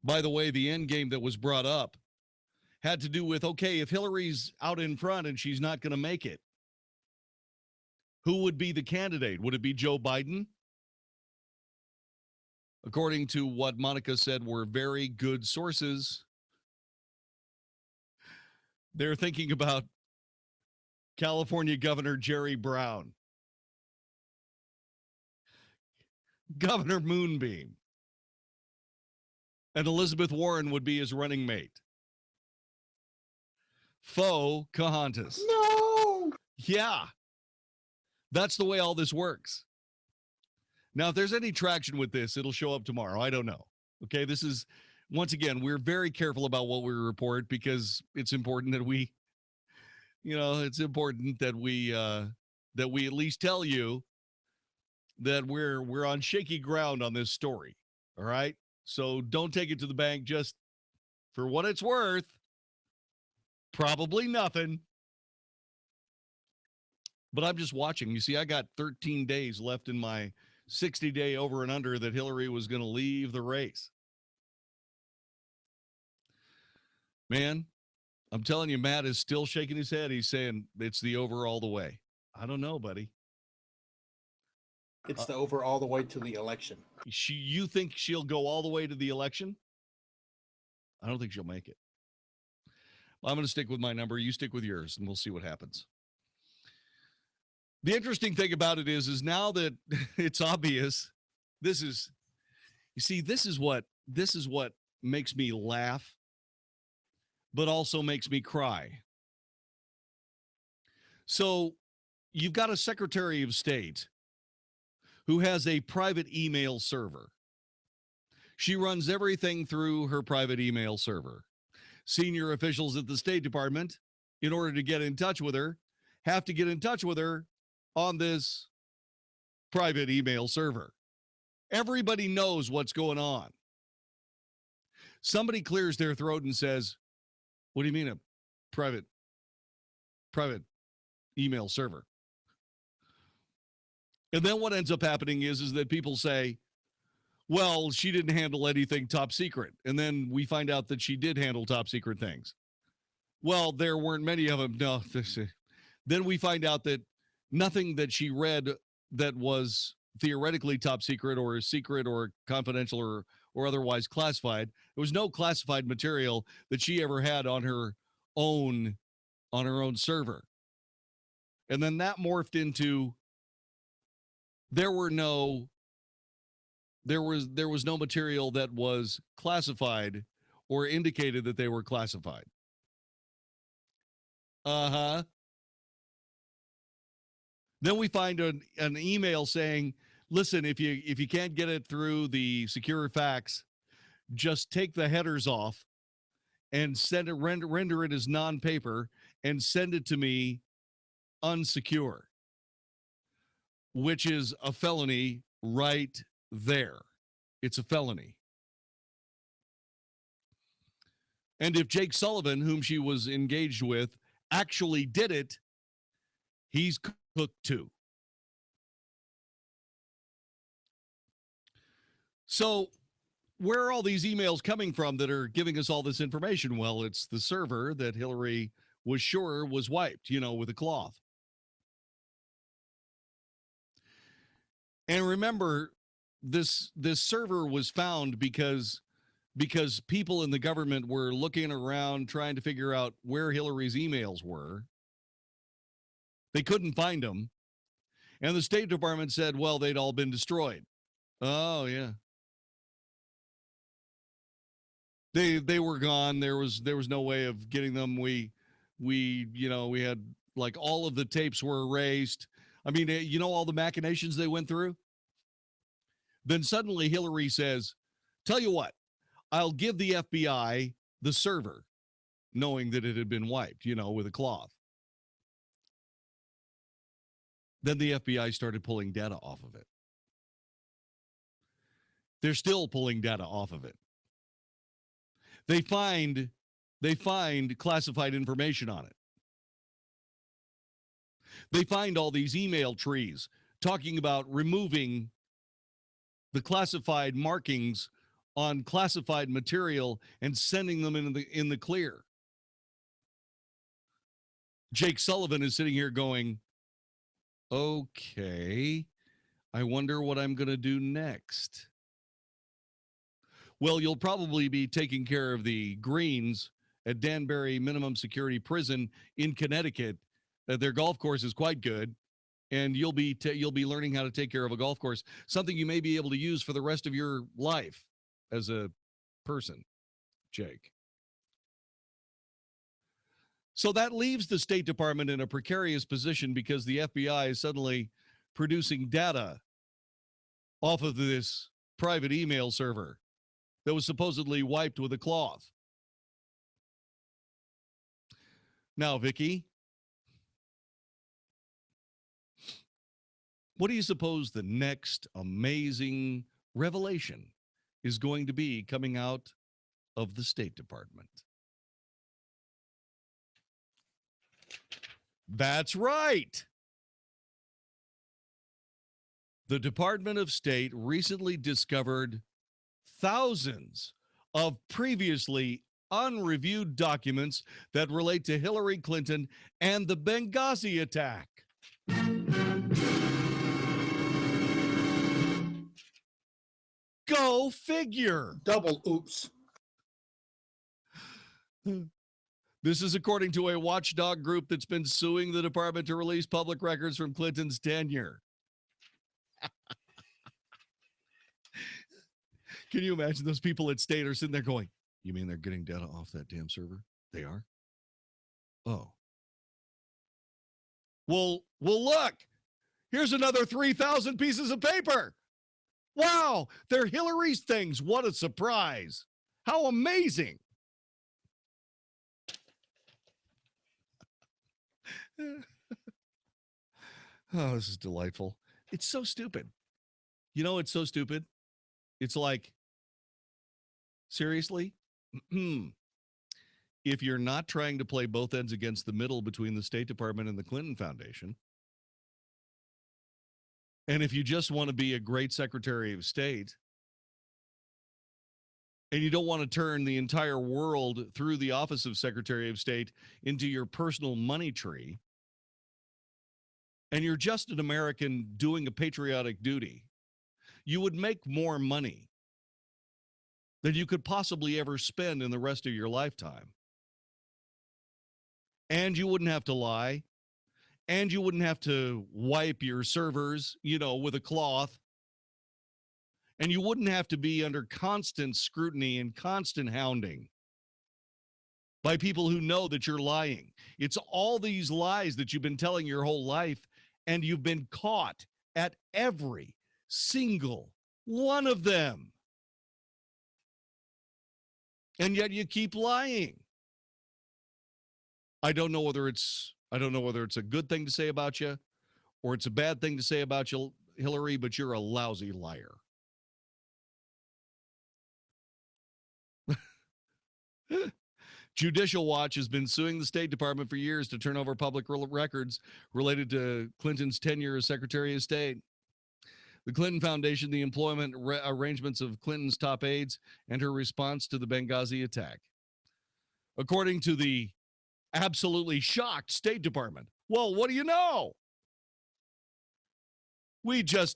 By the way, the end game that was brought up had to do with, okay, if Hillary's out in front and she's not going to make it, who would be the candidate? Would it be Joe Biden? According to what Monica said were very good sources, they're thinking about California Governor Jerry Brown. Governor Moonbeam. And Elizabeth Warren would be his running mate. Faux Cahantas. No! Yeah. That's the way all this works. Now, if there's any traction with this, it'll show up tomorrow. I don't know. Okay, this is, once again, we're very careful about what we report because it's important that we, it's important that we at least tell you that we're on shaky ground on this story. All right? So don't take it to the bank just for what it's worth. Probably nothing. But I'm just watching. You see, I got 13 days left in my 60-day over and under that Hillary was going to leave the race. Man, I'm telling you, Matt is still shaking his head. He's saying it's the over all the way. I don't know, buddy. It's the over all the way to the election. You think she'll go all the way to the election? I don't think she'll make it. I'm going to stick with my number. You stick with yours, and we'll see what happens. The interesting thing about it is now that it's obvious, this is what makes me laugh, but also makes me cry. So you've got a Secretary of State who has a private email server. She runs everything through her private email server. Senior officials at the State Department, in order to get in touch with her, have to get in touch with her on this private email server. Everybody knows what's going on. Somebody clears their throat and says, "What do you mean a private email server?" And then what ends up happening is that people say, "Well, she didn't handle anything top secret." And then we find out that she did handle top secret things. Well, there weren't many of them. No. Then we find out that nothing that she read that was theoretically top secret or secret or confidential or otherwise classified. There was no classified material that she ever had on her own server. And then that morphed into there was no material that was classified or indicated that they were classified. Then we find an email saying, "Listen, if you can't get it through the secure fax, just take the headers off and send it, render it as non-paper and send it to me unsecure," which is a felony right there. It's a felony. And if Jake Sullivan, whom she was engaged with, actually did it, he's cooked too. So where are all these emails coming from that are giving us all this information? Well, it's the server that Hillary was sure was wiped, with a cloth. And remember, this server was found because people in the government were looking around trying to figure out where Hillary's emails were. They couldn't find them. And the State Department said, well, they'd all been destroyed. Oh, yeah. They were gone. There was no way of getting them. We had like all of the tapes were erased. I mean, all the machinations they went through. Then suddenly Hillary says, "Tell you what, I'll give the FBI the server," knowing that it had been wiped, with a cloth. Then the FBI started pulling data off of it. They're still pulling data off of it. They find classified information on it. They find all these email trees talking about removing the classified markings on classified material and sending them in the clear. Jake Sullivan is sitting here going, "Okay, I wonder what I'm going to do next." Well, you'll probably be taking care of the Greens at Danbury Minimum Security Prison in Connecticut. Their golf course is quite good, and you'll be learning how to take care of a golf course, something you may be able to use for the rest of your life as a person, Jake. So that leaves the State Department in a precarious position because the FBI is suddenly producing data off of this private email server that was supposedly wiped with a cloth. Now, Vicky, what do you suppose the next amazing revelation is going to be coming out of the State Department? That's right. The Department of State recently discovered thousands of previously unreviewed documents that relate to Hillary Clinton and the Benghazi attack. Go figure. Double oops. This is according to a watchdog group that's been suing the department to release public records from Clinton's tenure. Can you imagine those people at State are sitting there going, "You mean they're getting data off that damn server?" They are? Oh. Well, Well, look, here's another 3,000 pieces of paper. Wow, they're Hillary's things. What a surprise. How amazing. Oh, this is delightful. It's so stupid. You know, it's so stupid. It's like, seriously? If you're not trying to play both ends against the middle between the State Department and the Clinton Foundation, and if you just want to be a great Secretary of State, and you don't want to turn the entire world through the office of Secretary of State into your personal money tree, and you're just an American doing a patriotic duty, you would make more money than you could possibly ever spend in the rest of your lifetime. And you wouldn't have to lie. And you wouldn't have to wipe your servers, with a cloth. And you wouldn't have to be under constant scrutiny and constant hounding by people who know that you're lying. It's all these lies that you've been telling your whole life, and you've been caught at every single one of them. And yet you keep lying. I don't know whether it's a good thing to say about you or it's a bad thing to say about you, Hillary, but you're a lousy liar. Judicial Watch has been suing the State Department for years to turn over public records related to Clinton's tenure as Secretary of State. The Clinton Foundation, the employment arrangements of Clinton's top aides, and her response to the Benghazi attack. According to the absolutely shocked State Department. Well, what do you know? We just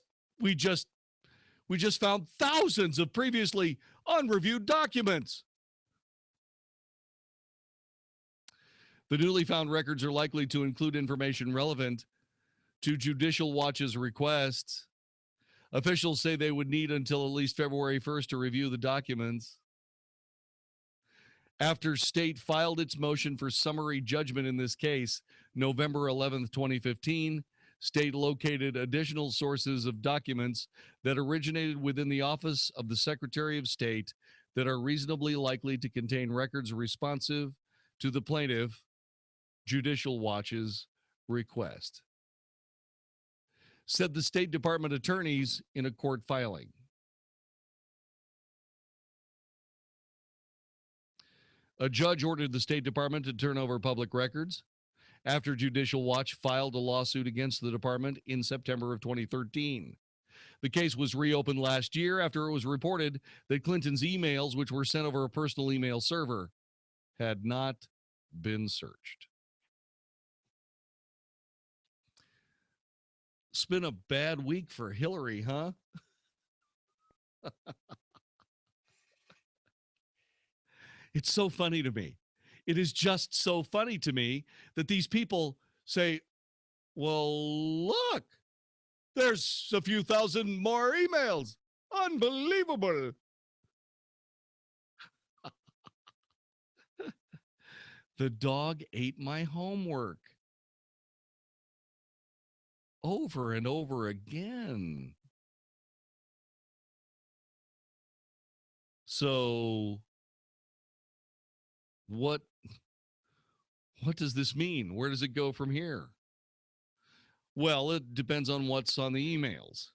found thousands of previously unreviewed documents. The newly found records are likely to include information relevant to Judicial Watch's requests. Officials say they would need until at least February 1st to review the documents. After State filed its motion for summary judgment in this case, November 11th, 2015, State located additional sources of documents that originated within the Office of the Secretary of State that are reasonably likely to contain records responsive to the plaintiff, Judicial Watch's request, said the State Department attorneys in a court filing. A judge ordered the State Department to turn over public records after Judicial Watch filed a lawsuit against the department in September of 2013. The case was reopened last year after it was reported that Clinton's emails, which were sent over a personal email server, had not been searched. It's been a bad week for Hillary, huh? It's so funny to me. It is just so funny to me that these people say, well, look, there's a few thousand more emails. Unbelievable. The dog ate my homework. Over and over again. So what does this mean? Where does it go from here? Well, it depends on what's on the emails.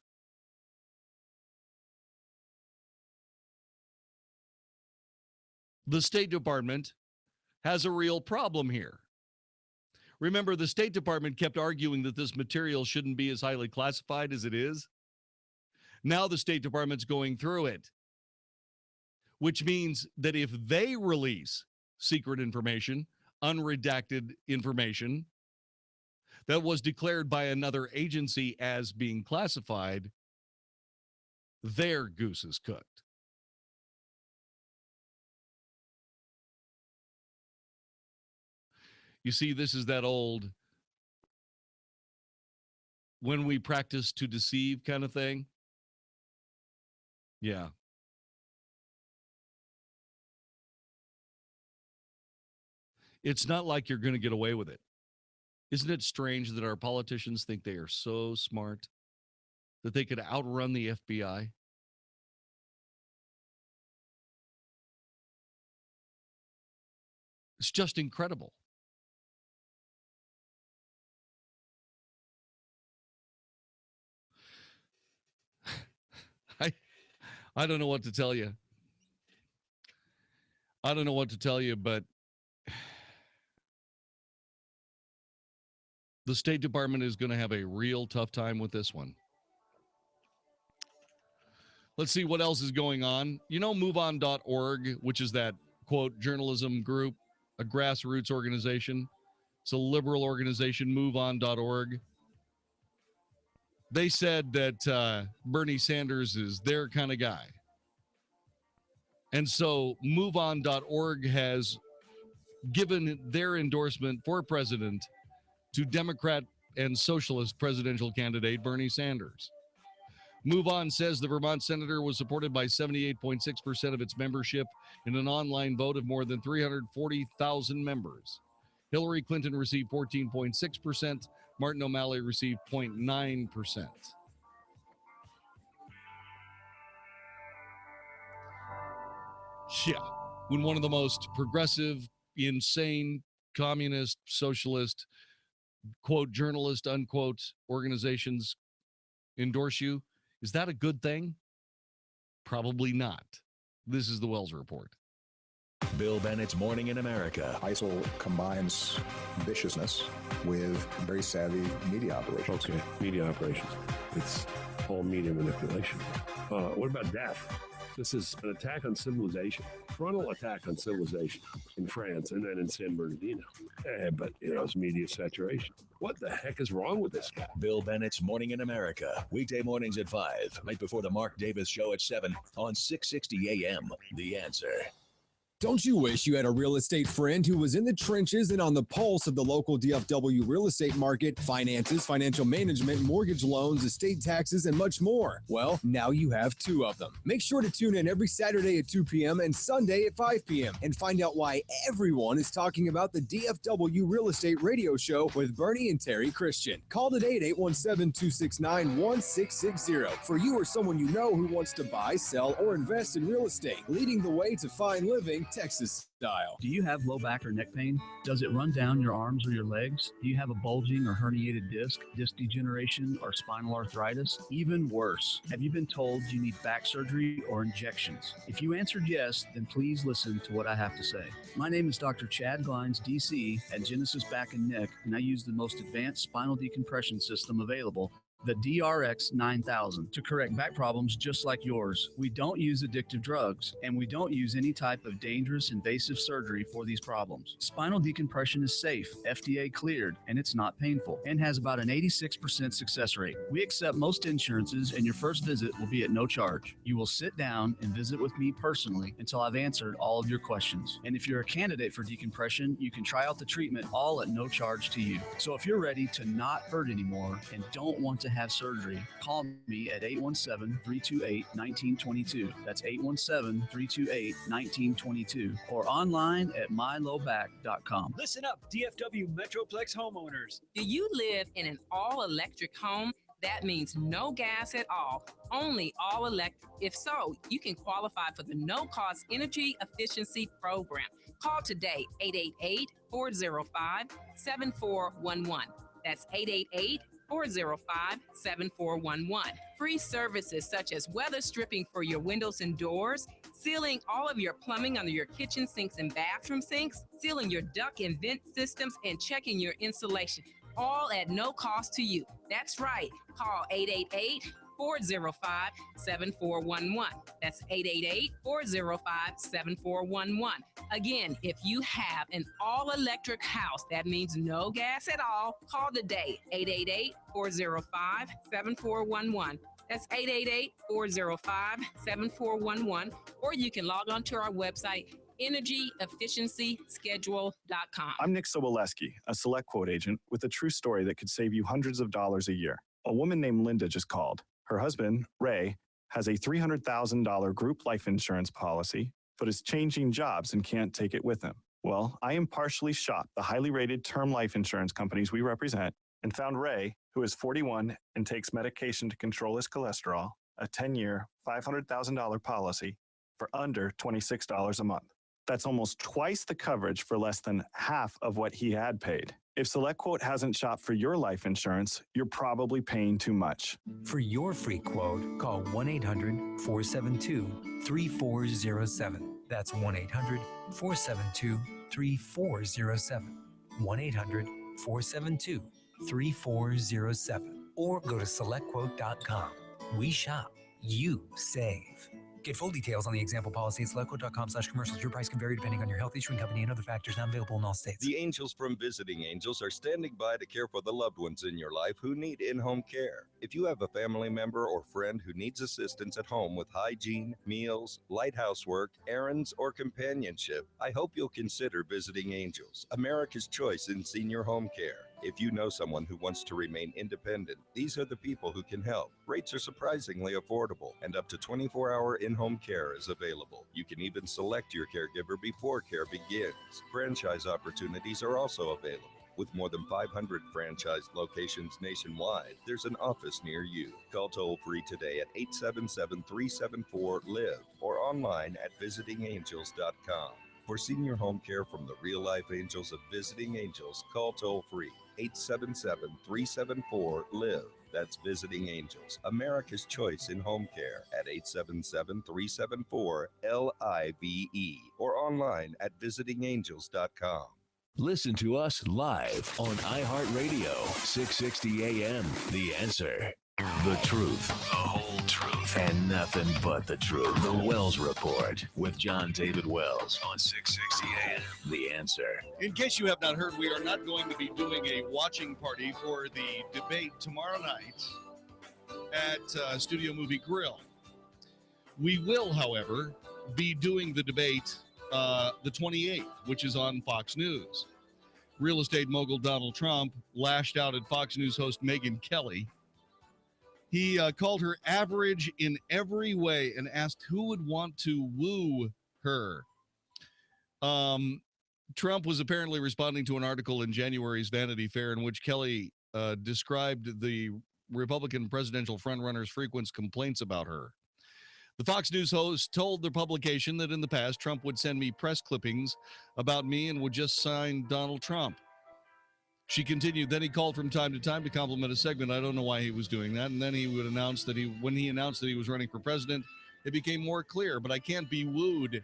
The State Department has a real problem here. Remember, the State Department kept arguing that this material shouldn't be as highly classified as it is. Now the State Department's going through it, which means that if they release secret information, unredacted information that was declared by another agency as being classified, their goose is cooked. You see, this is that old when we practice to deceive kind of thing. Yeah. It's not like you're going to get away with it. Isn't it strange that our politicians think they are so smart that they could outrun the FBI? It's just incredible. I don't know what to tell you. I don't know what to tell you, but the State Department is going to have a real tough time with this one. Let's see what else is going on. You know, MoveOn.org, which is that, quote, journalism group, a grassroots organization. It's a liberal organization, MoveOn.org. They said that Bernie Sanders is their kind of guy. And so MoveOn.org has given their endorsement for president to Democrat and Socialist presidential candidate Bernie Sanders. MoveOn says the Vermont senator was supported by 78.6% of its membership in an online vote of more than 340,000 members. Hillary Clinton received 14.6%. Martin O'Malley received 0.9%. Yeah, when one of the most progressive, insane, communist, socialist, quote, journalist, unquote, organizations endorse you, is that a good thing? Probably not. This is the Wells Report. Bill Bennett's Morning in America. ISIL combines viciousness with very savvy media operations. Okay, media operations. It's all media manipulation. What about death? This is an attack on civilization, frontal attack on civilization in France and then in San Bernardino. But, it's media saturation. What the heck is wrong with this guy? Bill Bennett's Morning in America. Weekday mornings at 5, right before the Mark Davis Show at 7 on 660 AM. The Answer. Don't you wish you had a real estate friend who was in the trenches and on the pulse of the local DFW real estate market, finances, financial management, mortgage loans, estate taxes, and much more? Well, now you have two of them. Make sure to tune in every Saturday at 2 p.m. and Sunday at 5 p.m. and find out why everyone is talking about the DFW Real Estate Radio Show with Bernie and Terry Christian. Call today at 817-269-1660 for you or someone you know who wants to buy, sell, or invest in real estate, leading the way to fine living Texas style. Do you have low back or neck pain? Does it run down your arms or your legs? Do you have a bulging or herniated disc degeneration, or spinal arthritis? Even worse, have you been told you need back surgery or injections? If you answered yes, then please listen to what I have to say. My name is Dr. Chad Glines, DC, at Genesis Back and Neck, and I use the most advanced spinal decompression system available, the DRX 9000, to correct back problems just like yours. We don't use addictive drugs, and we don't use any type of dangerous invasive surgery for these problems. Spinal decompression is safe, FDA cleared, and it's not painful, and has about an 86% success rate. We accept most insurances, and your first visit will be at no charge. You will sit down and visit with me personally until I've answered all of your questions. And if you're a candidate for decompression, you can try out the treatment all at no charge to you. So if you're ready to not hurt anymore and don't want to have surgery, call me at 817-328-1922. That's 817-328-1922, or online at mylowback.com. Listen up, DFW Metroplex homeowners. Do you live in an all-electric home? That means no gas at all, only all electric. If so, you can qualify for the no-cost energy efficiency program. Call today, 888-405-7411. That's 888-405-7411. Free services such as weather stripping for your windows and doors, sealing all of your plumbing under your kitchen sinks and bathroom sinks, sealing your duct and vent systems, and checking your insulation, all at no cost to you. That's right. Call 888-405-7411. That's 888-405-7411. Again, if you have an all-electric house, that means no gas at all, call today, 888-405-7411. That's 888-405-7411. Or you can log on to our website, energyefficiencyschedule.com. I'm Nick Soboleski, a Select Quote agent with a true story that could save you hundreds of dollars a year. A woman named Linda just called. Her husband, Ray, has a $300,000 group life insurance policy, but is changing jobs and can't take it with him. Well, I impartially shopped the highly rated term life insurance companies we represent and found Ray, who is 41 and takes medication to control his cholesterol, a 10-year, $500,000 policy for under $26 a month. That's almost twice the coverage for less than half of what he had paid. If SelectQuote hasn't shopped for your life insurance, you're probably paying too much. For your free quote, call 1-800-472-3407. That's 1-800-472-3407. 1-800-472-3407. Or go to selectquote.com. We shop, you save. Get full details on the example policy at selectquote.com/commercials. Your price can vary depending on your health, issuing company, and other factors not available in all states. The angels from Visiting Angels are standing by to care for the loved ones in your life who need in-home care. If you have a family member or friend who needs assistance at home with hygiene, meals, light housework, errands, or companionship, I hope you'll consider Visiting Angels, America's choice in senior home care. If you know someone who wants to remain independent, these are the people who can help. Rates are surprisingly affordable, and up to 24-hour in-home care is available. You can even select your caregiver before care begins. Franchise opportunities are also available. With more than 500 franchised locations nationwide, there's an office near you. Call toll-free today at 877-374-LIVE or online at visitingangels.com. For senior home care from the real-life angels of Visiting Angels, call toll-free 877-374-LIVE. That's Visiting Angels, America's choice in home care at 877-374-LIVE or online at visitingangels.com. Listen to us live on iHeartRadio, 660 AM. The Answer. The truth, the whole truth, and nothing but the truth. The Wells Report with Jon-David Wells on 660 AM. The Answer. In case you have not heard, we are not going to be doing a watching party for the debate tomorrow night at Studio Movie Grill. We will, however, be doing the debate the 28th, which is on Fox News. Real estate mogul Donald Trump lashed out at Fox News host Megyn Kelly. He called her average in every way and asked who would want to woo her. Trump was apparently responding to an article in January's Vanity Fair in which Kelly described the Republican presidential frontrunner's frequent complaints about her. The Fox News host told the publication that in the past, Trump would send me press clippings about me and would just sign Donald Trump. She continued, then he called from time to time to compliment a segment. I don't know why he was doing that. And then he would announce that when he announced that he was running for president, it became more clear, but I can't be wooed.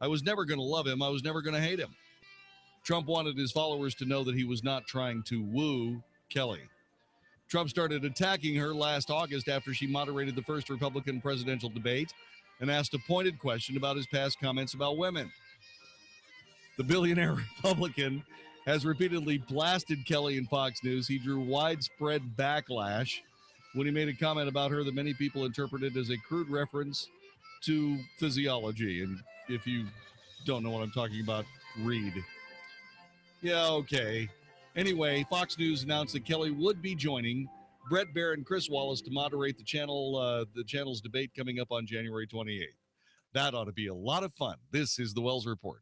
I was never going to love him. I was never going to hate him. Trump wanted his followers to know that he was not trying to woo Kelly. Trump started attacking her last August after she moderated the first Republican presidential debate and asked a pointed question about his past comments about women. The billionaire Republican has repeatedly blasted Kelly and Fox News. He drew widespread backlash when he made a comment about her that many people interpreted as a crude reference to physiology. And if you don't know what I'm talking about, read. Yeah, okay. Anyway, Fox News announced that Kelly would be joining Brett Baer and Chris Wallace to moderate the channel's debate coming up on January 28th. That ought to be a lot of fun. This is the Wells Report.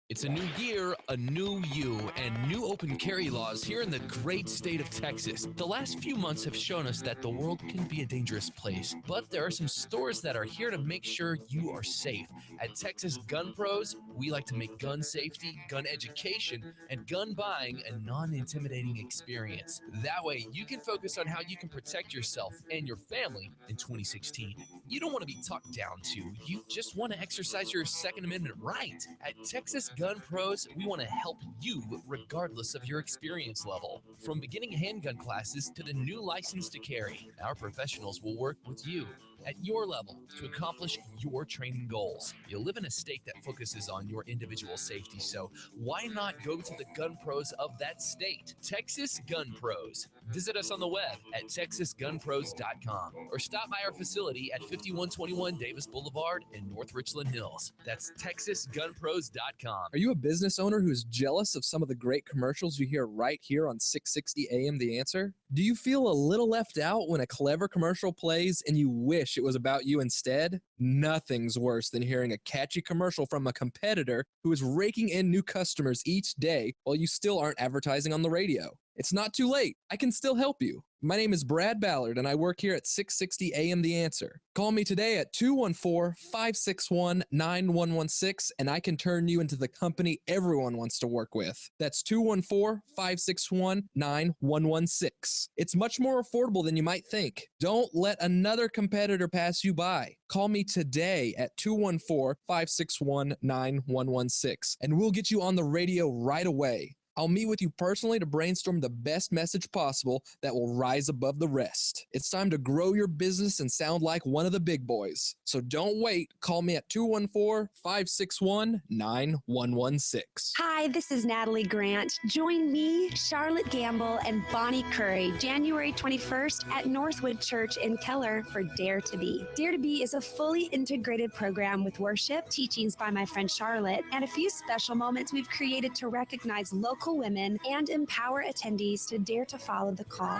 It's a new year, a new you, and new open carry laws here in the great state of Texas. The last few months have shown us that the world can be a dangerous place, but there are some stores that are here to make sure you are safe. At Texas Gun Pros, we like to make gun safety, gun education, and gun buying a non-intimidating experience. That way, you can focus on how you can protect yourself and your family in 2016. You don't want to be talked down to. You just want to exercise your Second Amendment right. At Texas Gun Pros, we want to help you regardless of your experience level. From beginning handgun classes to the new license to carry, our professionals will work with you at your level to accomplish your training goals. You live in a state that focuses on your individual safety, so why not go to the gun pros of that state? Texas Gun Pros. Visit us on the web at texasgunpros.com or stop by our facility at 5121 Davis Boulevard in North Richland Hills. That's texasgunpros.com. Are you a business owner who's jealous of some of the great commercials you hear right here on 660 AM The Answer? Do you feel a little left out when a clever commercial plays and you wish wish it was about you instead? Nothing's worse than hearing a catchy commercial from a competitor who is raking in new customers each day while you still aren't advertising on the radio. It's not too late. I can still help you. My name is Brad Ballard, and I work here at 660 AM The Answer. Call me today at 214-561-9116, and I can turn you into the company everyone wants to work with. That's 214-561-9116. It's much more affordable than you might think. Don't let another competitor pass you by. Call me today at 214-561-9116, and we'll get you on the radio right away. I'll meet with you personally to brainstorm the best message possible that will rise above the rest. It's time to grow your business and sound like one of the big boys. So don't wait. Call me at 214-561-9116. Hi, this is Natalie Grant. Join me, Charlotte Gamble, and Bonnie Curry January 21st at Northwood Church in Keller for Dare to Be. Dare to Be is a fully integrated program with worship, teachings by my friend Charlotte, and a few special moments we've created to recognize local women and empower attendees to dare to follow the call.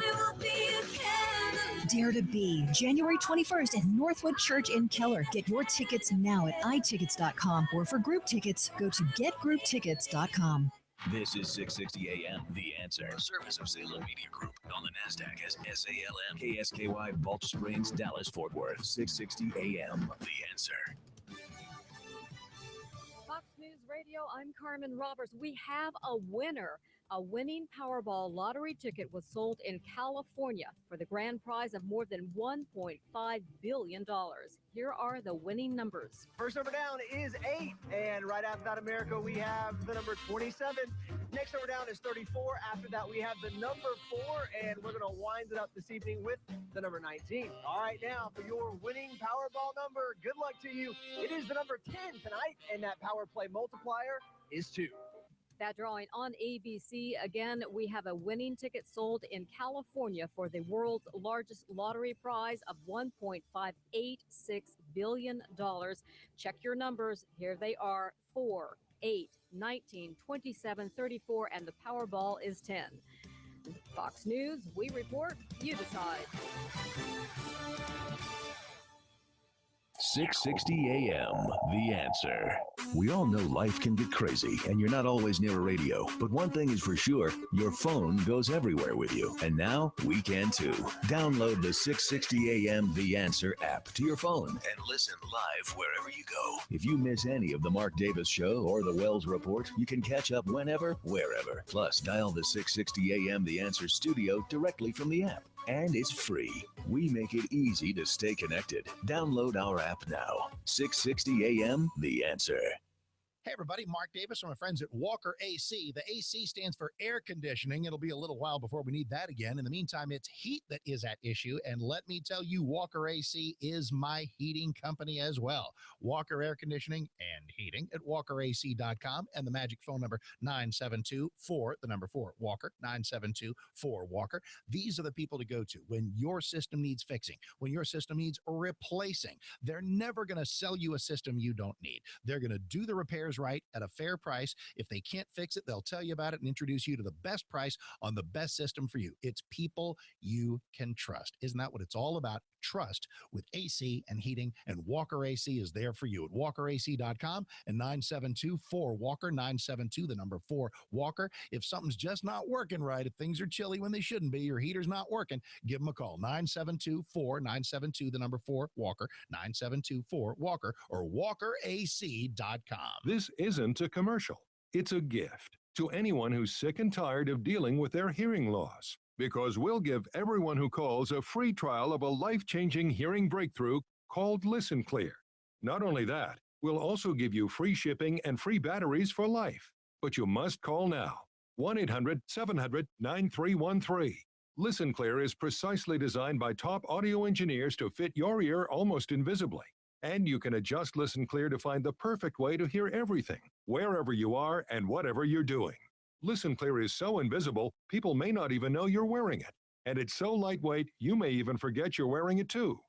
Dare to Be, January 21st at Northwood Church in Keller. Get your tickets now at itickets.com, or for group tickets, go to getgrouptickets.com. This is 660 AM, The Answer. A service of Salem Media Group. On the NASDAQ as SALM, KSKY, Balch Springs, Dallas, Fort Worth. 660 AM, The Answer. Fox News Radio, I'm Carmen Roberts. We have a winner. A winning Powerball lottery ticket was sold in California for the grand prize of more than $1.5 billion. Here are the winning numbers. First number down is 8. And right after that, America, we have the number 27. Next number down is 34. After that, we have the number 4. And we're going to wind it up this evening with the number 19. All right, now for your winning Powerball number, good luck to you. It is the number 10 tonight, and that Power Play multiplier is 2. That drawing on ABC. Again, we have a winning ticket sold in California for the world's largest lottery prize of $1.586 billion. Check your numbers. Here they are: 4, 8, 19, 27, 34, and the Powerball is 10. Fox News, we report, you decide. 660 AM, The Answer. We all know life can get crazy and you're not always near a radio. But one thing is for sure, your phone goes everywhere with you. And now we can too. Download the 660 AM The Answer app to your phone and listen live wherever you go. If you miss any of the Mark Davis Show or the Wells Report, you can catch up whenever, wherever. Plus, dial the 660 AM The Answer studio directly from the app. And it's free. We make it easy to stay connected. Download our app now. 660 AM, The Answer. Hey everybody, Mark Davis from my friends at Walker AC. The AC stands for air conditioning. It'll be a little while before we need that again. In the meantime, it's heat that is at issue. And let me tell you, Walker AC is my heating company as well. Walker Air Conditioning and Heating at walkerac.com, and the magic phone number 972-4, the number 4, Walker, 972-4-Walker. These are the people to go to when your system needs fixing, when your system needs replacing. They're never going to sell you a system you don't need. They're going to do the repairs right at a fair price. If they can't fix it, they'll tell you about it and introduce you to the best price on the best system for you. It's people you can trust. Isn't that what it's all about? Trust with AC and heating, and Walker AC is there for you at walkerac.com and 972-4-WALKER, 972, the number 4, Walker. If something's just not working right, if things are chilly when they shouldn't be, your heater's not working, give them a call, 972-4, the number 4, Walker, 972-4-WALKER, or walkerac.com. This isn't a commercial. It's a gift to anyone who's sick and tired of dealing with their hearing loss. Because we'll give everyone who calls a free trial of a life-changing hearing breakthrough called Listen Clear. Not only that, we'll also give you free shipping and free batteries for life. But you must call now. 1-800-700-9313. Listen Clear is precisely designed by top audio engineers to fit your ear almost invisibly. And you can adjust Listen Clear to find the perfect way to hear everything, wherever you are and whatever you're doing. Listen Clear is so invisible, people may not even know you're wearing it. And it's so lightweight, you may even forget you're wearing it too.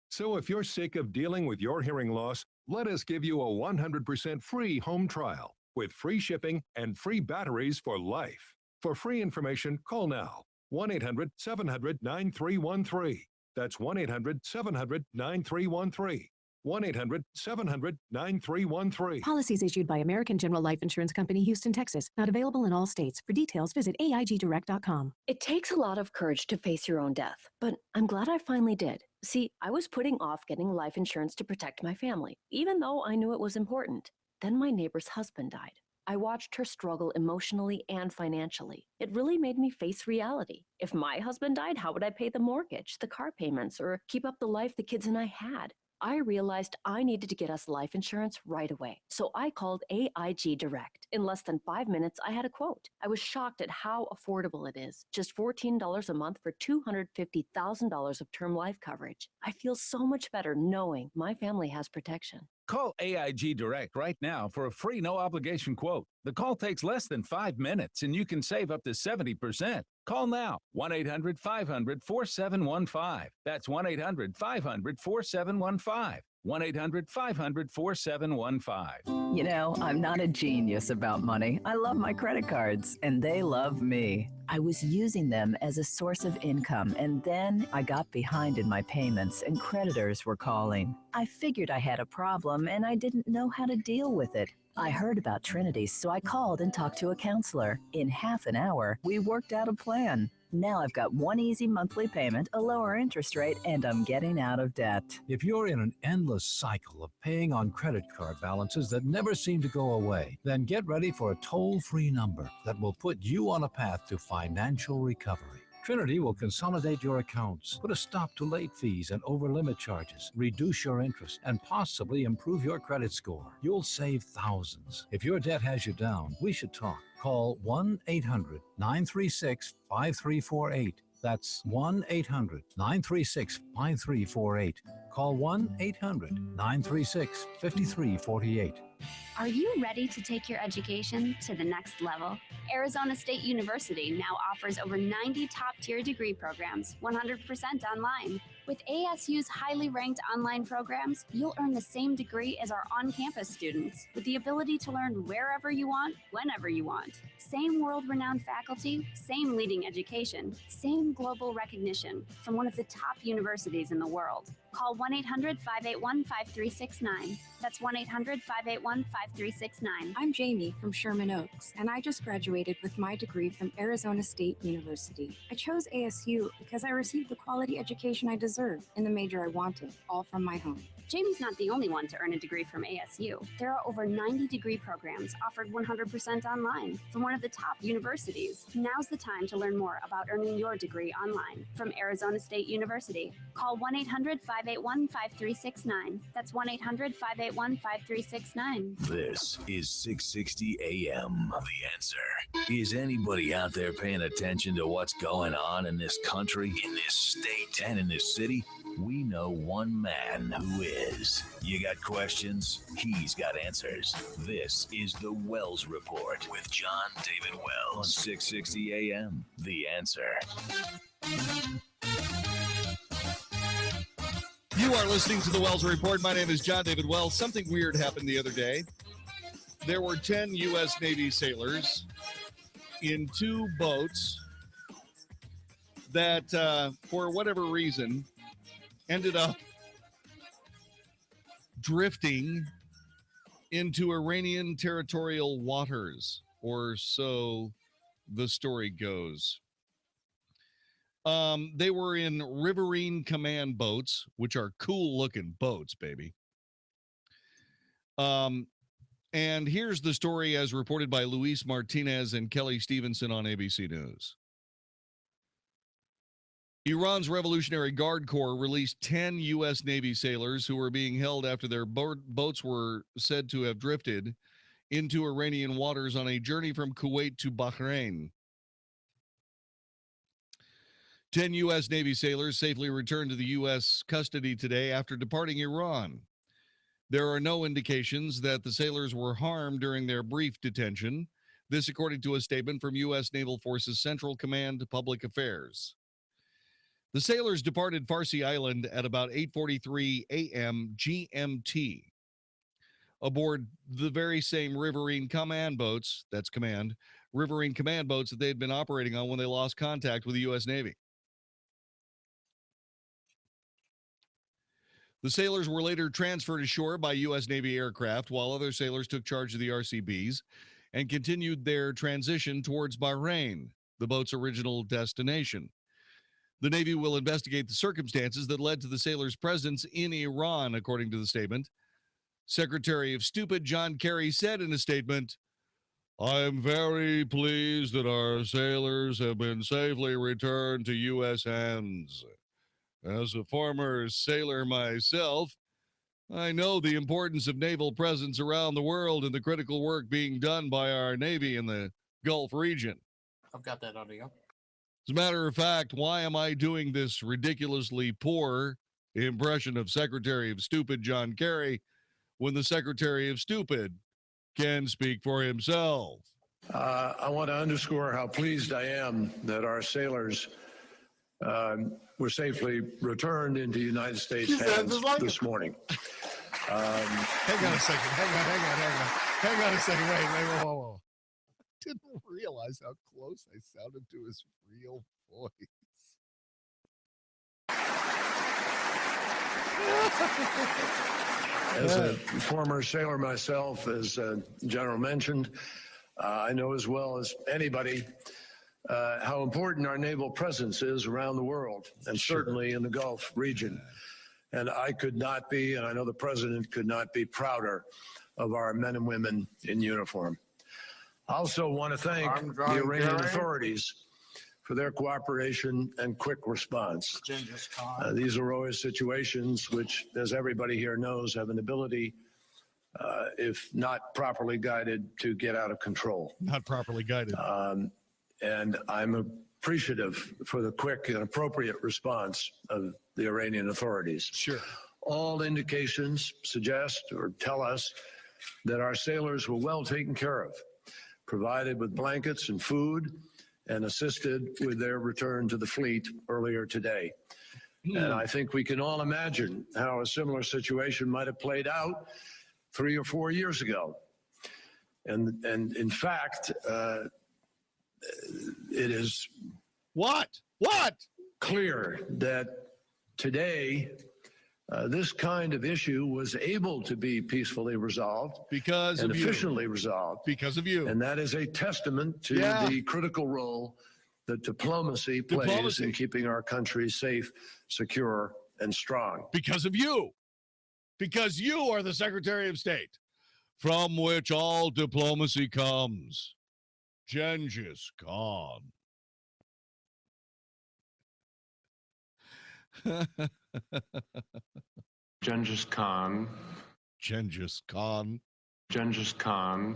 So if you're sick of dealing with your hearing loss, let us give you a 100% free home trial with free shipping and free batteries for life. For free information, call now. 1-800-700-9313. That's 1-800-700-9313. 1-800-700-9313. Policies issued by American General Life Insurance Company, Houston, Texas. Not available in all states. For details, visit AIGdirect.com. It takes a lot of courage to face your own death, but I'm glad I finally did. See, I was putting off getting life insurance to protect my family, even though I knew it was important. Then my neighbor's husband died. I watched her struggle emotionally and financially. It really made me face reality. If my husband died, how would I pay the mortgage, the car payments, or keep up the life the kids and I had? I realized I needed to get us life insurance right away. So I called AIG Direct. In less than 5 minutes, I had a quote. I was shocked at how affordable it is. Just $14 a month for $250,000 of term life coverage. I feel so much better knowing my family has protection. Call AIG Direct right now for a free no-obligation quote. The call takes less than 5 minutes, and you can save up to 70%. Call now, 1-800-500-4715. That's 1-800-500-4715. 1-800-500-4715. You know, I'm not a genius about money. I love my credit cards, and they love me. I was using them as a source of income, and then I got behind in my payments, and creditors were calling. I figured I had a problem, and I didn't know how to deal with it. I heard about Trinity, so I called and talked to a counselor. In half an hour, we worked out a plan. Now I've got one easy monthly payment, a lower interest rate, and I'm getting out of debt. If you're in an endless cycle of paying on credit card balances that never seem to go away, then get ready for a toll-free number that will put you on a path to financial recovery. Trinity will consolidate your accounts, put a stop to late fees and over-limit charges, reduce your interest, and possibly improve your credit score. You'll save thousands. If your debt has you down, we should talk. Call 1-800-936-5348. That's 1-800-936-5348. Call 1-800-936-5348. Are you ready to take your education to the next level? Arizona State University now offers over 90 top-tier degree programs, 100% online. With ASU's highly ranked online programs, you'll earn the same degree as our on-campus students, with the ability to learn wherever you want, whenever you want. Same world-renowned faculty, same leading education, same global recognition from one of the top universities in the world. Call 1-800-581-5369. That's 1-800-581-5369. I'm Jamie from Sherman Oaks, and I just graduated with my degree from Arizona State University. I chose ASU because I received the quality education I deserve in the major I wanted, all from my home. Jamie's not the only one to earn a degree from ASU. There are over 90 degree programs offered 100% online from one of the top universities. Now's the time to learn more about earning your degree online from Arizona State University. Call 1-800-581-5369. That's 1-800-581-5369. This is 660 AM. The Answer. Is anybody out there paying attention to what's going on in this country, in this state, and in this city? We know one man who is. You got questions? He's got answers. This is the Wells Report with Jon-David Wells on 660 AM. The Answer. You are listening to the Wells Report. My name is Jon-David Wells. Something weird happened the other day. There were 10 U.S. Navy sailors in two boats that, for whatever reason, ended up drifting into Iranian territorial waters, or so the story goes. They were in riverine command boats, which are cool-looking boats, baby. And here's the story as reported by Luis Martinez and Kelly Stevenson on ABC News. Iran's Revolutionary Guard Corps released 10 U.S. Navy sailors who were being held after their boats were said to have drifted into Iranian waters on a journey from Kuwait to Bahrain. 10 U.S. Navy sailors safely returned to the U.S. custody today after departing Iran. There are no indications that the sailors were harmed during their brief detention. This according to a statement from U.S. Naval Forces Central Command Public Affairs. The sailors departed Farsi Island at about 8:43 a.m. GMT aboard the very same riverine command boats, riverine command boats that they had been operating on when they lost contact with the U.S. Navy. The sailors were later transferred ashore by U.S. Navy aircraft, while other sailors took charge of the RCBs and continued their transition towards Bahrain, the boat's original destination. The Navy will investigate the circumstances that led to the sailors' presence in Iran, according to the statement. Secretary of Stupid John Kerry said in a statement, "I am very pleased that our sailors have been safely returned to U.S. hands. As a former sailor myself, I know the importance of naval presence around the world and the critical work being done by our Navy in the Gulf region." I've got that audio. As a matter of fact, why am I doing this ridiculously poor impression of Secretary of Stupid John Kerry when the Secretary of Stupid can speak for himself? I want to underscore how pleased I am that our sailors were safely returned into United States hands this morning. Hang on a second. Hang on a second. Wait, whoa. Didn't realize how close I sounded to his real voice. As a former sailor myself, as General mentioned, I know as well as anybody how important our naval presence is around the world, and certainly in the Gulf region. And I could not be, and I know the President could not be prouder of our men and women in uniform. I also want to thank the Iranian authorities for their cooperation and quick response. These are always situations which, as everybody here knows, have an ability, if not properly guided, to get out of control. Not properly guided. And I'm appreciative for the quick and appropriate response of the Iranian authorities. Sure. All indications suggest or tell us that our sailors were well taken care of, provided with blankets and food, and assisted with their return to the fleet earlier today. And I think we can all imagine how a similar situation might have played out 3 or 4 years ago. And in fact, it is clear that today this kind of issue was able to be peacefully resolved and efficiently resolved because of you. And that is a testament to the critical role that diplomacy plays in keeping our country safe, secure, and strong. Because of you. Because you are the Secretary of State, from which all diplomacy comes. Genghis Khan. Genghis Khan. Genghis Khan. Genghis Khan.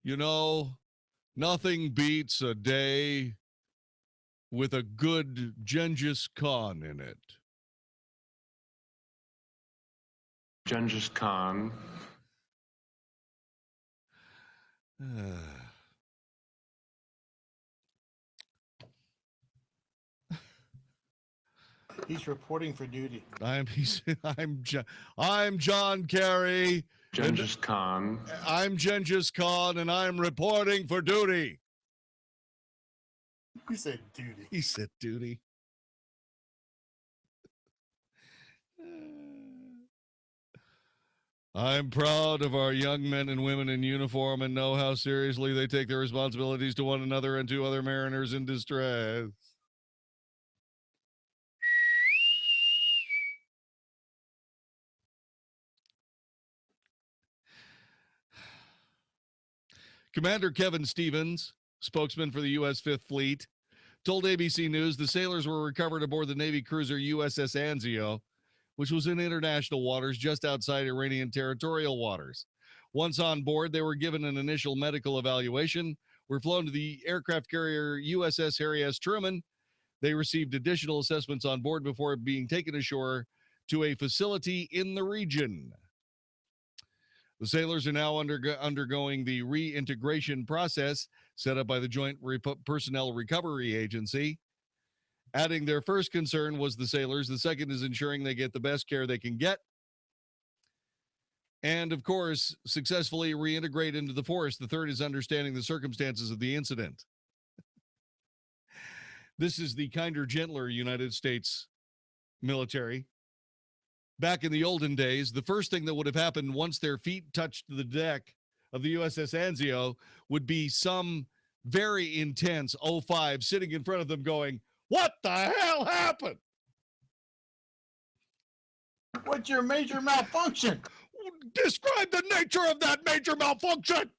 You know, nothing beats a day with a good Genghis Khan in it. Genghis Khan. He's reporting for duty. I'm John Kerry. Genghis Khan. I'm Genghis Khan, and I'm reporting for duty. He said duty. He said duty. I'm proud of our young men and women in uniform and know how seriously they take their responsibilities to one another and to other mariners in distress. Commander Kevin Stevens, spokesman for the U.S. Fifth Fleet, told ABC News the sailors were recovered aboard the Navy cruiser USS Anzio, which was in international waters just outside Iranian territorial waters. Once on board, they were given an initial medical evaluation, were flown to the aircraft carrier USS Harry S. Truman. They received additional assessments on board before being taken ashore to a facility in the region. The sailors are now undergoing the reintegration process set up by the Joint Personnel Recovery Agency. Adding their first concern was the sailors. The second is ensuring they get the best care they can get. And, of course, successfully reintegrate into the force. The third is understanding the circumstances of the incident. This is the kinder, gentler United States military. back in the olden days, the first thing that would have happened once their feet touched the deck of the USS Anzio would be some very intense O5 sitting in front of them going, "What the hell happened? What's your major malfunction? Describe the nature of that major malfunction."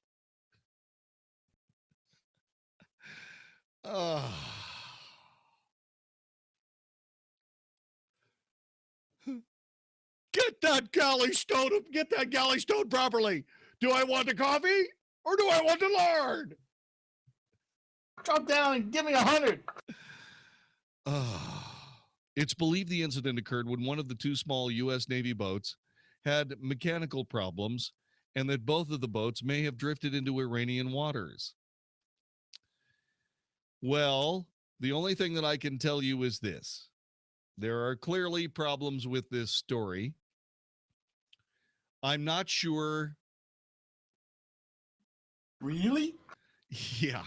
Get that galley stone properly. Do I want a coffee or do I want to learn? Drop down and give me 100. It's believed the incident occurred when one of the two small U.S. Navy boats had mechanical problems and that both of the boats may have drifted into Iranian waters. Well, the only thing that I can tell you is this. There are clearly problems with this story. I'm not sure. Really? Yeah.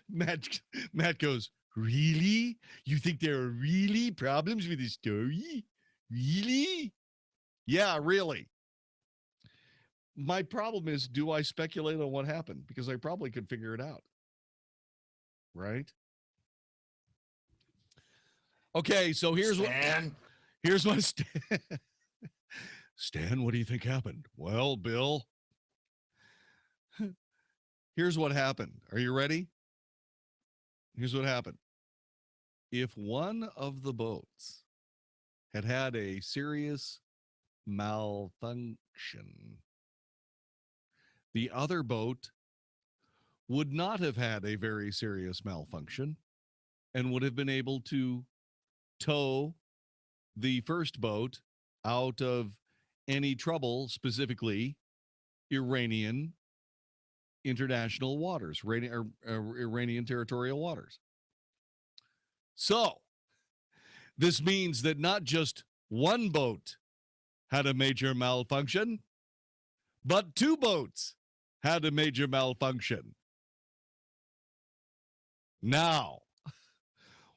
Matt goes, "Really? You think there are really problems with this story? Really?" Yeah, really. My problem is, do I speculate on what happened? Because I probably could figure it out. Right? Okay, so here's what Stan, what do you think happened? Well, Bill, here's what happened. Are you ready? Here's what happened. If one of the boats had a serious malfunction, the other boat would not have had a very serious malfunction and would have been able to tow the first boat out of any trouble, specifically Iranian international waters, Iranian territorial waters. So this means that not just one boat had a major malfunction, but two boats had a major malfunction. Now,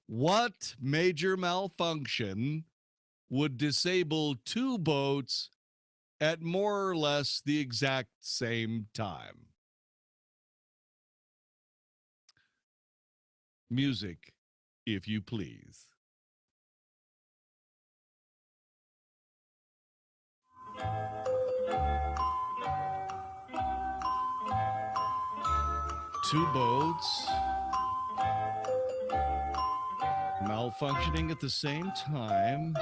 what major malfunction would disable two boats at more or less the exact same time? Music, if you please. Two boats malfunctioning at the same time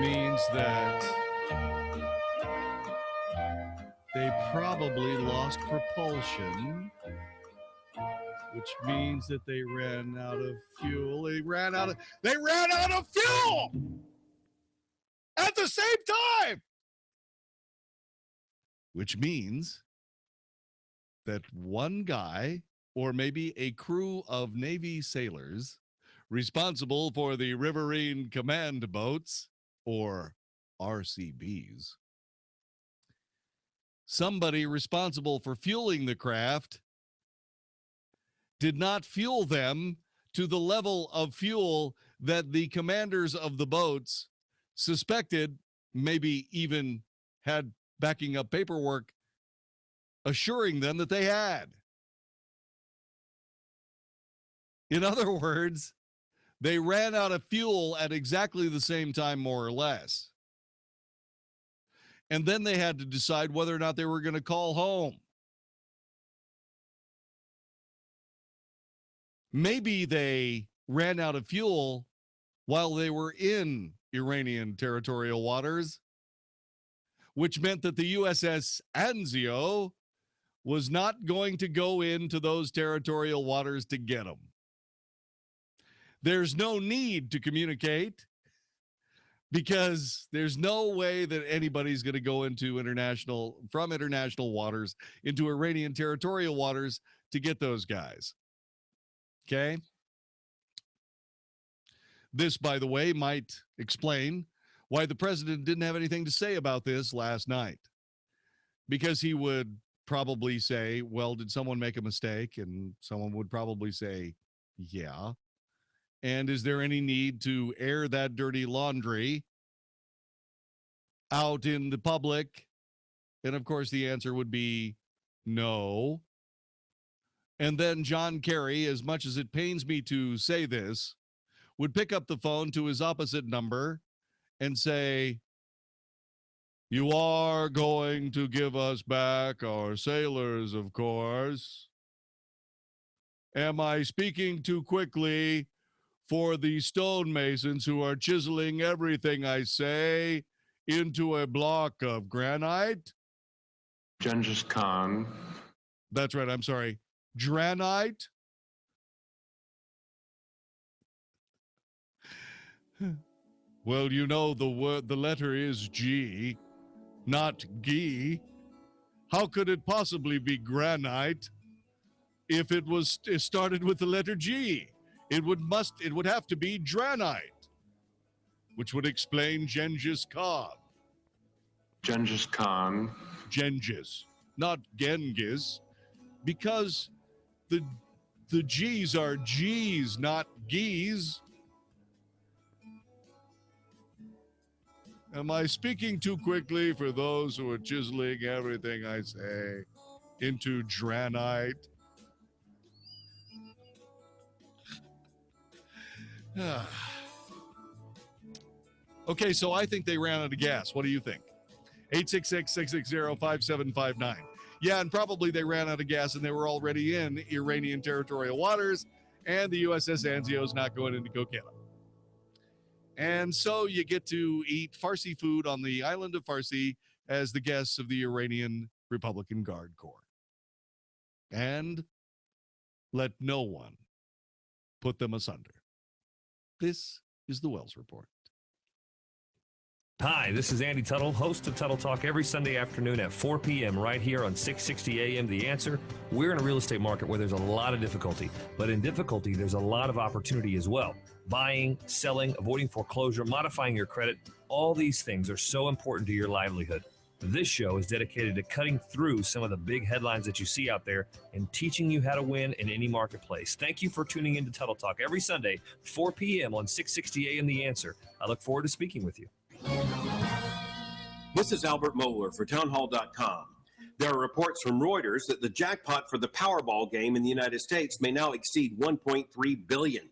means that they probably lost propulsion, which means that they ran out of fuel. They ran out of fuel at the same time, which means that one guy, or maybe a crew of Navy sailors responsible for the Riverine Command boats, or RCBs, somebody responsible for fueling the craft did not fuel them to the level of fuel that the commanders of the boats suspected, maybe even had backing up paperwork assuring them that they had. In other words, they ran out of fuel at exactly the same time, more or less. And then they had to decide whether or not they were going to call home. Maybe they ran out of fuel while they were in Iranian territorial waters, which meant that the USS Anzio was not going to go into those territorial waters to get them. There's no need to communicate because there's no way that anybody's going to go from international waters into Iranian territorial waters to get those guys. Okay? This, by the way, might explain why the president didn't have anything to say about this last night. Because he would probably say, well, did someone make a mistake? And someone would probably say, yeah. And is there any need to air that dirty laundry out in the public? And of course, the answer would be no. And then John Kerry, as much as it pains me to say this, would pick up the phone to his opposite number and say, "You are going to give us back our sailors, of course. Am I speaking too quickly for the stonemasons who are chiseling everything I say into a block of granite?" Genghis Khan. That's right, I'm sorry. Granite? Well, you know the letter is G, not G. How could it possibly be granite if it started with the letter G? It would have to be granite, which would explain Genghis Khan. Genghis Khan. Genghis, not Genghis, because the G's are G's, not G's. Am I speaking too quickly for those who are chiseling everything I say into granite? Okay, so I think they ran out of gas. What do you think? 866-660-5759. Yeah, and probably they ran out of gas and they were already in Iranian territorial waters, and the USS Anzio is not going into Kokela. And so you get to eat Farsi food on the island of Farsi as the guests of the Iranian Republican Guard Corps. And let no one put them asunder. This is the Wells Report. Hi, this is Andy Tuttle, host of Tuttle Talk every Sunday afternoon at 4 p.m. right here on 660 AM The Answer. We're in a real estate market where there's a lot of difficulty, but in difficulty, there's a lot of opportunity as well. Buying, selling, avoiding foreclosure, modifying your credit, all these things are so important to your livelihood. This show is dedicated to cutting through some of the big headlines that you see out there and teaching you how to win in any marketplace. Thank you for tuning in to Tuttle Talk every Sunday, 4 p.m. on 660 AM The Answer. I look forward to speaking with you. This is Albert Mohler for townhall.com. There are reports from Reuters that the jackpot for the Powerball game in the United States may now exceed $1.3 billion.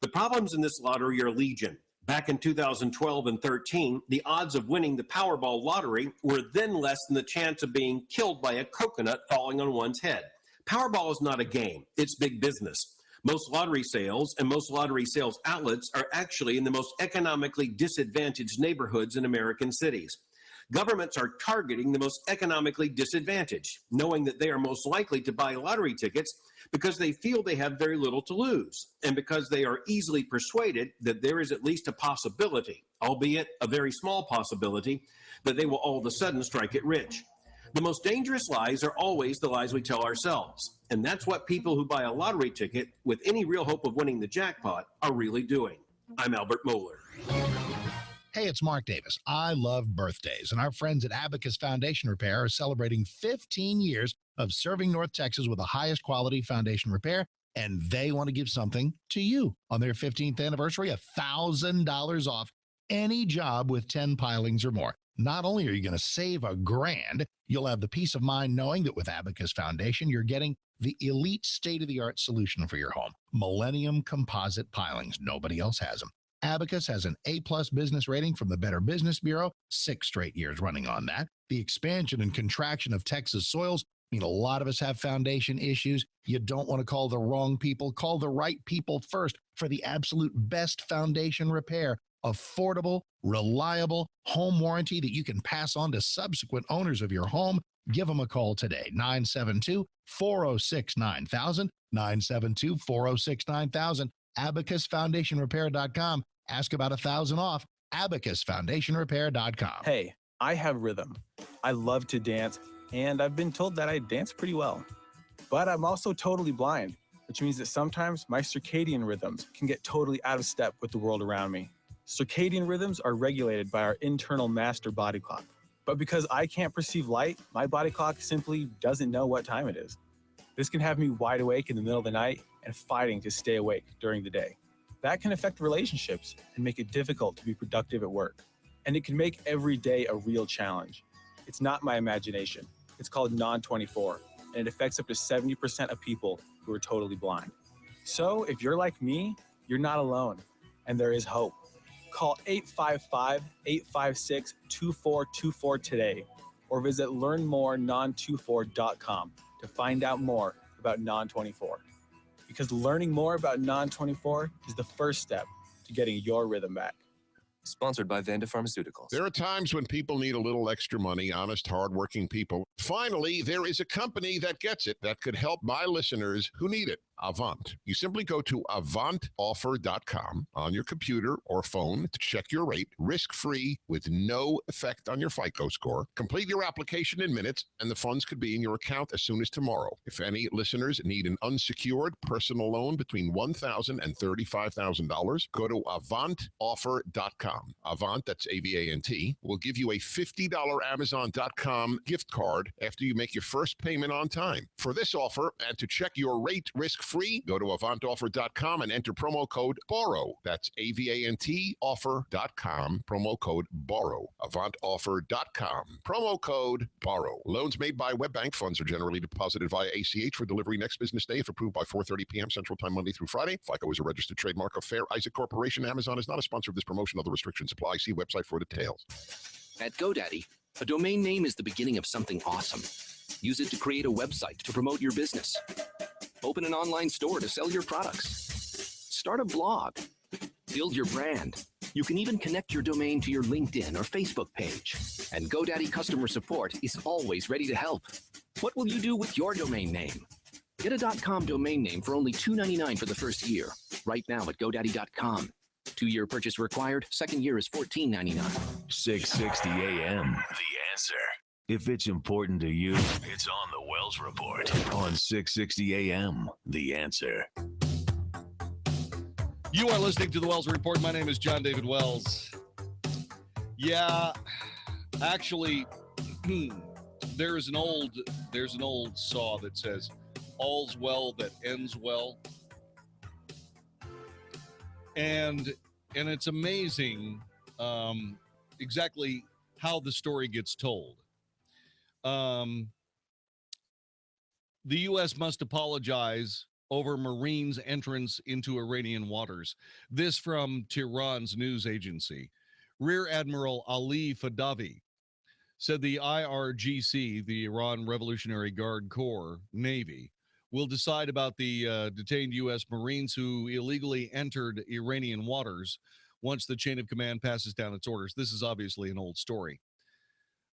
The problems in this lottery are legion. Back in 2012 and 13, the odds of winning the Powerball lottery were then less than the chance of being killed by a coconut falling on one's head. Powerball is not a game, it's big business. Most lottery sales and most lottery sales outlets are actually in the most economically disadvantaged neighborhoods in American cities. Governments are targeting the most economically disadvantaged, knowing that they are most likely to buy lottery tickets because they feel they have very little to lose, and because they are easily persuaded that there is at least a possibility, albeit a very small possibility, that they will all of a sudden strike it rich. The most dangerous lies are always the lies we tell ourselves, and that's what people who buy a lottery ticket with any real hope of winning the jackpot are really doing. I'm Albert Mohler. Hey, it's Mark Davis. I love birthdays, and our friends at Abacus Foundation Repair are celebrating 15 years of serving North Texas with the highest quality foundation repair, and they want to give something to you. On their 15th anniversary, $1,000 off any job with 10 pilings or more. Not only are you going to save $1,000, you'll have the peace of mind knowing that with Abacus Foundation, you're getting the elite state-of-the-art solution for your home. Millennium composite pilings. Nobody else has them. Abacus has an A-plus business rating from the Better Business Bureau, 6 straight years running on that. The expansion and contraction of Texas soils mean a lot of us have foundation issues. You don't want to call the wrong people. Call the right people first for the absolute best foundation repair. Affordable, reliable home warranty that you can pass on to subsequent owners of your home. Give them a call today, 972-406-9000, 972-406-9000, abacusfoundationrepair.com. Ask about $1,000 off, abacusfoundationrepair.com. Hey, I have rhythm. I love to dance, and I've been told that I dance pretty well. But I'm also totally blind, which means that sometimes my circadian rhythms can get totally out of step with the world around me. Circadian rhythms are regulated by our internal master body clock. But because I can't perceive light, my body clock simply doesn't know what time it is. This can have me wide awake in the middle of the night and fighting to stay awake during the day. That can affect relationships and make it difficult to be productive at work. And it can make every day a real challenge. It's not my imagination. It's called Non-24, and it affects up to 70% of people who are totally blind. So if you're like me, you're not alone, and there is hope. Call 855-856-2424 today, or visit learnmorenon24.com to find out more about Non-24. Because learning more about Non-24 is the first step to getting your rhythm back. Sponsored by Vanda Pharmaceuticals. There are times when people need a little extra money, honest, hardworking people. Finally, there is a company that gets it that could help my listeners who need it. Avant. You simply go to avantoffer.com on your computer or phone to check your rate, risk-free, with no effect on your FICO score. Complete your application in minutes, and the funds could be in your account as soon as tomorrow. If any listeners need an unsecured personal loan between $1,000 and $35,000, go to avantoffer.com. Avant, that's A-V-A-N-T, will give you a $50 Amazon.com gift card after you make your first payment on time. For this offer, and to check your rate risk-free, go to avantoffer.com and enter promo code BORROW. That's A-V-A-N-T offer.com, promo code BORROW. Avantoffer.com, promo code BORROW. Loans made by WebBank. Funds are generally deposited via ACH for delivery next business day if approved by 4:30 p.m. Central Time, Monday through Friday. FICO is a registered trademark of Fair Isaac Corporation. Amazon is not a sponsor of this promotion. Other restrictions apply. See website for details. At GoDaddy, a domain name is the beginning of something awesome. Use it to create a website to promote your business. Open an online store to sell your products. Start a blog. Build your brand. You can even connect your domain to your LinkedIn or Facebook page. And GoDaddy customer support is always ready to help. What will you do with your domain name? Get a .com domain name for only $2.99 for the first year. Right now at GoDaddy.com. 2-year purchase required. Second year is $14.99. 660 AM. The answer. If it's important to you, it's on the Wells Report on 660 AM. The answer. You are listening to the Wells Report. My name is Jon-David Wells. Yeah, actually, there's an old saw that says, "All's well that ends well," and it's amazing exactly how the story gets told. The U.S. must apologize over Marines' entrance into Iranian waters. This from Tehran's news agency. Rear Admiral Ali Fadavi said the IRGC, the Iran Revolutionary Guard Corps Navy, will decide about the detained U.S. Marines who illegally entered Iranian waters once the chain of command passes down its orders. This is obviously an old story.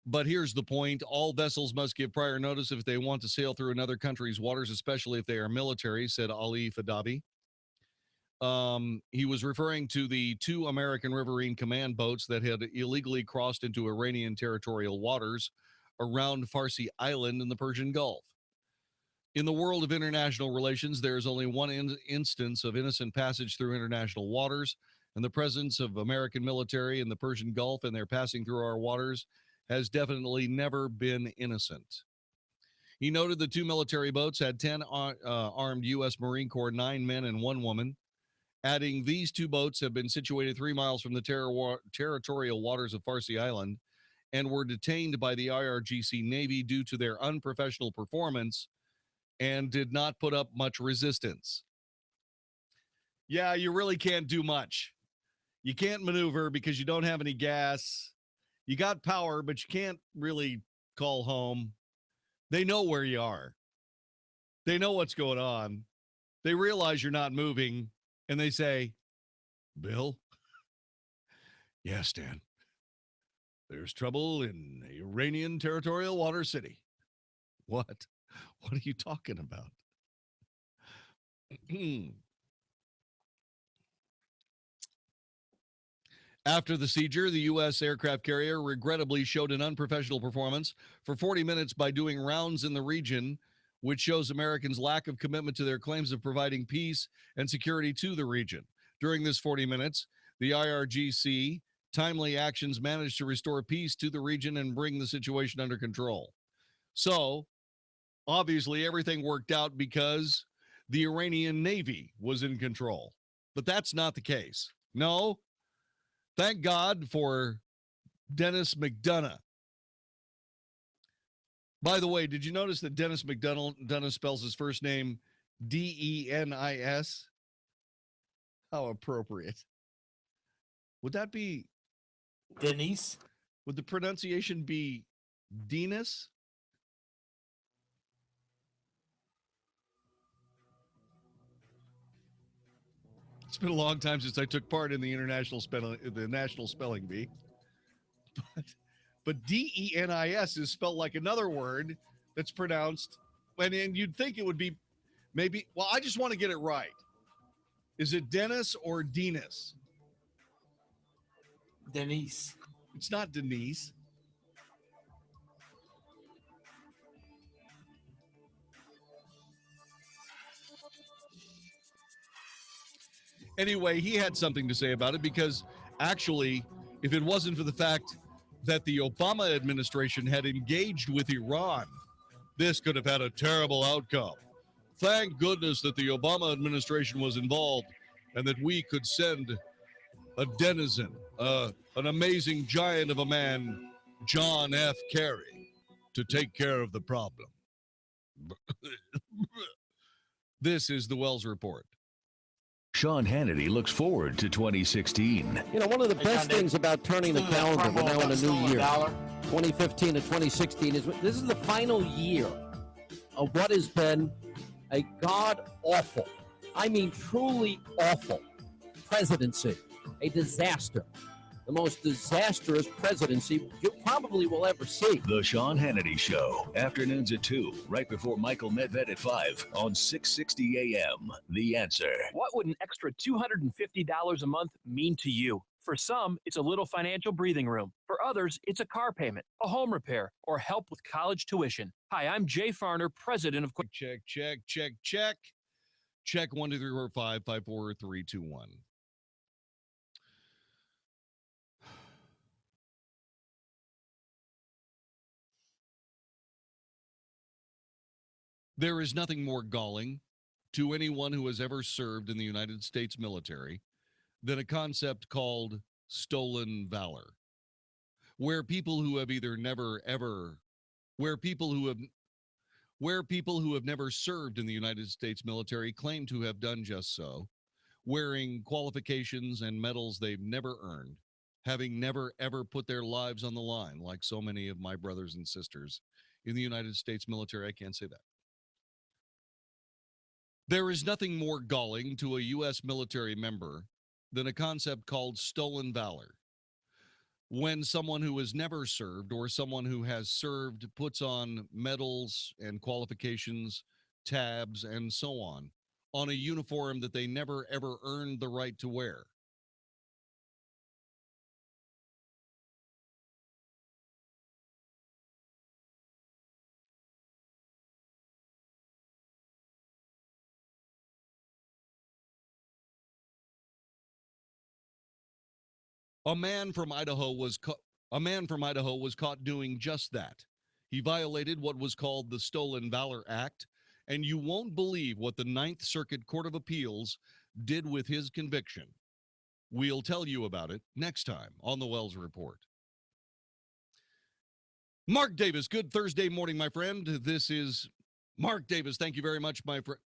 But here's the point. All vessels must give prior notice if they want to sail through another country's waters, especially if they are military, said Ali Fadavi. He was referring to the 2 American Riverine Command boats that had illegally crossed into Iranian territorial waters around Farsi Island in the Persian Gulf. In the world of international relations, there is only one instance of innocent passage through international waters, and the presence of American military in the Persian Gulf and their passing through our waters has definitely never been innocent. He noted the 2 military boats had 10 armed U.S. Marine Corps, 9 men and 1 woman, adding these 2 boats have been situated 3 miles from the territorial waters of Farsi Island and were detained by the IRGC Navy due to their unprofessional performance and did not put up much resistance. Yeah, you really can't do much. You can't maneuver because you don't have any gas. You got power, but you can't really call home. They know where you are. They know what's going on. They realize you're not moving, and they say, "Bill?" "Yes, Dan. There's trouble in Iranian territorial water city." "What? What are you talking about?" After the seizure, the U.S. aircraft carrier regrettably showed an unprofessional performance for 40 minutes by doing rounds in the region, which shows Americans' lack of commitment to their claims of providing peace and security to the region. During this 40 minutes, the IRGC timely actions managed to restore peace to the region and bring the situation under control. So, obviously, everything worked out because the Iranian Navy was in control. But that's not the case. No. Thank God for Dennis McDonough. By the way, did you notice that Dennis McDonough spells his first name Denis? How appropriate. Would that be Denise? Would the pronunciation be Denis? It's been a long time since I took part in the National Spelling Bee. But Denis is spelled like another word that's pronounced, and you'd think it would be maybe, well, I just want to get it right. Is it Dennis or Denis? Denise. It's not Denise. Anyway, he had something to say about it because actually, if it wasn't for the fact that the Obama administration had engaged with Iran, this could have had a terrible outcome. Thank goodness that the Obama administration was involved and that we could send a denizen, an amazing giant of a man, John F. Kerry, to take care of the problem. This is the Wells Report. Sean Hannity looks forward to 2016. You know, one of the best things about turning the calendar, we're now in a new year, 2015 to 2016, is this is the final year of what has been a god-awful, I mean truly awful presidency, a disaster. The most disastrous presidency you probably will ever see. The Sean Hannity Show, afternoons at 2, right before Michael Medved at 5 on 660 AM. The Answer. What would an extra $250 a month mean to you? For some, it's a little financial breathing room. For others, it's a car payment, a home repair, or help with college tuition. Hi, I'm Jay Farner, president of Quick. Check. Check 1, 2, 3, 4, 5, 5, 4, 3, 2, 1. There is nothing more galling to anyone who has ever served in the United States military than a concept called stolen valor, where people who have either never ever, where people who have never served in the United States military claim to have done just so, wearing qualifications and medals they've never earned, having never ever put their lives on the line like so many of my brothers and sisters in the United States military. I can't say that. There is nothing more galling to a U.S. military member than a concept called stolen valor. When someone who has never served or someone who has served puts on medals and qualifications, tabs, and so on a uniform that they never ever earned the right to wear. A man from Idaho was caught doing just that. He violated what was called the Stolen Valor Act, and you won't believe what the Ninth Circuit Court of Appeals did with his conviction. We'll tell you about it next time on the Wells Report. Mark Davis, good Thursday morning, my friend. This is Mark Davis. Thank you very much, my friend.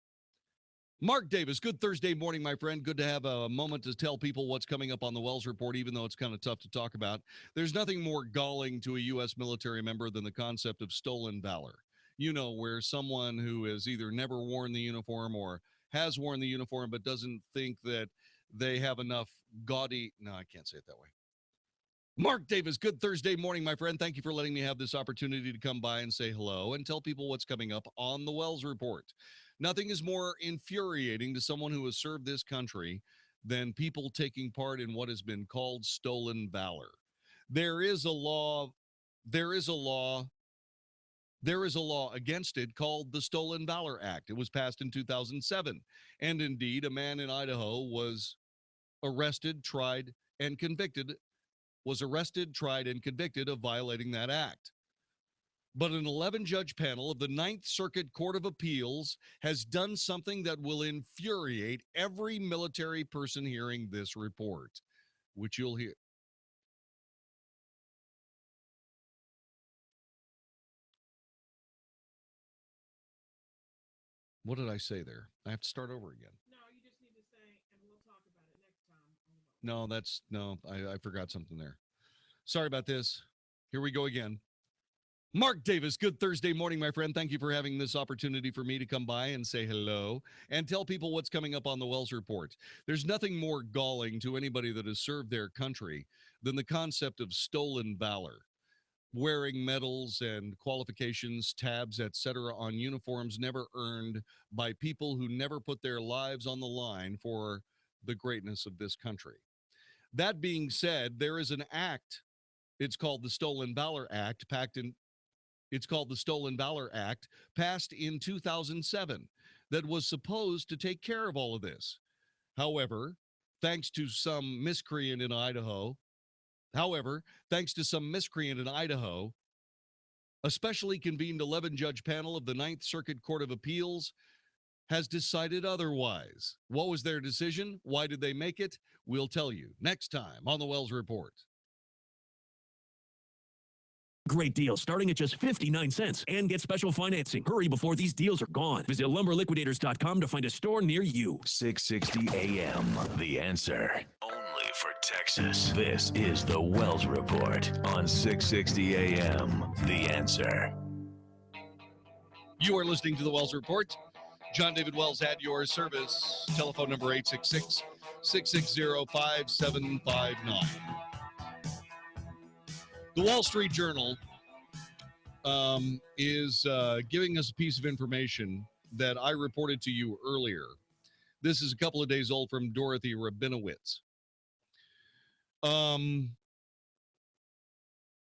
Mark Davis, good Thursday morning, my friend. Good to have a moment to tell people what's coming up on the Wells Report, even though it's kind of tough to talk about. There's nothing more galling to a U.S. military member than the concept of stolen valor. You know, where someone who has either never worn the uniform or has worn the uniform but doesn't think that they have enough gaudy... No, I can't say it that way. Mark Davis, good Thursday morning, my friend. Thank you for letting me have this opportunity to come by and say hello and tell people what's coming up on the Wells Report. Nothing is more infuriating to someone who has served this country than people taking part in what has been called stolen valor. There is a law against it called the Stolen Valor Act. It was passed in 2007. And indeed, a man in Idaho was arrested, tried, and convicted of violating that act. But an 11-judge panel of the Ninth Circuit Court of Appeals has done something that will infuriate every military person hearing this report, which you'll hear. What did I say there? I have to start over again. No, you just need to say, and we'll talk about it next time. No, I forgot something there. Sorry about this. Here we go again. Mark Davis, good Thursday morning, my friend. Thank you for having this opportunity for me to come by and say hello and tell people what's coming up on the Wells Report. There's nothing more galling to anybody that has served their country than the concept of stolen valor. Wearing medals and qualifications, tabs, etc. on uniforms never earned by people who never put their lives on the line for the greatness of this country. That being said, there is an act. It's called the Stolen Valor Act, passed in 2007, that was supposed to take care of all of this. However, thanks to some miscreant in Idaho, a specially convened 11-judge panel of the Ninth Circuit Court of Appeals has decided otherwise. What was their decision? Why did they make it? We'll tell you next time on the Wells Report. Great deal starting at just 59 cents and get special financing. Hurry before these deals are gone. Visit lumberliquidators.com to find a store near you. 660 AM, The Answer. Only for Texas. This is the Wells Report on 660 AM, The Answer. You are listening to the Wells Report. Jon-David Wells at your service. Telephone number 866-660-5759. The Wall Street Journal is giving us a piece of information that I reported to you earlier. This is a couple of days old from Dorothy Rabinowitz.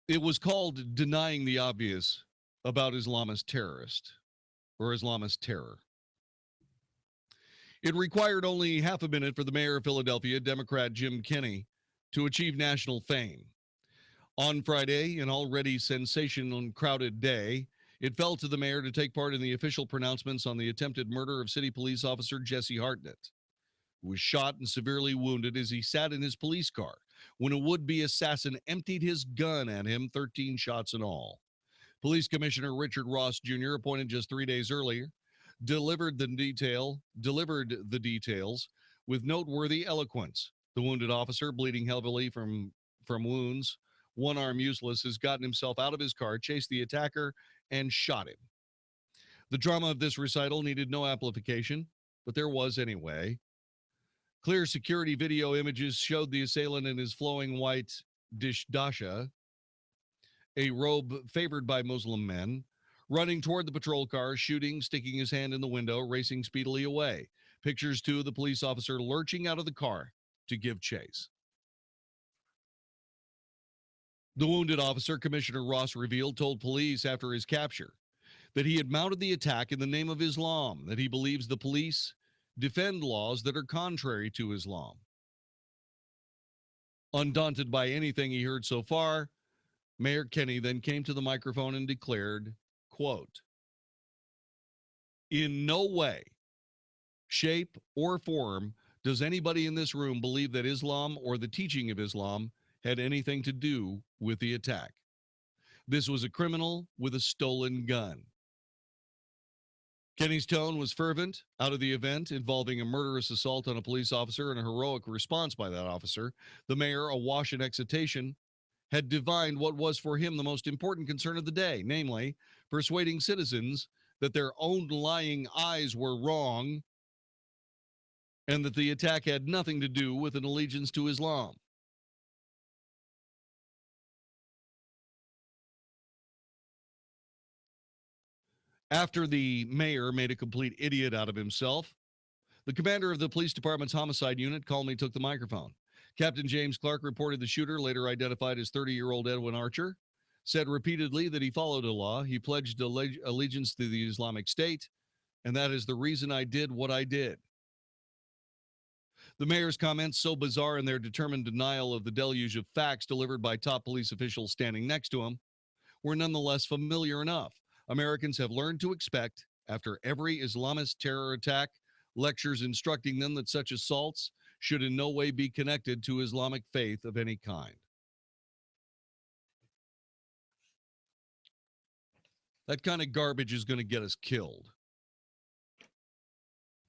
It was called Denying the Obvious about Islamist Terrorist or Islamist Terror. It required only half a minute for the mayor of Philadelphia, Democrat Jim Kenney, to achieve national fame. On Friday, an already sensational and crowded day, it fell to the mayor to take part in the official pronouncements on the attempted murder of city police officer Jesse Hartnett, who was shot and severely wounded as he sat in his police car when a would-be assassin emptied his gun at him, 13 shots in all. Police Commissioner Richard Ross Jr., appointed just 3 days earlier, delivered the details with noteworthy eloquence. The wounded officer, bleeding heavily from wounds, one arm useless, has gotten himself out of his car, chased the attacker, and shot him. The drama of this recital needed no amplification, but there was anyway. Clear security video images showed the assailant in his flowing white dishdasha, a robe favored by Muslim men, running toward the patrol car, shooting, sticking his hand in the window, racing speedily away. Pictures, too, of the police officer lurching out of the car to give chase. The wounded officer, Commissioner Ross revealed, told police after his capture that he had mounted the attack in the name of Islam, that he believes the police defend laws that are contrary to Islam. Undaunted by anything he heard so far, Mayor Kenney then came to the microphone and declared, quote, "In no way, shape, or form does anybody in this room believe that Islam or the teaching of Islam had anything to do with the attack. This was a criminal with a stolen gun." Kenney's tone was fervent out of the event involving a murderous assault on a police officer and a heroic response by that officer. The mayor, awash in excitation, had divined what was for him the most important concern of the day, namely, persuading citizens that their own lying eyes were wrong and that the attack had nothing to do with an allegiance to Islam. After the mayor made a complete idiot out of himself, the commander of the police department's homicide unit calmly took the microphone. Captain James Clark reported the shooter, later identified as 30-year-old Edwin Archer, said repeatedly that he followed Allah, he pledged allegiance to the Islamic State, and that is the reason I did what I did. The mayor's comments, so bizarre in their determined denial of the deluge of facts delivered by top police officials standing next to him, were nonetheless familiar enough. Americans have learned to expect, after every Islamist terror attack, lectures instructing them that such assaults should in no way be connected to Islamic faith of any kind. That kind of garbage is going to get us killed.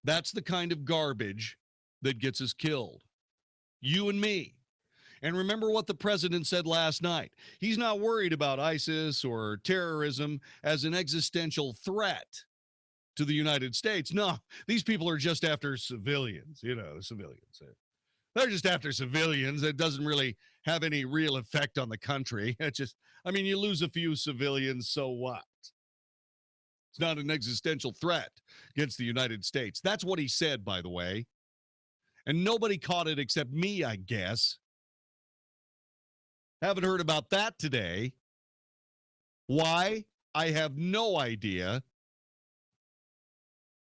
That's the kind of garbage that gets us killed. You and me. And remember what the president said last night. He's not worried about ISIS or terrorism as an existential threat to the United States. No, these people are just after civilians, civilians. They're just after civilians. It doesn't really have any real effect on the country. You lose a few civilians, so what? It's not an existential threat against the United States. That's what he said, by the way. And nobody caught it except me, I guess. Haven't heard about that today. Why? I have no idea.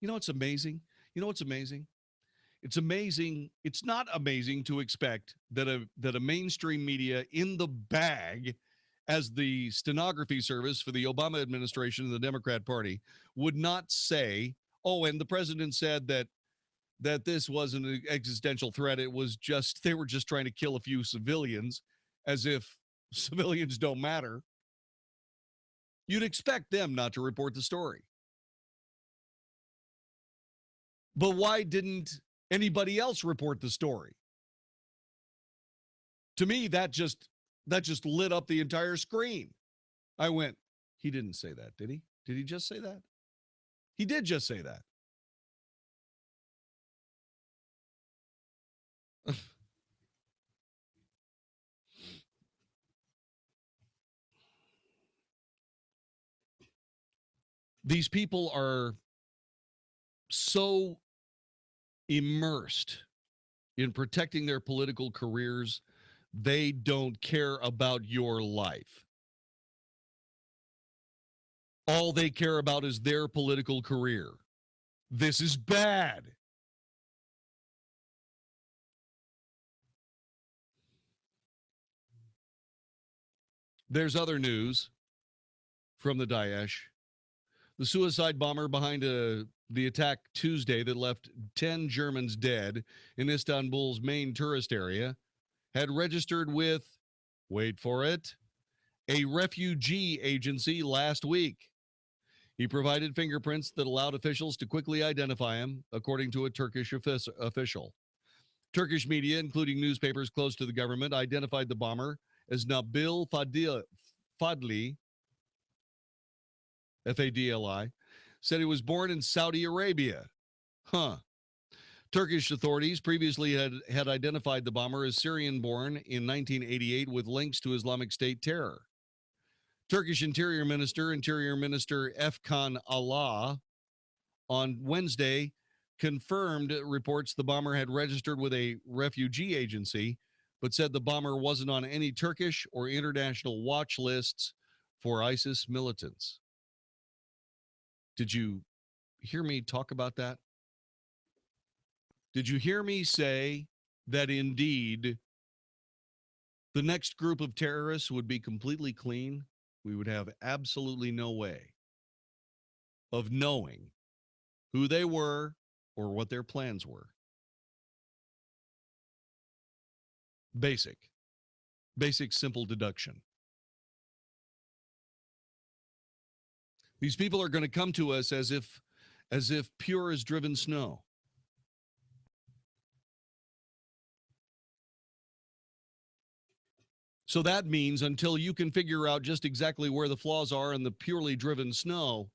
You know what's amazing? It's amazing. It's not amazing to expect that a mainstream media in the bag as the stenography service for the Obama administration and the Democrat Party would not say, oh, and the president said that this wasn't an existential threat. It was just, they were just trying to kill a few civilians, as if civilians don't matter. You'd expect them not to report the story. But why didn't anybody else report the story? To me, that just lit up the entire screen. I went, he didn't say that, did he? Did he just say that? He did just say that. These people are so immersed in protecting their political careers, they don't care about your life. All they care about is their political career. This is bad. There's other news from the Daesh. The suicide bomber behind the attack Tuesday that left 10 Germans dead in Istanbul's main tourist area had registered with, wait for it, a refugee agency last week. He provided fingerprints that allowed officials to quickly identify him, according to a Turkish official. Turkish media, including newspapers close to the government, identified the bomber as Nabil Fadli, F-A-D-L-I, said he was born in Saudi Arabia. Turkish authorities previously had identified the bomber as Syrian-born in 1988 with links to Islamic State terror. Turkish Interior Minister Efkan Allah on Wednesday confirmed reports the bomber had registered with a refugee agency, but said the bomber wasn't on any Turkish or international watch lists for ISIS militants. Did you hear me talk about that? Did you hear me say that indeed the next group of terrorists would be completely clean? We would have absolutely no way of knowing who they were or what their plans were. Basic, simple deduction. These people are going to come to us as if pure as driven snow. So that means until you can figure out just exactly where the flaws are in the purely driven snow,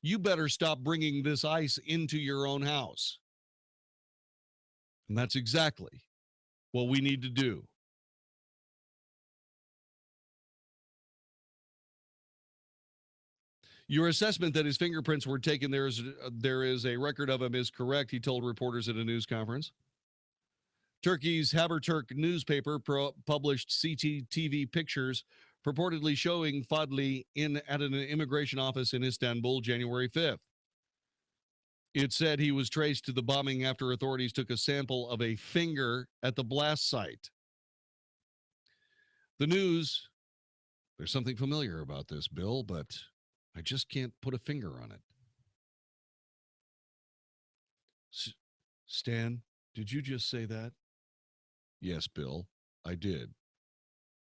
you better stop bringing this ice into your own house. And that's exactly what we need to do. Your assessment that his fingerprints were taken, there is a record of him, is correct, he told reporters at a news conference. Turkey's Haberturk newspaper published CCTV pictures purportedly showing Fadli at an immigration office in Istanbul January 5th. It said he was traced to the bombing after authorities took a sample of a finger at the blast site. The news There's something familiar about this, Bill, but I just can't put a finger on it. Stan, did you just say that? Yes, Bill, I did.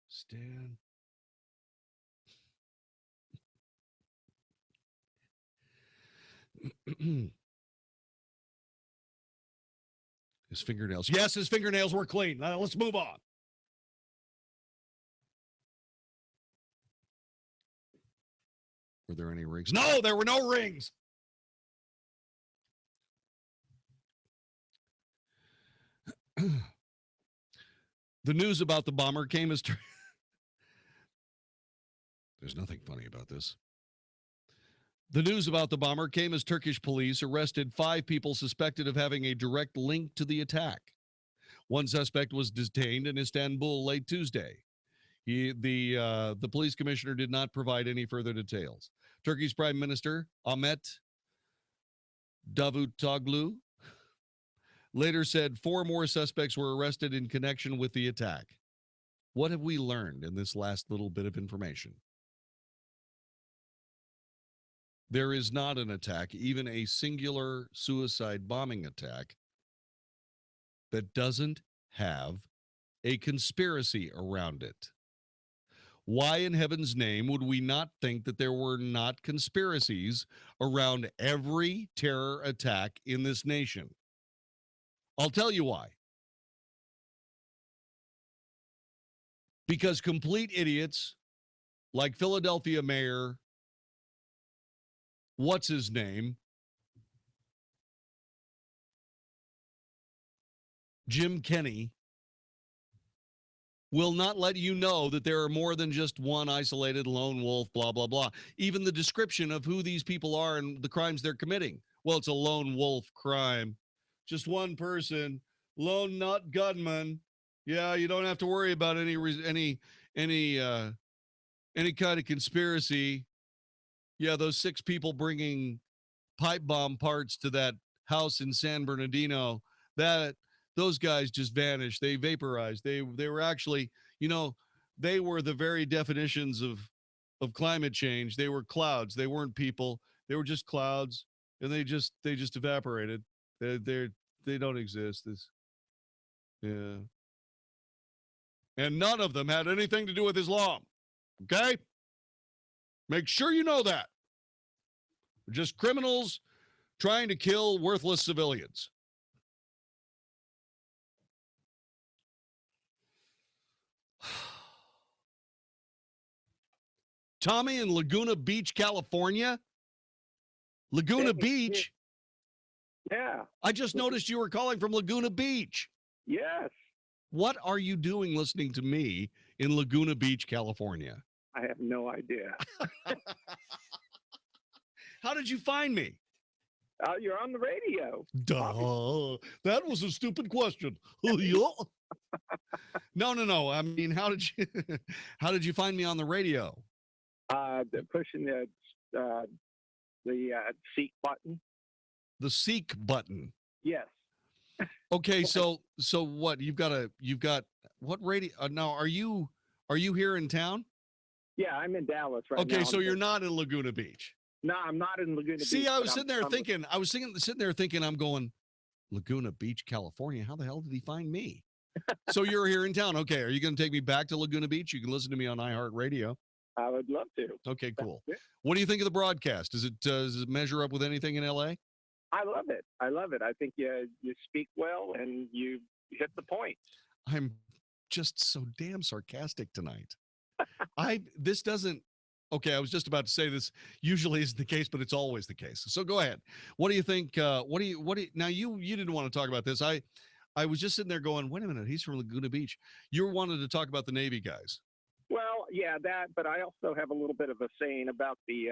Stan. His fingernails. Yes, his fingernails were clean. Now, let's move on. Were there any rings? No, there were no rings. The news about the bomber came as... There's nothing funny about this. The news about the bomber came as Turkish police arrested 5 people suspected of having a direct link to the attack. One suspect was detained in Istanbul late Tuesday. The police commissioner did not provide any further details. Turkey's Prime Minister, Ahmet Davutoglu, later said 4 more suspects were arrested in connection with the attack. What have we learned in this last little bit of information? There is not an attack, even a singular suicide bombing attack, that doesn't have a conspiracy around it. Why in heaven's name would we not think that there were not conspiracies around every terror attack in this nation? I'll tell you why. Because complete idiots like Philadelphia Mayor, what's his name? Jim Kenney, will not let you know that there are more than just one isolated lone wolf, blah, blah, blah. Even the description of who these people are and the crimes they're committing. Well, it's a lone wolf crime. Just one person, lone nut gunman. Yeah, you don't have to worry about any kind of conspiracy. Yeah, those 6 people bringing pipe bomb parts to that house in San Bernardino, those guys just vanished. They vaporized. They were actually, they were the very definitions of climate change. They were clouds. They weren't people. They were just clouds, and they just evaporated. They don't exist. Yeah. And none of them had anything to do with Islam. Okay? Make sure you know that. Just criminals trying to kill worthless civilians. Tommy in Laguna Beach, California? Laguna Beach? Yeah. I just noticed you were calling from Laguna Beach. Yes. What are you doing listening to me in Laguna Beach, California? I have no idea. How did you find me? You're on the radio. Duh. That was a stupid question. No. I mean, how did you find me on the radio? Pushing the seek button. The seek button. Yes. Okay, so what? You've got what radio? Now, are you here in town? Yeah, I'm in Dallas right now. Okay, so you're not in Laguna Beach. No, I'm not in Laguna Beach. See, I was sitting there thinking, I'm going, Laguna Beach, California. How the hell did he find me? So you're here in town. Okay, are you going to take me back to Laguna Beach? You can listen to me on iHeartRadio. I would love to. Okay, cool. What do you think of the broadcast? Does it measure up with anything in LA? I love it. I think you speak well and you hit the point. I'm just so damn sarcastic tonight. Okay, I was just about to say this usually isn't the case, but it's always the case. So go ahead. What do you think? Now you didn't want to talk about this. I was just sitting there going, wait a minute, he's from Laguna Beach. You wanted to talk about the Navy guys. Well, yeah, but I also have a little bit of a saying about the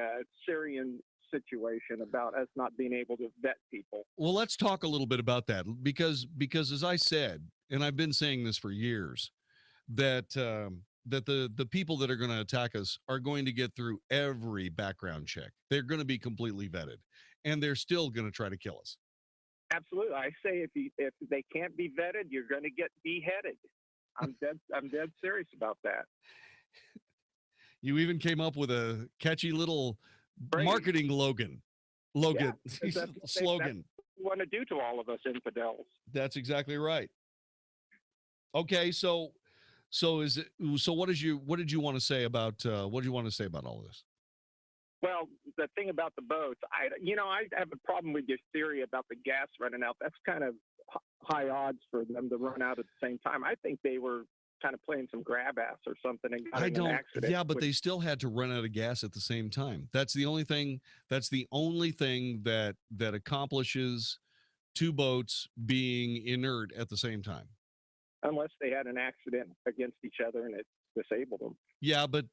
Syrian situation, about us not being able to vet people. Well, let's talk a little bit about that because as I said, and I've been saying this for years, that the people that are going to attack us are going to get through every background check. They're going to be completely vetted, and they're still going to try to kill us. Absolutely. I say if they can't be vetted, you're going to get beheaded. I'm dead serious about that. You even came up with a catchy little marketing slogan. Yeah, that's slogan. what you want to do to all of us infidels. That's exactly right. Okay, so what did you want to say about all of this? Well, the thing about the boats, I have a problem with your theory about the gas running out. That's kind of high odds for them to run out at the same time. I think they were kind of playing some grab ass or something and got in an accident. Yeah, but they still had to run out of gas at the same time. That's the only thing that accomplishes two boats being inert at the same time. Unless they had an accident against each other and it disabled them. Yeah, but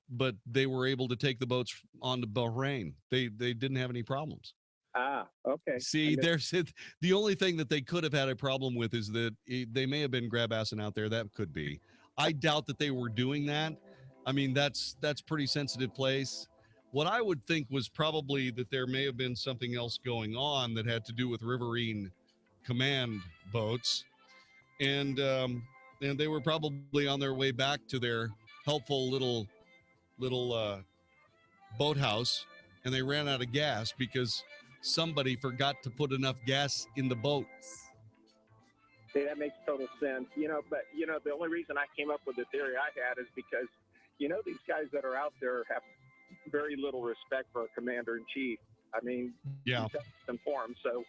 they were able to take the boats on to Bahrain. They didn't have any problems. Ah, okay. See, there's the only thing that they could have had a problem with is that they may have been grab assing out there. That could be. I doubt that they were doing that. I mean, that's pretty sensitive place. What I would think was probably that there may have been something else going on that had to do with riverine command boats, and they were probably on their way back to their helpful little boathouse, and they ran out of gas because somebody forgot to put enough gas in the boat. Yeah, that makes total sense. But the only reason I came up with the theory I had is because, these guys that are out there have very little respect for a commander in chief. I mean, yeah, informed. So,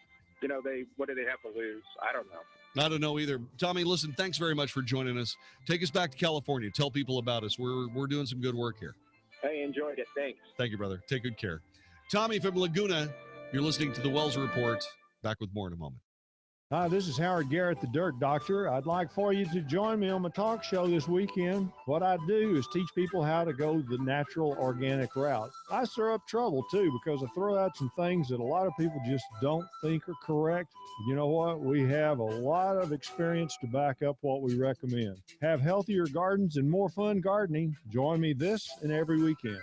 what do they have to lose? I don't know. I don't know either. Tommy, listen, thanks very much for joining us. Take us back to California. Tell people about us. We're doing some good work here. I enjoyed it. Thanks. Thank you, brother. Take good care. Tommy from Laguna, you're listening to the Wells Report. Back with more in a moment. Hi, this is Howard Garrett, the Dirt Doctor. I'd like for you to join me on my talk show this weekend. What I do is teach people how to go the natural, organic route. I stir up trouble, too, because I throw out some things that a lot of people just don't think are correct. You know what? We have a lot of experience to back up what we recommend. Have healthier gardens and more fun gardening. Join me this and every weekend.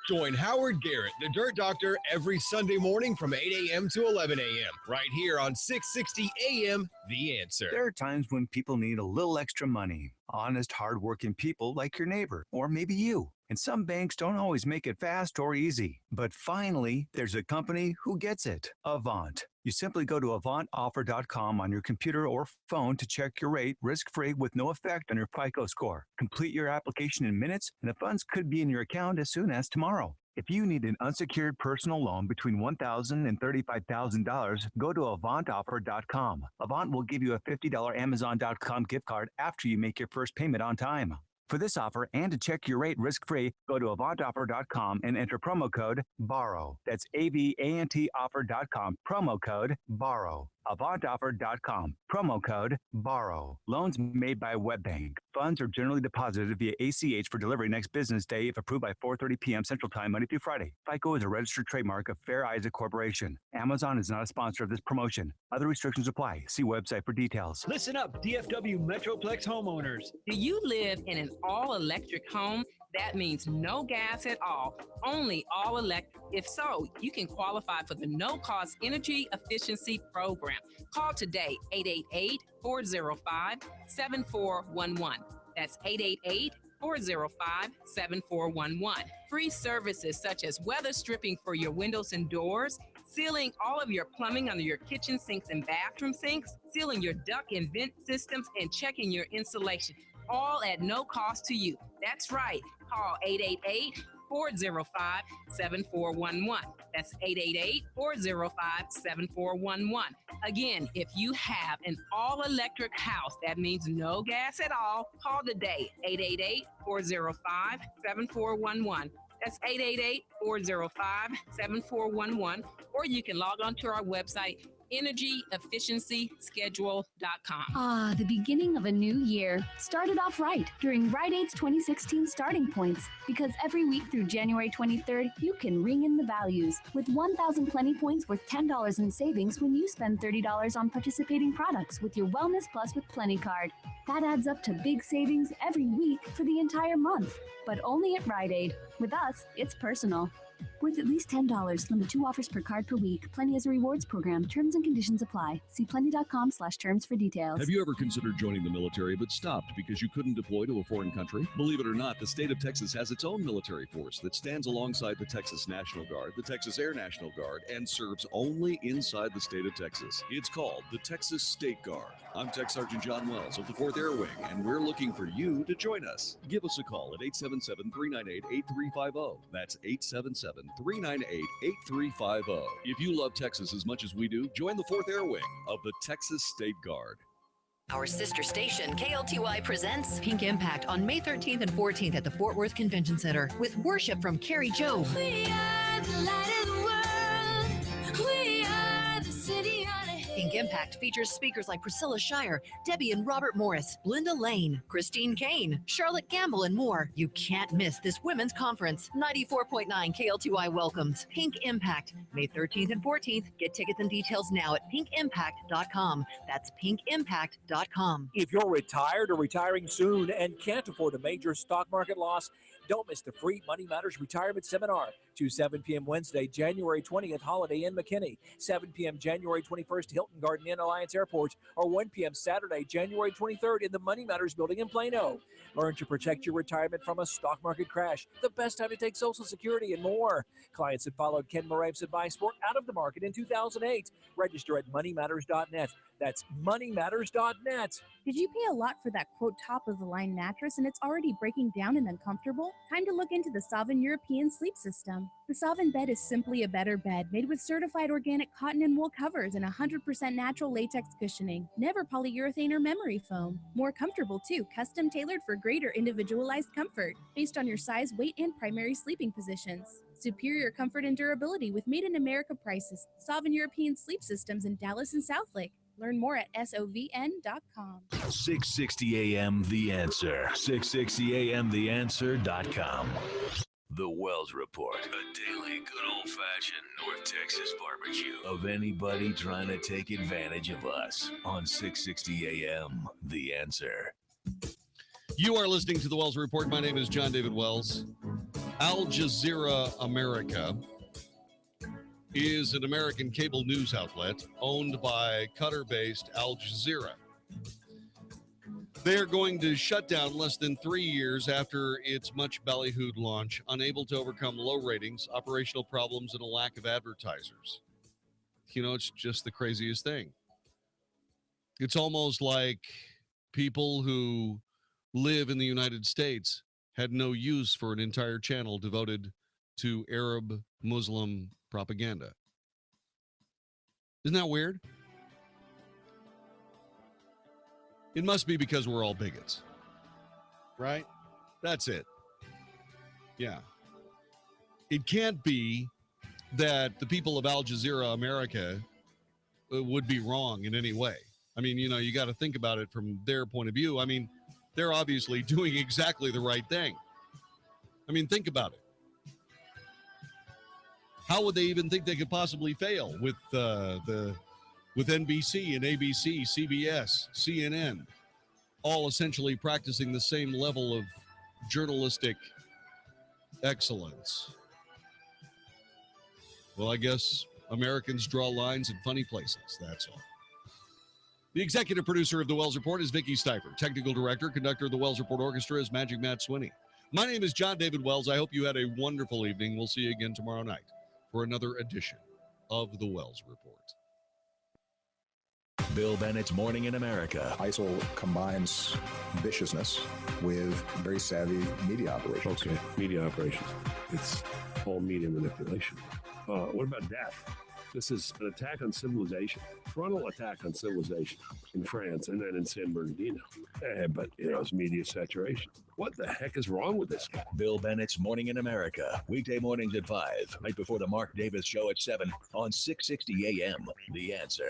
Join Howard Garrett, the Dirt Doctor, every Sunday morning from 8 a.m. to 11 a.m. right here on 660 a.m. The Answer. There are times when people need a little extra money. Honest, hardworking people like your neighbor, or maybe you. And some banks don't always make it fast or easy. But finally, there's a company who gets it. Avant. You simply go to avantoffer.com on your computer or phone to check your rate risk-free with no effect on your FICO score. Complete your application in minutes, and the funds could be in your account as soon as tomorrow. If you need an unsecured personal loan between $1,000 and $35,000, go to avantoffer.com. Avant will give you a $50 Amazon.com gift card after you make your first payment on time. For this offer and to check your rate risk-free, go to avantoffer.com and enter promo code BORROW. That's AVANToffer.com, promo code BORROW. Avantoffer.com, promo code BORROW. Loans made by WebBank. Funds are generally deposited via ACH for delivery next business day if approved by 4:30 p.m. Central Time, Monday through Friday. FICO is a registered trademark of Fair Isaac Corporation. Amazon is not a sponsor of this promotion. Other restrictions apply. See website for details. Listen up, DFW Metroplex homeowners. Do you live in an all-electric home? That means no gas at all, only all electric. If so, you can qualify for the no-cost energy efficiency program. Call today, 888-405-7411. That's 888-405-7411. Free services such as weather stripping for your windows and doors, sealing all of your plumbing under your kitchen sinks and bathroom sinks, sealing your duct and vent systems, and checking your insulation, all at no cost to you. That's right. Call 888-405-7411. That's 888-405-7411. Again, if you have an all-electric house, that means no gas at all, call today, 888-405-7411. That's 888-405-7411. Or you can log on to our website, energyefficiencyschedule.com. Ah, the beginning of a new year started off right during Rite Aid's 2016 Starting Points, because every week through January 23rd, you can ring in the values with 1,000 Plenty Points worth $10 in savings when you spend $30 on participating products with your Wellness Plus with Plenty card. That adds up to big savings every week for the entire month, but only at Rite Aid. With us, it's personal. Worth at least $10. Limit 2 offers per card per week. Plenty is a rewards program. Terms and conditions apply. See plenty.com/terms for details. Have you ever considered joining the military but stopped because you couldn't deploy to a foreign country? Believe it or not, the state of Texas has its own military force that stands alongside the Texas National Guard, the Texas Air National Guard, and serves only inside the state of Texas. It's called the Texas State Guard. I'm Tech Sergeant John Wells of the 4th Air Wing, and we're looking for you to join us. Give us a call at 877-398-8350. That's 877-398-8350. If you love Texas as much as we do, join the 4th Air Wing of the Texas State Guard. Our sister station, KLTY, presents Pink Impact on May 13th and 14th at the Fort Worth Convention Center with worship from Carrie Joe. We are the light of the world. We are the city on a hill. Pink Impact features speakers like Priscilla Shire, Debbie and Robert Morris, Linda Lane, Christine Kane, Charlotte Gamble, and more. You can't miss this women's conference. 94.9 KLTY welcomes Pink Impact, May 13th and 14th. Get tickets and details now at pinkimpact.com. That's pinkimpact.com. If you're retired or retiring soon and can't afford a major stock market loss, don't miss the free Money Matters Retirement Seminar, 7 p.m. Wednesday, January 20th, Holiday Inn McKinney, 7 p.m. January 21st, Hilton Garden Inn Alliance Airport, or 1 p.m. Saturday, January 23rd in the Money Matters building in Plano. Learn to protect your retirement from a stock market crash, the best time to take Social Security, and more. Clients that followed Ken Morave's advice were out of the market in 2008. Register at moneymatters.net. That's moneymatters.net. Did you pay a lot for that quote top-of-the-line mattress and it's already breaking down and uncomfortable? Time to look into the Sovereign European Sleep System. The Sovereign bed is simply a better bed made with certified organic cotton and wool covers and 100% natural latex cushioning. Never polyurethane or memory foam. More comfortable too, custom tailored for greater individualized comfort based on your size, weight, and primary sleeping positions. Superior comfort and durability with made-in-America prices. Sovereign European Sleep Systems in Dallas and Southlake. Learn more at sovn.com. 660 AM The Answer. 660 AMTheAnswer.com. The Wells Report. A daily good old-fashioned North Texas barbecue of anybody trying to take advantage of us on 660 AM The Answer. You are listening to the Wells Report. My name is Jon-David Wells. Al Jazeera America is an American cable news outlet owned by Qatar-based Al Jazeera. They are going to shut down less than 3 years after its much ballyhooed launch, unable to overcome low ratings, operational problems, and a lack of advertisers. You know, it's just the craziest thing. It's almost like people who live in the United States had no use for an entire channel devoted to Arab Muslim propaganda. Isn't that weird? It must be because we're all bigots, right? That's it. Yeah. It can't be that the people of Al Jazeera America would be wrong in any way. I mean, you know, you got to think about it from their point of view. I mean, they're obviously doing exactly the right thing. I mean, think about it. How would they even think they could possibly fail with with NBC and ABC, CBS, CNN, all essentially practicing the same level of journalistic excellence? Well, I guess Americans draw lines in funny places, that's all. The executive producer of the Wells Report is Vicki Stifer. Technical director, conductor of the Wells Report Orchestra is Magic Matt Swinney. My name is Jon-David Wells. I hope you had a wonderful evening. We'll see you again tomorrow night for another edition of the Wells Report. Bill Bennett's Morning in America. ISIL combines viciousness with very savvy media operations. Okay, media operations. It's all media manipulation. What about death? This is an attack on civilization, frontal attack on civilization in France and then in San Bernardino. But, you know, it's media saturation. What the heck is wrong with this guy? Bill Bennett's Morning in America. Weekday mornings at 5, right before the Mark Davis Show at 7 on 660 AM. The Answer.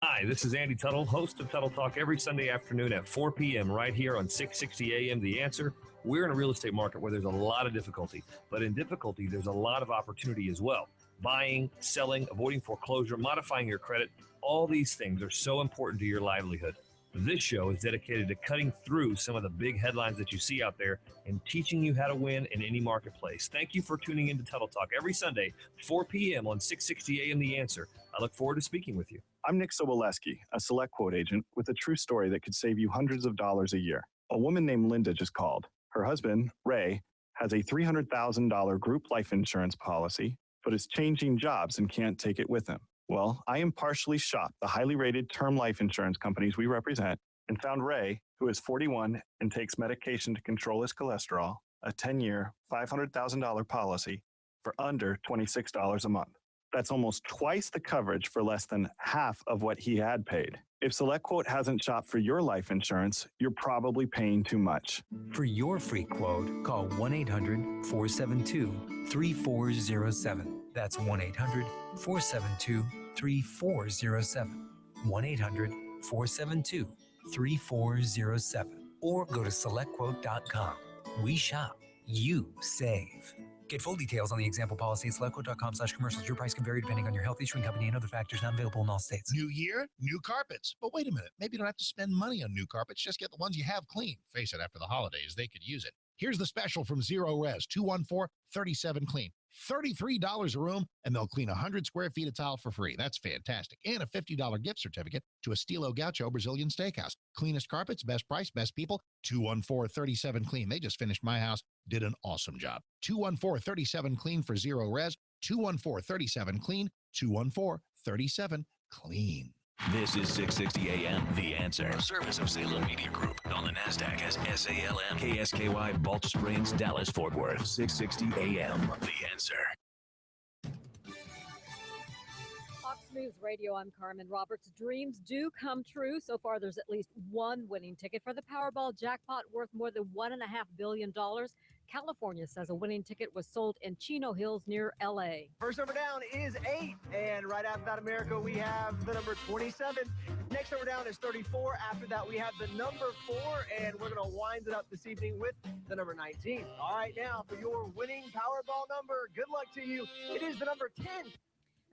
Hi, this is Andy Tuttle, host of Tuttle Talk every Sunday afternoon at 4 p.m. right here on 660 AM The Answer. We're in a real estate market where there's a lot of difficulty, but in difficulty, there's a lot of opportunity as well. Buying, selling, avoiding foreclosure, modifying your credit, all these things are so important to your livelihood. This show is dedicated to cutting through some of the big headlines that you see out there and teaching you how to win in any marketplace. Thank you for tuning in to Tuttle Talk every Sunday, 4 p.m. on 660 AM The Answer. I look forward to speaking with you. I'm Nick Soboleski, a Select Quote agent with a true story that could save you hundreds of dollars a year. A woman named Linda just called. Her husband, Ray, has a $300,000 group life insurance policy, but is changing jobs and can't take it with him. Well, I impartially shopped the highly rated term life insurance companies we represent and found Ray, who is 41 and takes medication to control his cholesterol, a 10-year, $500,000 policy for under $26 a month. That's almost twice the coverage for less than half of what he had paid. If SelectQuote hasn't shopped for your life insurance, you're probably paying too much. For your free quote, call 1-800-472-3407. That's 1-800-472-3407. 1-800-472-3407. Or go to SelectQuote.com. We shop, you save. Get full details on the example policy at SelectQuote.com/commercials. Your price can vary depending on your health, insurance company, and other factors not available in all states. New year, new carpets. But wait a minute. Maybe you don't have to spend money on new carpets. Just get the ones you have clean. Face it, after the holidays, they could use it. Here's the special from Zero Res, 214-37 Clean. $33 a room, and they'll clean 100 square feet of tile for free. That's fantastic. And a $50 gift certificate to Estilo Gaucho Brazilian Steakhouse. Cleanest carpets, best price, best people. 214-37 Clean. They just finished my house, did an awesome job. 214-37 Clean for Zero Res. 214-37 Clean. 214-37 Clean. This is 660 AM, The Answer. A service of Salem Media Group. On the NASDAQ as SALM. KSKY, Balch Springs, Dallas, Fort Worth. 660 AM, The Answer. Fox News Radio, I'm Carmen Roberts. Dreams do come true. So far, there's at least one winning ticket for the Powerball jackpot worth more than $1.5 billion. California says a winning ticket was sold in Chino Hills near L.A. First number down is 8, and right after that, America, we have the number 27. Next number down is 34. After that, we have the number 4, and we're going to wind it up this evening with the number 19. All right, now for your winning Powerball number, good luck to you. It is the number 10.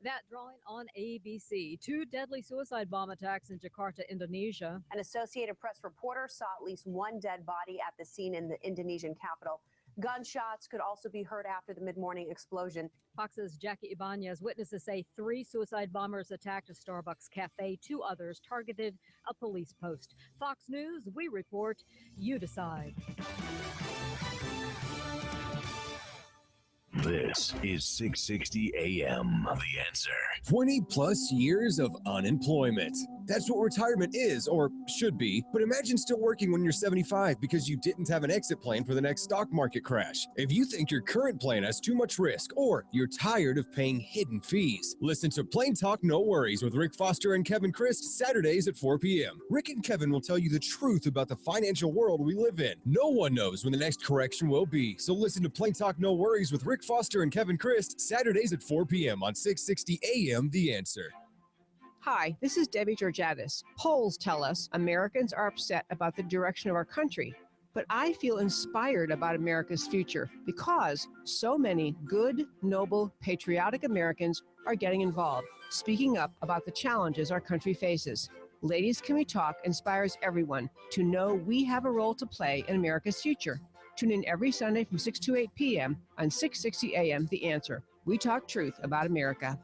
That drawing on ABC. 2 deadly suicide bomb attacks in Jakarta, Indonesia. An Associated Press reporter saw at least one dead body at the scene in the Indonesian capital. Gunshots could also be heard after the mid-morning explosion. Fox's Jackie Ibanez. Witnesses say 3 suicide bombers attacked a Starbucks cafe. 2 others targeted a police post. Fox News, we report, you decide. This is 660 AM, The Answer. 20 plus years of unemployment. That's what retirement is, or should be. But imagine still working when you're 75 because you didn't have an exit plan for the next stock market crash. If you think your current plan has too much risk, or you're tired of paying hidden fees, listen to Plain Talk No Worries with Rick Foster and Kevin Christ, Saturdays at 4 p.m. Rick and Kevin will tell you the truth about the financial world we live in. No one knows when the next correction will be. So listen to Plain Talk No Worries with Rick Foster and Kevin Christ, Saturdays at 4 p.m. on 660 AM The Answer. Hi, this is Debbie Georgatis. Polls tell us Americans are upset about the direction of our country, but I feel inspired about America's future because so many good, noble, patriotic Americans are getting involved, speaking up about the challenges our country faces. Ladies Can We Talk inspires everyone to know we have a role to play in America's future. Tune in every Sunday from 6 to 8 p.m. on 660 AM The Answer. We talk truth about America.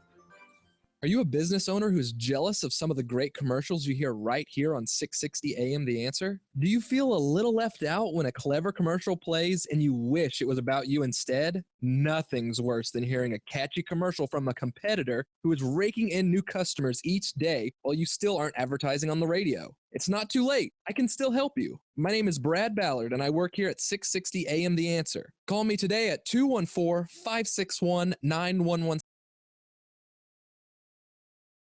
Are you a business owner who's jealous of some of the great commercials you hear right here on 660 AM The Answer? Do you feel a little left out when a clever commercial plays and you wish it was about you instead? Nothing's worse than hearing a catchy commercial from a competitor who is raking in new customers each day while you still aren't advertising on the radio. It's not too late. I can still help you. My name is Brad Ballard, and I work here at 660 AM The Answer. Call me today at 214-561-9117